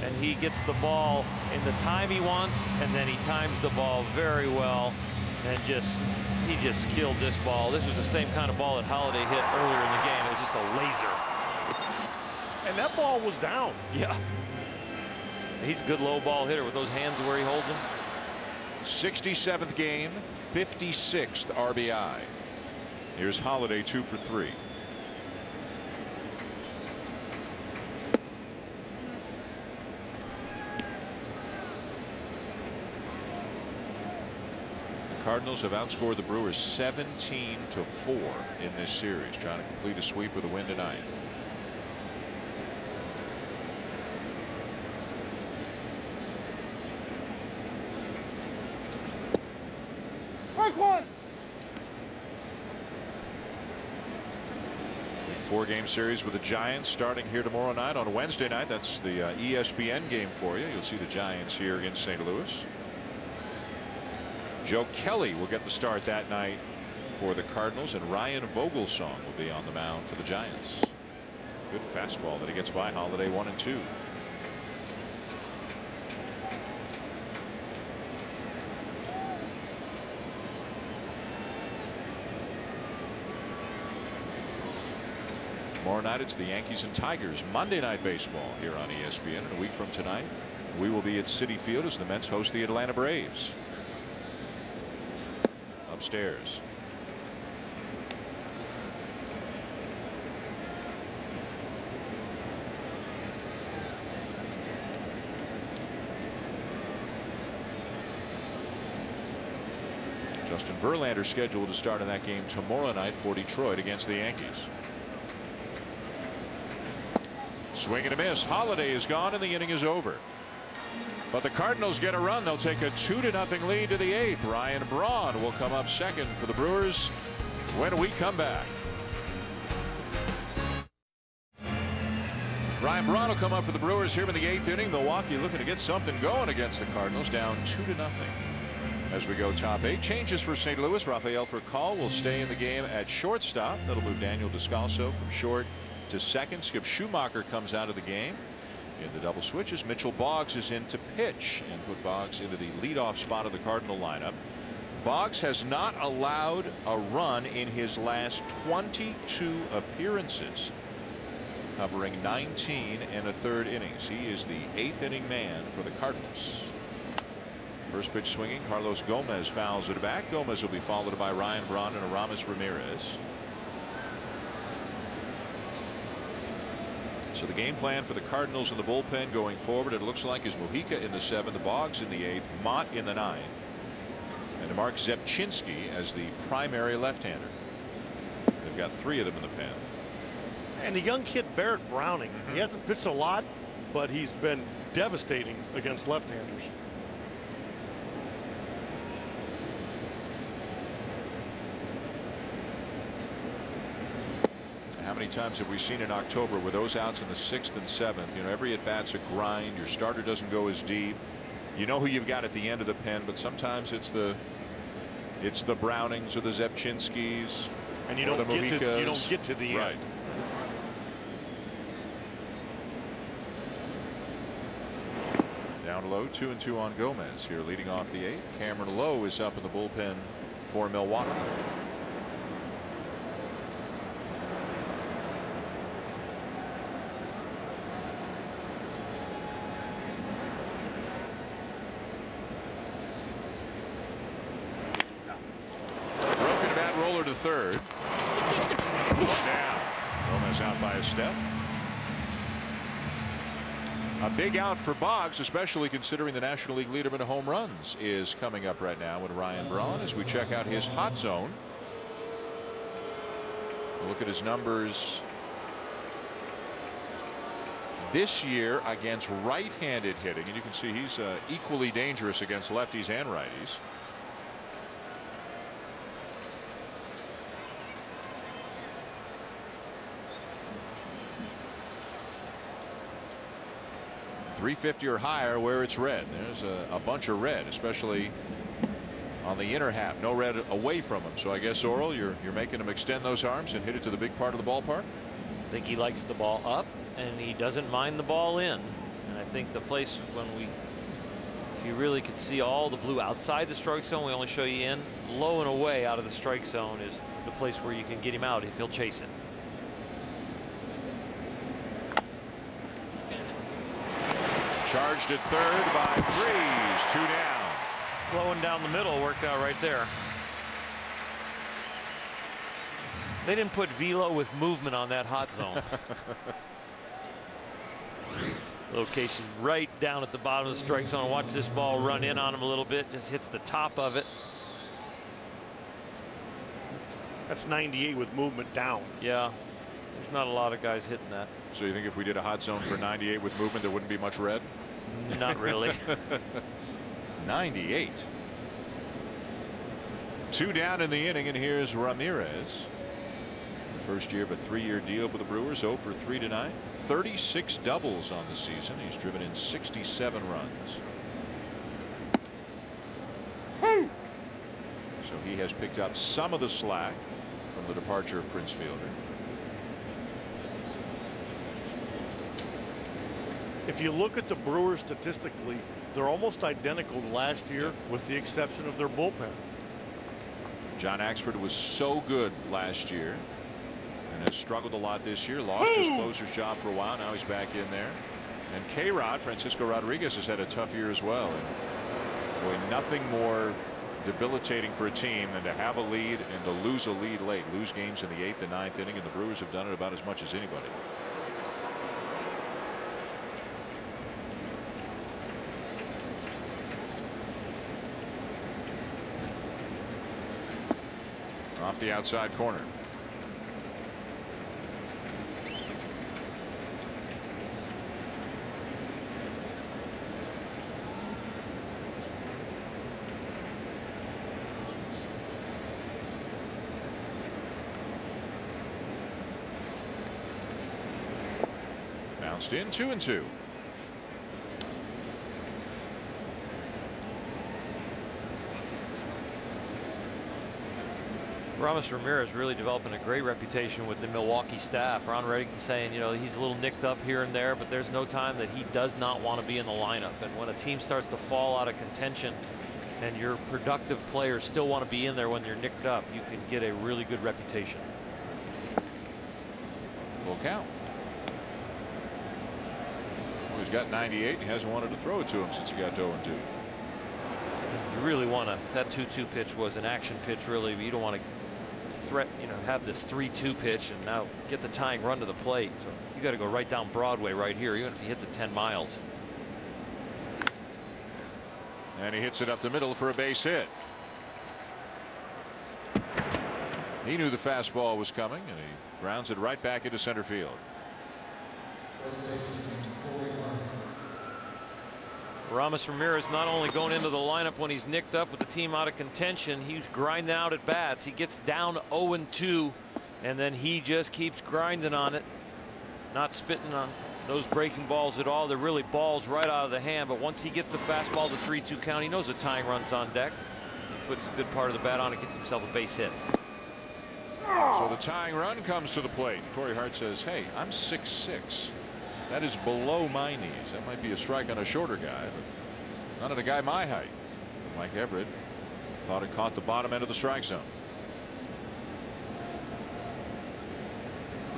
and he gets the ball in the time he wants, and then he times the ball very well, and he just killed this ball. This was the same kind of ball that Holliday hit earlier in the game. It was just a laser. And that ball was down. Yeah. He's a good low ball hitter with those hands where he holds them. 67th game, 56th RBI. Here's Holliday, 2 for 3. The Cardinals have outscored the Brewers 17-4 in this series, trying to complete a sweep with a win tonight. Strike one. 4-game series with the Giants starting here tomorrow night. On Wednesday night, that's the ESPN game for you. You'll see the Giants here in St. Louis. Joe Kelly will get the start that night for the Cardinals, and Ryan Vogelsong will be on the mound for the Giants. Good fastball that he gets by Holliday, 1-2. Tomorrow night it's the Yankees and Tigers Monday Night Baseball here on ESPN. And a week from tonight we will be at Citi Field as the Mets host the Atlanta Braves. Upstairs. Justin Verlander scheduled to start in that game tomorrow night for Detroit against the Yankees. Swing and a miss. Holliday is gone and the inning is over. But the Cardinals get a run. They'll take a 2-0 lead to the 8th. Ryan Braun will come up second for the Brewers when we come back. Ryan Braun will come up for the Brewers here in the 8th inning. Milwaukee looking to get something going against the Cardinals, down 2-0. As we go top 8, changes for St. Louis. Rafael Furcal will stay in the game at shortstop. That'll move Daniel Descalso from short to second. Skip Schumacher comes out of the game in the double switches. Mitchell Boggs is in to pitch and put Boggs into the leadoff spot of the Cardinal lineup. Boggs has not allowed a run in his last 22 appearances, covering 19 1/3 innings. He is the 8th inning man for the Cardinals. First pitch swinging. Carlos Gomez fouls it back. Gomez will be followed by Ryan Braun and Aramis Ramirez. So the game plan for the Cardinals in the bullpen going forward, it looks like, is Mujica in the 7th, the Boggs in the 8th, Mott in the 9th, and Mark Zepchinski as the primary left-hander. They've got 3 of them in the pen. And the young kid Barrett Browning, he hasn't pitched a lot, but he's been devastating against left-handers. How many times have we seen in October with those outs in the 6th and 7th? You know, every at bat's a grind. Your starter doesn't go as deep. You know who you've got at the end of the pen, but sometimes it's the Brownings or the Zepchinskis, and you don't get to the right. end. Down low, 2-2 on Gomez here, leading off the 8th. Cameron Lowe is up in the bullpen for Milwaukee. To third. Down. Gomez out by a step. A big out for Boggs, especially considering the National League leader in home runs is coming up right now with Ryan Braun as we check out his hot zone. We'll look at his numbers this year against right-handed hitting, and you can see he's equally dangerous against lefties and righties. 350 or higher where it's red. There's a bunch of red, especially on the inner half. No red away from him. So I guess, Oral, you're making him extend those arms and hit it to the big part of the ballpark. I think he likes the ball up, and he doesn't mind the ball in. And I think the place if you really could see all the blue outside the strike zone, we only show you in. Low and away out of the strike zone is the place where you can get him out if he'll chase it. Charged at third by Freeze. 2 down. Flowing down the middle worked out right there. They didn't put velo with movement on that hot zone. Location right down at the bottom of the strike zone. Watch this ball run in on him a little bit. Just hits the top of it. That's 98 with movement down. Yeah, there's not a lot of guys hitting that. So you think if we did a hot zone for 98 with movement, there wouldn't be much red? Not really. 98. 2 down in the inning, and here's Ramirez. The first year of a 3-year deal with the Brewers. 0 for 3 tonight. 36 doubles on the season. He's driven in 67 runs. So he has picked up some of the slack from the departure of Prince Fielder. If you look at the Brewers statistically, they're almost identical to last year with the exception of their bullpen. John Axford was so good last year and has struggled a lot this year. Lost his closer's job for a while. Now he's back in there. And K-Rod, Francisco Rodriguez, has had a tough year as well. And boy, nothing more debilitating for a team than to have a lead and to lose a lead late. Lose games in the 8th and 9th inning, and the Brewers have done it about as much as anybody. Off the outside corner. Bounced in, 2-2. Ramos Ramirez really developing a great reputation with the Milwaukee staff. Ron Redding saying, you know, he's a little nicked up here and there, but there's no time that he does not want to be in the lineup. And when a team starts to fall out of contention and your productive players still want to be in there when you're nicked up, you can get a really good reputation. Full count. Well, he's got 98 and he hasn't wanted to throw it to him since he got to 0-2. You really want to, that 2-2 pitch was an action pitch really, but you don't want to have this 3-2 pitch and now get the tying run to the plate. So you got to go right down Broadway right here, even if he hits it 10 miles. And he hits it up the middle for a base hit. He knew the fastball was coming and he grounds it right back into center field. Ramos Ramirez not only going into the lineup when he's nicked up with the team out of contention, he's grinding out at bats. He gets down 0-2 and then he just keeps grinding on it, not spitting on those breaking balls at all. They're really balls right out of the hand, but once he gets the fastball to 3-2 count, he knows the tying run's on deck. He puts a good part of the bat on it, gets himself a base hit. So the tying run comes to the plate. Corey Hart says, hey, I'm 6'6". That is below my knees. That might be a strike on a shorter guy, but not on a guy my height. Mike Everett thought it caught the bottom end of the strike zone.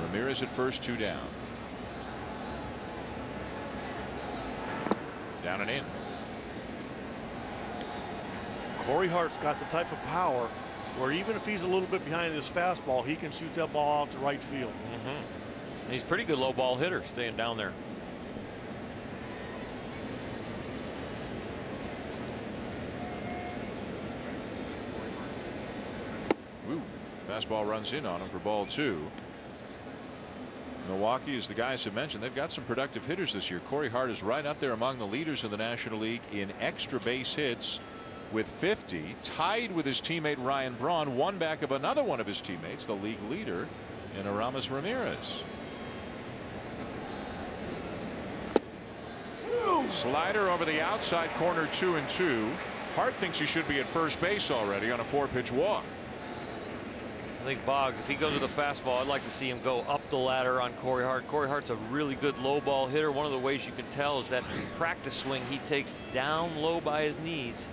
Ramirez at first, 2 down. Down and in. Corey Hart's got the type of power where even if he's a little bit behind his fastball, he can shoot that ball out to right field. He's a pretty good low ball hitter staying down there. Woo. Fastball runs in on him for ball 2. Milwaukee, as the guys have mentioned, they've got some productive hitters this year. Corey Hart is right up there among the leaders in the National League in extra base hits with 50, tied with his teammate Ryan Braun, one back of another one of his teammates, the league leader in Aramis Ramirez. Slider over the outside corner, 2-2. Hart thinks he should be at first base already on a 4-pitch walk. I think Boggs, if he goes with a fastball, I'd like to see him go up the ladder on Corey Hart. Corey Hart's a really good low ball hitter. One of the ways you can tell is that practice swing he takes down low by his knees.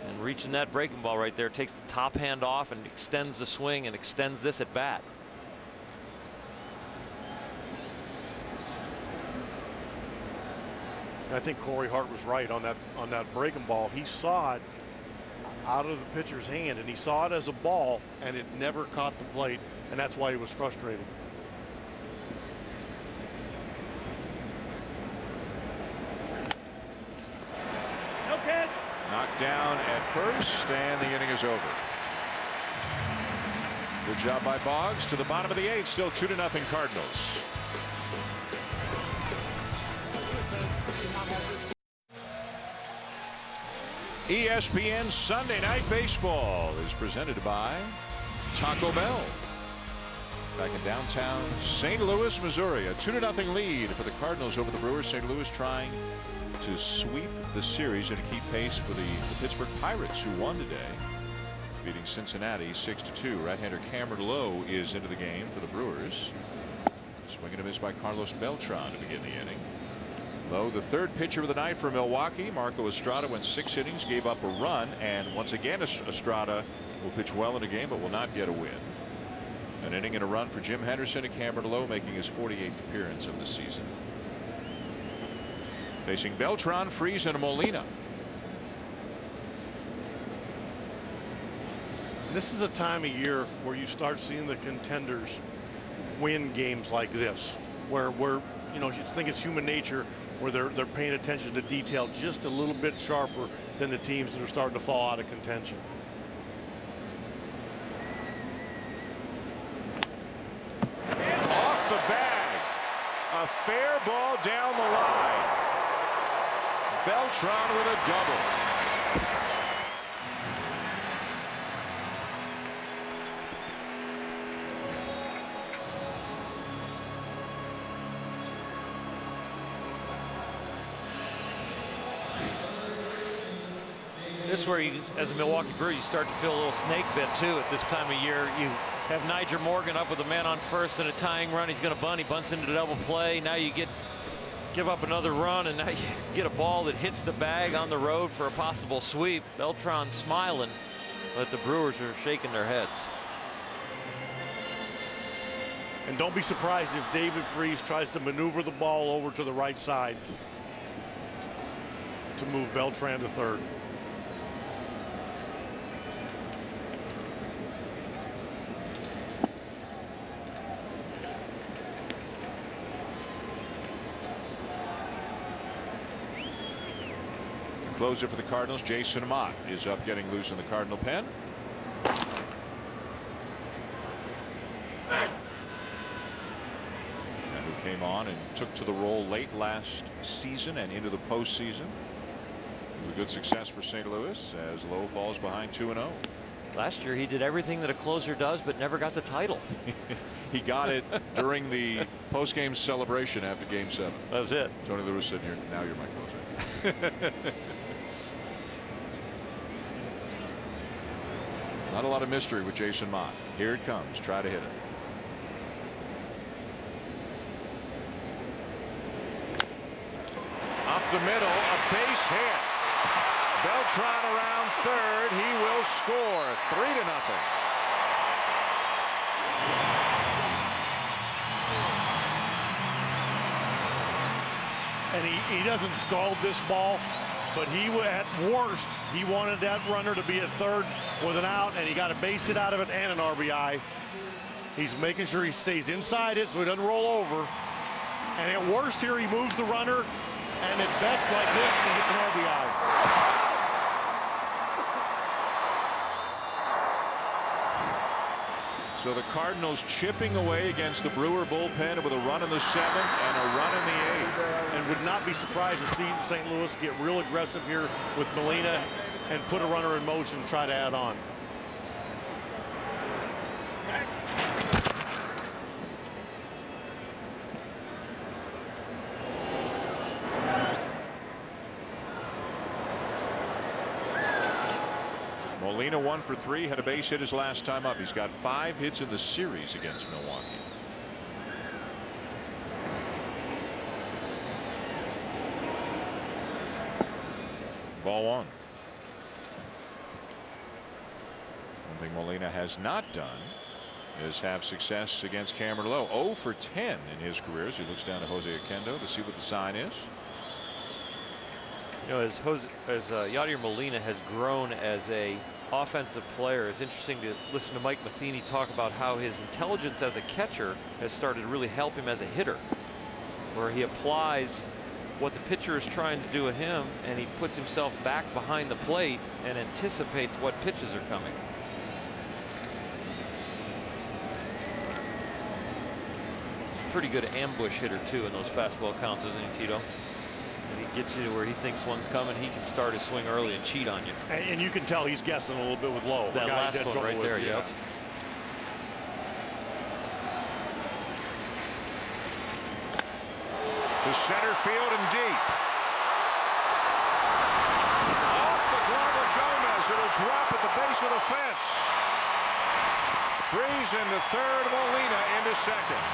And reaching that breaking ball right there takes the top hand off and extends the swing and extends this at bat. I think Corey Hart was right on that breaking ball. He saw it out of the pitcher's hand, and he saw it as a ball, and it never caught the plate, and that's why he was frustrated. Okay. Knocked down at first, and the inning is over. Good job by Boggs. To the bottom of the 8th, still 2-0 Cardinals. ESPN Sunday Night Baseball is presented by Taco Bell. Back in downtown St. Louis, Missouri, a 2-0 lead for the Cardinals over the Brewers. St. Louis trying to sweep the series and to keep pace with the Pittsburgh Pirates, who won today, beating Cincinnati 6-2. Right-hander Cameron Lowe is into the game for the Brewers. Swing and a miss by Carlos Beltran to begin the inning. Lowe, the third pitcher of the night for Milwaukee. Marco Estrada went 6 innings, gave up a run, and once again Estrada will pitch well in a game but will not get a win. An inning and a run for Jim Henderson, and Cameron Lowe making his 48th appearance of the season. Facing Beltran, Freese, and Molina. This is a time of year where you start seeing the contenders win games like this, where you know, you think it's human nature, where they're paying attention to detail just a little bit sharper than the teams that are starting to fall out of contention. Off the bag. A fair ball down the line. Beltran with a double. This is where you, as a Milwaukee Brewer, you start to feel a little snake bit too at this time of year. You have Niger Morgan up with a man on first and a tying run. He's going to bunt. He bunts into the double play. Now you give up another run, and now you get a ball that hits the bag on the road for a possible sweep. Beltran smiling, but the Brewers are shaking their heads. And don't be surprised if David Freese tries to maneuver the ball over to the right side to move Beltran to third. Closer for the Cardinals, Jason Mott is up, getting loose in the Cardinal pen. And who came on and took to the role late last season and into the postseason. With good success for St. Louis as Lowe falls behind 2-0. Last year he did everything that a closer does, but never got the title. He got it during the post-game celebration after Game 7. That was it. Tony Lewis said, "Now you're my closer." Not a lot of mystery with Jason Mott. Here it comes. Try to hit it. Up the middle, a base hit. Beltran around third. He will score 3-0. And he doesn't scald this ball, but at worst, he wanted that runner to be at third with an out, and he got a base hit out of it and an RBI. He's making sure he stays inside it so he doesn't roll over. And at worst here, he moves the runner, and at best like this, he gets an RBI. So the Cardinals chipping away against the Brewer bullpen with a run in the 7th and a run in the 8th. And would not be surprised to see St. Louis get real aggressive here with Molina and put a runner in motion and try to add on. Molina 1 for 3, had a base hit his last time up. He's got 5 hits in the series against Milwaukee. Ball 1. One thing Molina has not done is have success against Cameron Lowe. 0 for 10 in his career as he looks down to Jose Oquendo to see what the sign is. You know, as Yadier Molina has grown as a offensive player, it's interesting to listen to Mike Matheny talk about how his intelligence as a catcher has started to really help him as a hitter, where he applies what the pitcher is trying to do to him and he puts himself back behind the plate and anticipates what pitches are coming. He's a pretty good ambush hitter too in those fastball counts, isn't he, Tito? When he gets you to where he thinks one's coming, he can start his swing early and cheat on you. And you can tell he's guessing a little bit with Lowe. That last one right there, yep. To center field and deep. Off the glove of Gomez. It'll drop at the base of the fence. Freeze into third. Molina into second.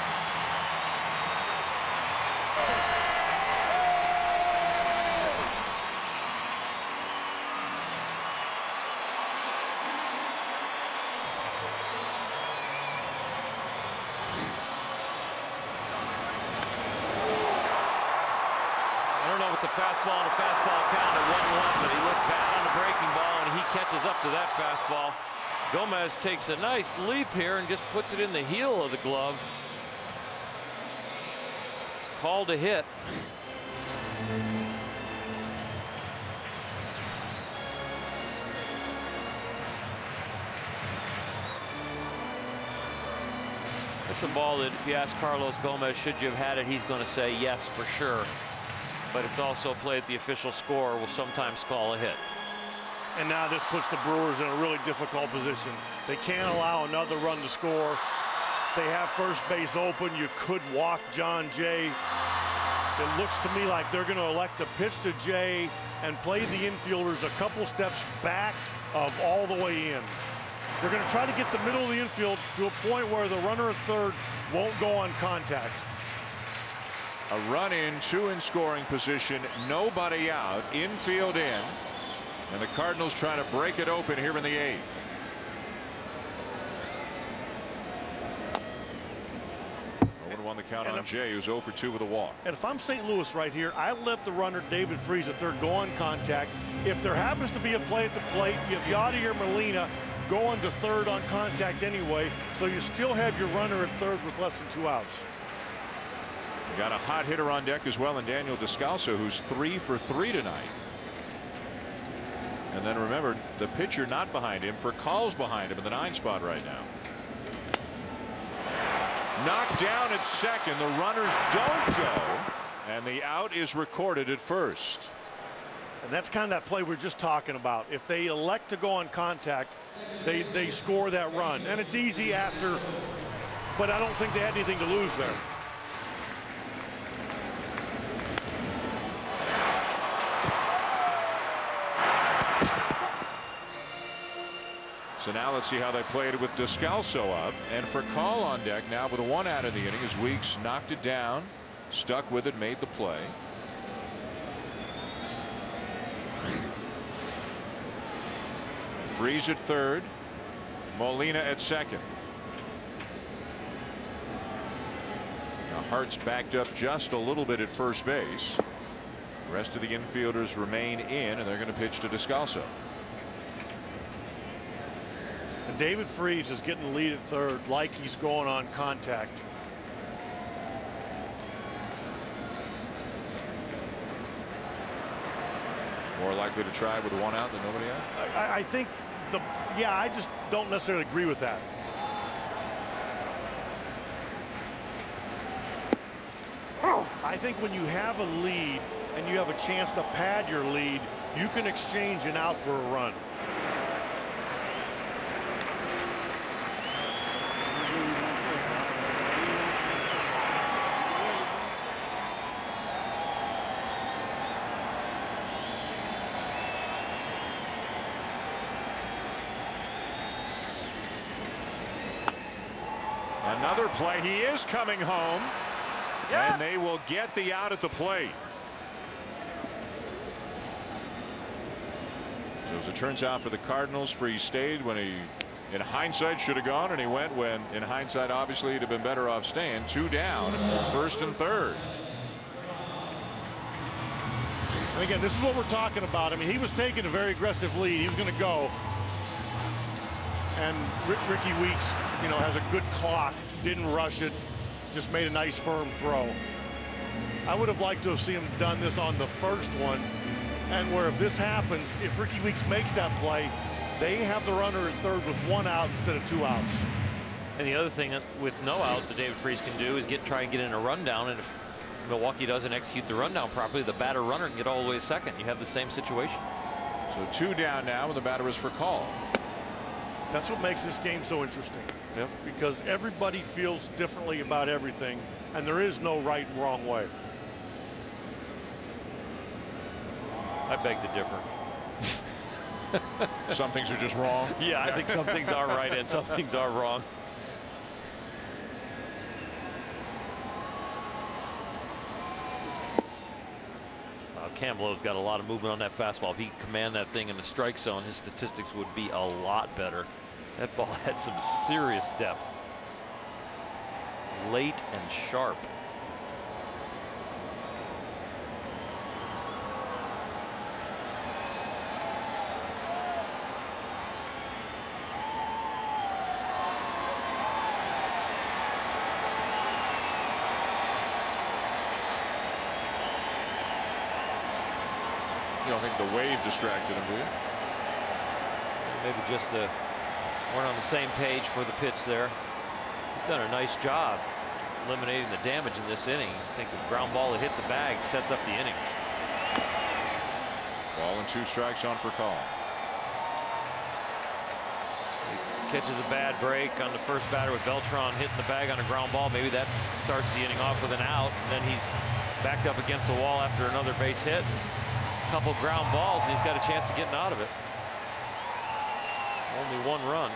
A fastball and a fastball count at 1-1, but he looked bad on the breaking ball and he catches up to that fastball. Gomez takes a nice leap here and just puts it in the heel of the glove. Called a hit. It's a ball that if you ask Carlos Gomez, should you have had it, he's going to say yes for sure. But it's also played the official score will sometimes call a hit. And now this puts the Brewers in a really difficult position. They can't allow another run to score. They have first base open. You could walk John Jay. It looks to me like they're going to elect to pitch to Jay and play the infielders a couple steps back of all the way in. They're going to try to get the middle of the infield to a point where the runner at third won't go on contact. A run in, 2 in scoring position, nobody out, infield in, and the Cardinals trying to break it open here in the 8th. On the count on Jay, who's 0 for 2 with a walk. And if I'm St. Louis right here, I let the runner David Freese at third go on contact. If there happens to be a play at the plate, you have Yadier Molina going to third on contact anyway, so you still have your runner at third with less than 2 outs. You got a hot hitter on deck as well in Daniel Descalso, who's 3 for 3 tonight. And then remember, the pitcher not behind him, for calls behind him in the 9 spot right now. Knocked down at second. The runners don't go, and the out is recorded at first. And that's kind of that play we're just talking about. If they elect to go on contact, they score that run. And it's easy after, but I don't think they had anything to lose there. So now let's see how they played it with Descalso up, and for call on deck now with a 1 out of the inning as Weeks knocked it down, stuck with it, made the play. Freeze at third, Molina at second. Now Hart's backed up just a little bit at first base. The rest of the infielders remain in, and they're going to pitch to Descalso. And David Freese is getting the lead at third like he's going on contact. More likely to try with 1 out than nobody out? I think I just don't necessarily agree with that. I think when you have a lead and you have a chance to pad your lead, you can exchange an out for a run. Another play. He is coming home. And they will get the out at the plate. So as it turns out for the Cardinals, Freese stayed when he, in hindsight, should have gone, and he went when, in hindsight, obviously, he'd have been better off staying. 2 down, 1st and 3rd. And again, this is what we're talking about. I mean, he was taking a very aggressive lead. He was going to go. And Ricky Weeks, you know, has a good clock, didn't rush it, just made a nice firm throw. I would have liked to have seen him done this on the first one, and where if this happens, if Ricky Weeks makes that play, they have the runner at third with 1 out instead of 2 outs. And the other thing with no out that David Freese can do is try and get in a rundown, and if Milwaukee doesn't execute the rundown properly, the batter runner can get all the way to second. You have the same situation. So 2 down now, and the batter is for call. That's what makes this game so interesting. Yep. Because everybody feels differently about everything, and there is no right and wrong way. I beg to differ. Some things are just wrong. Yeah, I think some things are right and some things are wrong. Camblow's got a lot of movement on that fastball. If he could command that thing in the strike zone, his statistics would be a lot better. That ball had some serious depth. Late and sharp. You don't think the wave distracted him, do you? Maybe just weren't on the same page for the pitch there. He's done a nice job eliminating the damage in this inning. I think the ground ball that hits the bag sets up the inning. Ball and 2 strikes on for call. He catches a bad break on the first batter with Beltran hitting the bag on a ground ball. Maybe that starts the inning off with an out, and then he's backed up against the wall after another base hit. Couple ground balls, and he's got a chance of getting out of it. Only 1 run.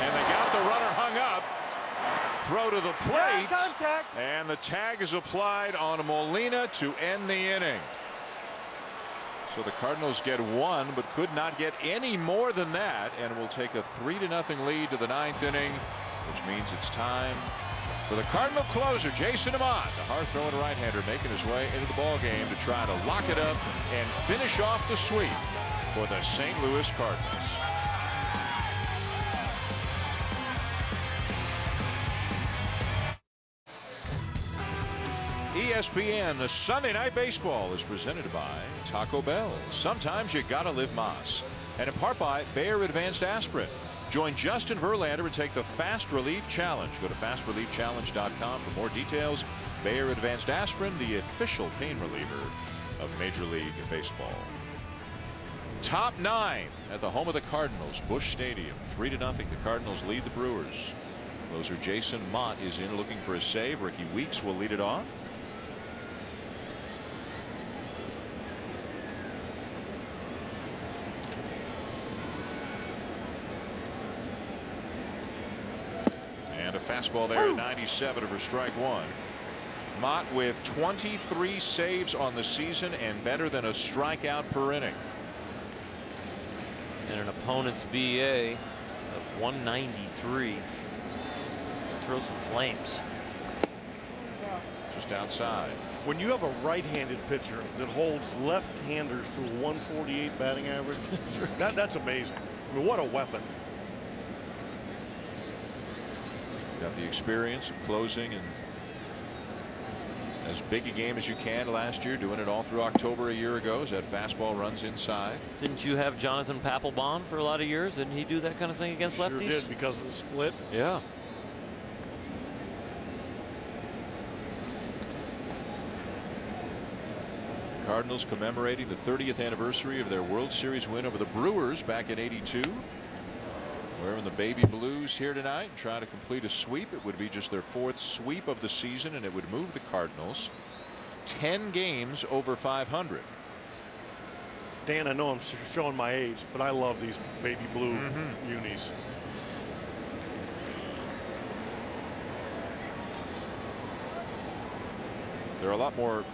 And they got the runner hung up. Throw to the plate. Contact. And the tag is applied on Molina to end the inning. So the Cardinals get 1, but could not get any more than that, and will take a 3-0 lead to the 9th inning, which means it's time for the Cardinal closer, Jason Amott, the hard-throwing right-hander, making his way into the ball game to try to lock it up and finish off the sweep for the St. Louis Cardinals. ESPN, the Sunday Night Baseball is presented by Taco Bell. Sometimes you gotta live Moss. And in part by Bayer Advanced Aspirin. Join Justin Verlander and take the Fast Relief Challenge. Go to fastreliefchallenge.com for more details. Bayer Advanced Aspirin, the official pain reliever of Major League Baseball. Top 9 at the home of the Cardinals, Busch Stadium. 3-0. The Cardinals lead the Brewers. Closer Jason Mott is in looking for a save. Ricky Weeks will lead it off. And a fastball there at 97 for strike 1. Mott with 23 saves on the season and better than a strikeout per inning. And an opponent's BA of 193. Throw some flames. Just outside. When you have a right-handed pitcher that holds left-handers to a 148 batting average, that's amazing. I mean, what a weapon. Got the experience of closing and as big a game as you can last year, doing it all through October a year ago as that fastball runs inside. Didn't you have Jonathan Papelbon for a lot of years? Didn't he do that kind of thing against lefties? Sure did, because of the split. Yeah. Cardinals commemorating the 30th anniversary of their World Series win over the Brewers back in '82. Wearing the baby blues here tonight and trying to complete a sweep. It would be just their 4th sweep of the season, and it would move the Cardinals 10 games over 500. Dan, I know I'm showing my age, but I love these baby blue unis. There are a lot more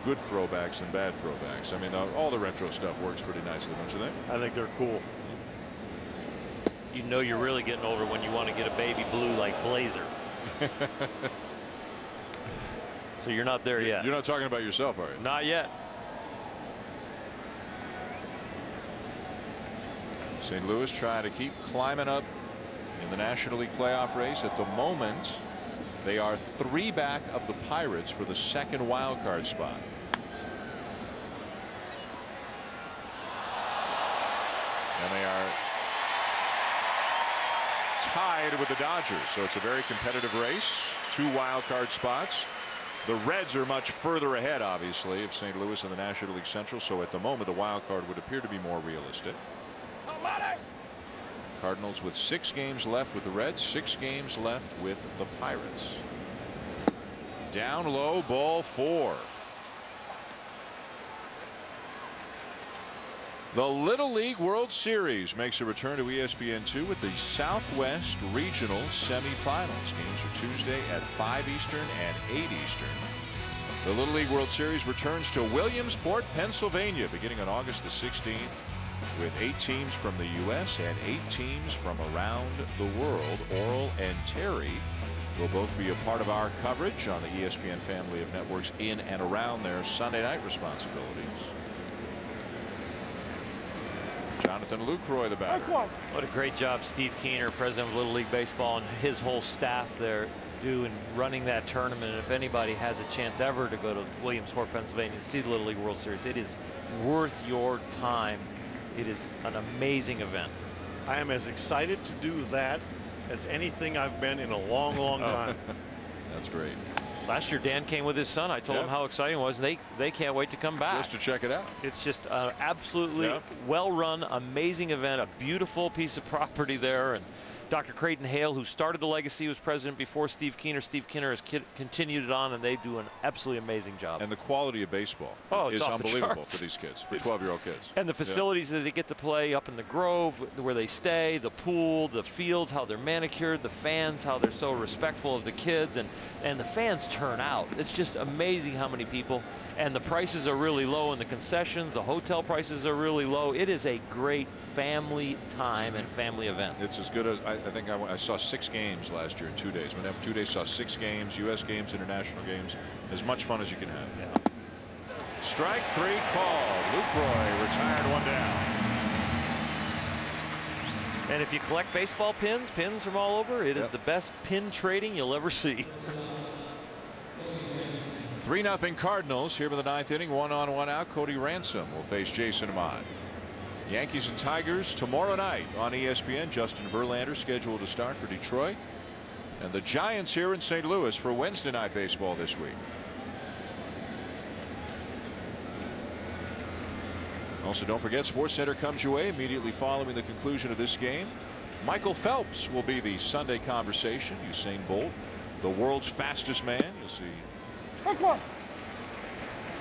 good throwbacks than bad throwbacks. I mean, all the retro stuff works pretty nicely, don't you think? I think they're cool. You know you're really getting older when you want to get a baby blue like Blazer. So you're not there yet. You're not talking about yourself, are you? Not yet. St. Louis trying to keep climbing up in the National League playoff race. At the moment, they are 3 back of the Pirates for the second wild card spot. And they are tied with the Dodgers, so it's a very competitive race. 2 wild card spots. The Reds are much further ahead, obviously, of St. Louis in the National League Central, so at the moment the wild card would appear to be more realistic. Cardinals with 6 games left with the Reds, 6 games left with the Pirates. Down low, ball 4. The Little League World Series makes a return to ESPN2 with the Southwest Regional Semifinals. Games are Tuesday at 5 Eastern and 8 Eastern. The Little League World Series returns to Williamsport, Pennsylvania, beginning on August the 16th, with 8 teams from the U.S. and 8 teams from around the world. Oral and Terry will both be a part of our coverage on the ESPN family of networks in and around their Sunday night responsibilities. Jonathan Lucroy, the batter. What a great job Steve Keener, president of Little League Baseball, and his whole staff there do in running that tournament. And if anybody has a chance ever to go to Williamsport, Pennsylvania to see the Little League World Series, it is worth your time. It is an amazing event. I am as excited to do that as anything I've been in a long, long time. That's great. Last year, Dan came with his son. I told him how exciting it was. They can't wait to come back. Just to check it out. It's just an absolutely well-run, amazing event, a beautiful piece of property there. And Dr. Creighton Hale, who started the legacy, was president before Steve Keener. Steve Keener has continued it on, and they do an absolutely amazing job. And the quality of baseball is unbelievable for these kids, for 12-year-old kids. And the facilities that they get to play up in the Grove, where they stay, the pool, the fields, how they're manicured, the fans, how they're so respectful of the kids, and the fans turn out. It's just amazing how many people. And the prices are really low in the concessions. The hotel prices are really low. It is a great family time and family event. It's as good as I think I saw 6 games last year in 2 days. Went up 2 days, saw 6 games, U.S. games, international games. As much fun as you can have. Yeah. Strike 3 called. Lucroy retired 1 down. And if you collect baseball pins from all over, it is the best pin trading you'll ever see. 3-0 Cardinals here in the 9th inning. 1-on-1 out. Cody Ransom will face Jason Ahmad. Yankees and Tigers tomorrow night on ESPN. Justin Verlander scheduled to start for Detroit. And the Giants here in St. Louis for Wednesday night baseball this week. Also, don't forget, SportsCenter comes your way immediately following the conclusion of this game. Michael Phelps will be the Sunday conversation. Usain Bolt, the world's fastest man. You'll see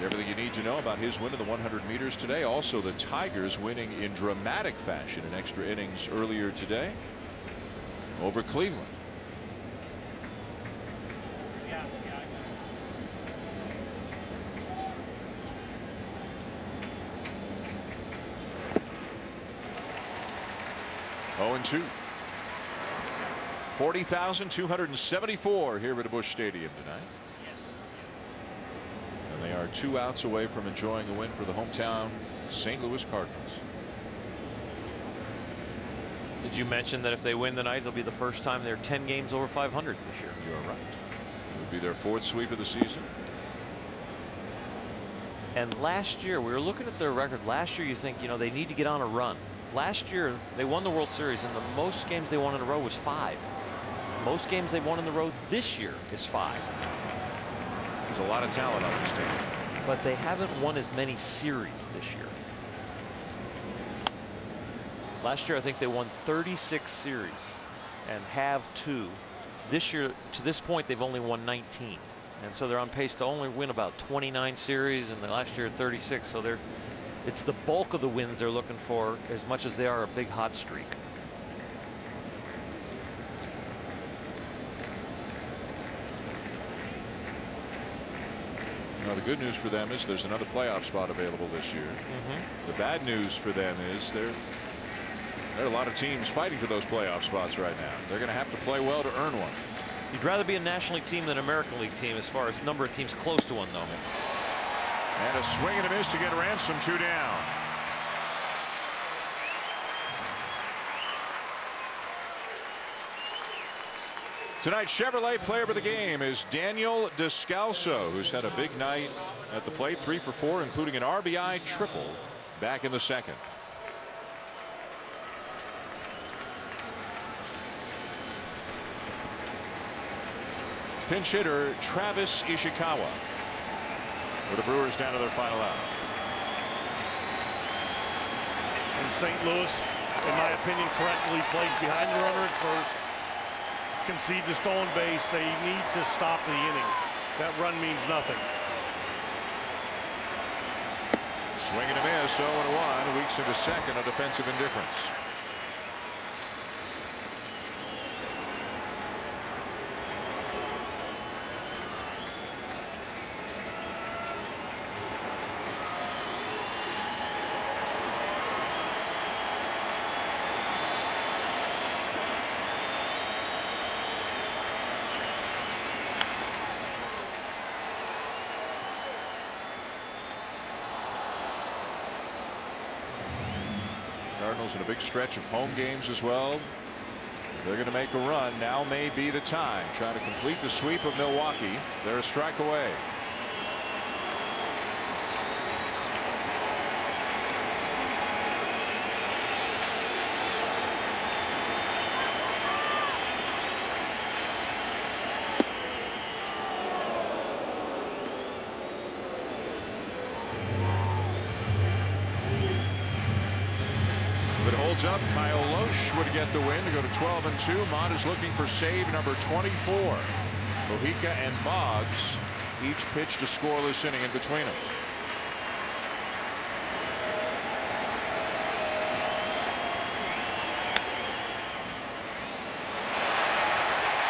everything you need to know about his win in the 100 meters today. Also, the Tigers winning in dramatic fashion in extra innings earlier today over Cleveland. Oh, and 2. 40,274 here at Busch Stadium tonight. And they are 2 outs away from enjoying a win for the hometown St. Louis Cardinals. Did you mention that if they win tonight, it'll be the first time they're 10 games over 500 this year? You're right. It would be their 4th sweep of the season. And last year, we were looking at their record. Last year, you think, they need to get on a run. Last year, they won the World Series, and the most games they won in a row was 5. Most games they've won in a row this year is 5. There's a lot of talent on this team. But they haven't won as many series this year. Last year, I think they won 36 series and have 2. This year, to this point, they've only won 19. And so they're on pace to only win about 29 series, and last year 36. So It's the bulk of the wins they're looking for as much as they are a big hot streak. Now, the good news for them is there's another playoff spot available this year. The bad news for them is there are a lot of teams fighting for those playoff spots right now. They're going to have to play well to earn one. You'd rather be a National League team than an American League team as far as number of teams close to one, though. And a swing and a miss to get Ransom 2 down. Tonight's Chevrolet player of the game is Daniel Descalso, who's had a big night at the plate, 3 for 4, including an RBI triple back in the second. Pinch hitter Travis Ishikawa with the Brewers down to their final out. And St. Louis, in my opinion, correctly plays behind the runner at first. Concede the stolen base. They need to stop the inning. That run means nothing. Swing and a miss, 0-1, weeks into second, a defensive indifference. Cardinals in a big stretch of home games as well. They're going to make a run. Now may be the time. Trying to complete the sweep of Milwaukee. They're a strike away. Up, Kyle Loesch would get the win to go to 12-2. Mott is looking for save number 24. Mojica and Boggs each pitched a scoreless inning in between them.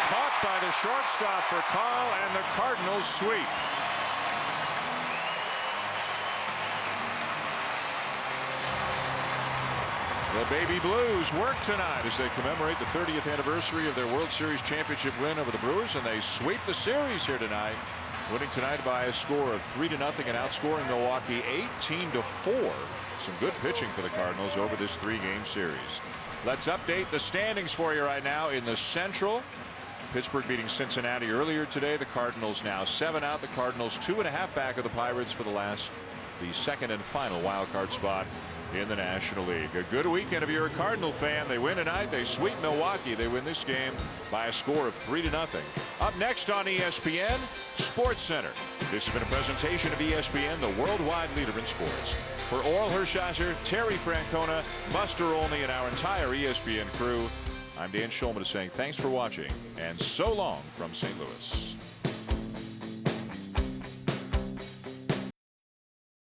Caught by the shortstop for Carl, and the Cardinals sweep. The Baby Blues work tonight as they commemorate the 30th anniversary of their World Series championship win over the Brewers, and they sweep the series here tonight, winning tonight by a score of 3-0 and outscoring Milwaukee 18-4. Some good pitching for the Cardinals over this 3-game series. Let's update the standings for you right now in the Central. Pittsburgh beating Cincinnati earlier today. The Cardinals now 7 out. The Cardinals 2.5 back of the Pirates for the second and final wild card spot in the National League. A good weekend if you're a Cardinal fan. They win tonight. They sweep Milwaukee. They win this game by a score of 3-0. Up next on ESPN, Sports Center. This has been a presentation of ESPN, the worldwide leader in sports. For Oral Hershiser, Terry Francona, Buster Olney, and our entire ESPN crew, I'm Dan Shulman saying thanks for watching and so long from St. Louis.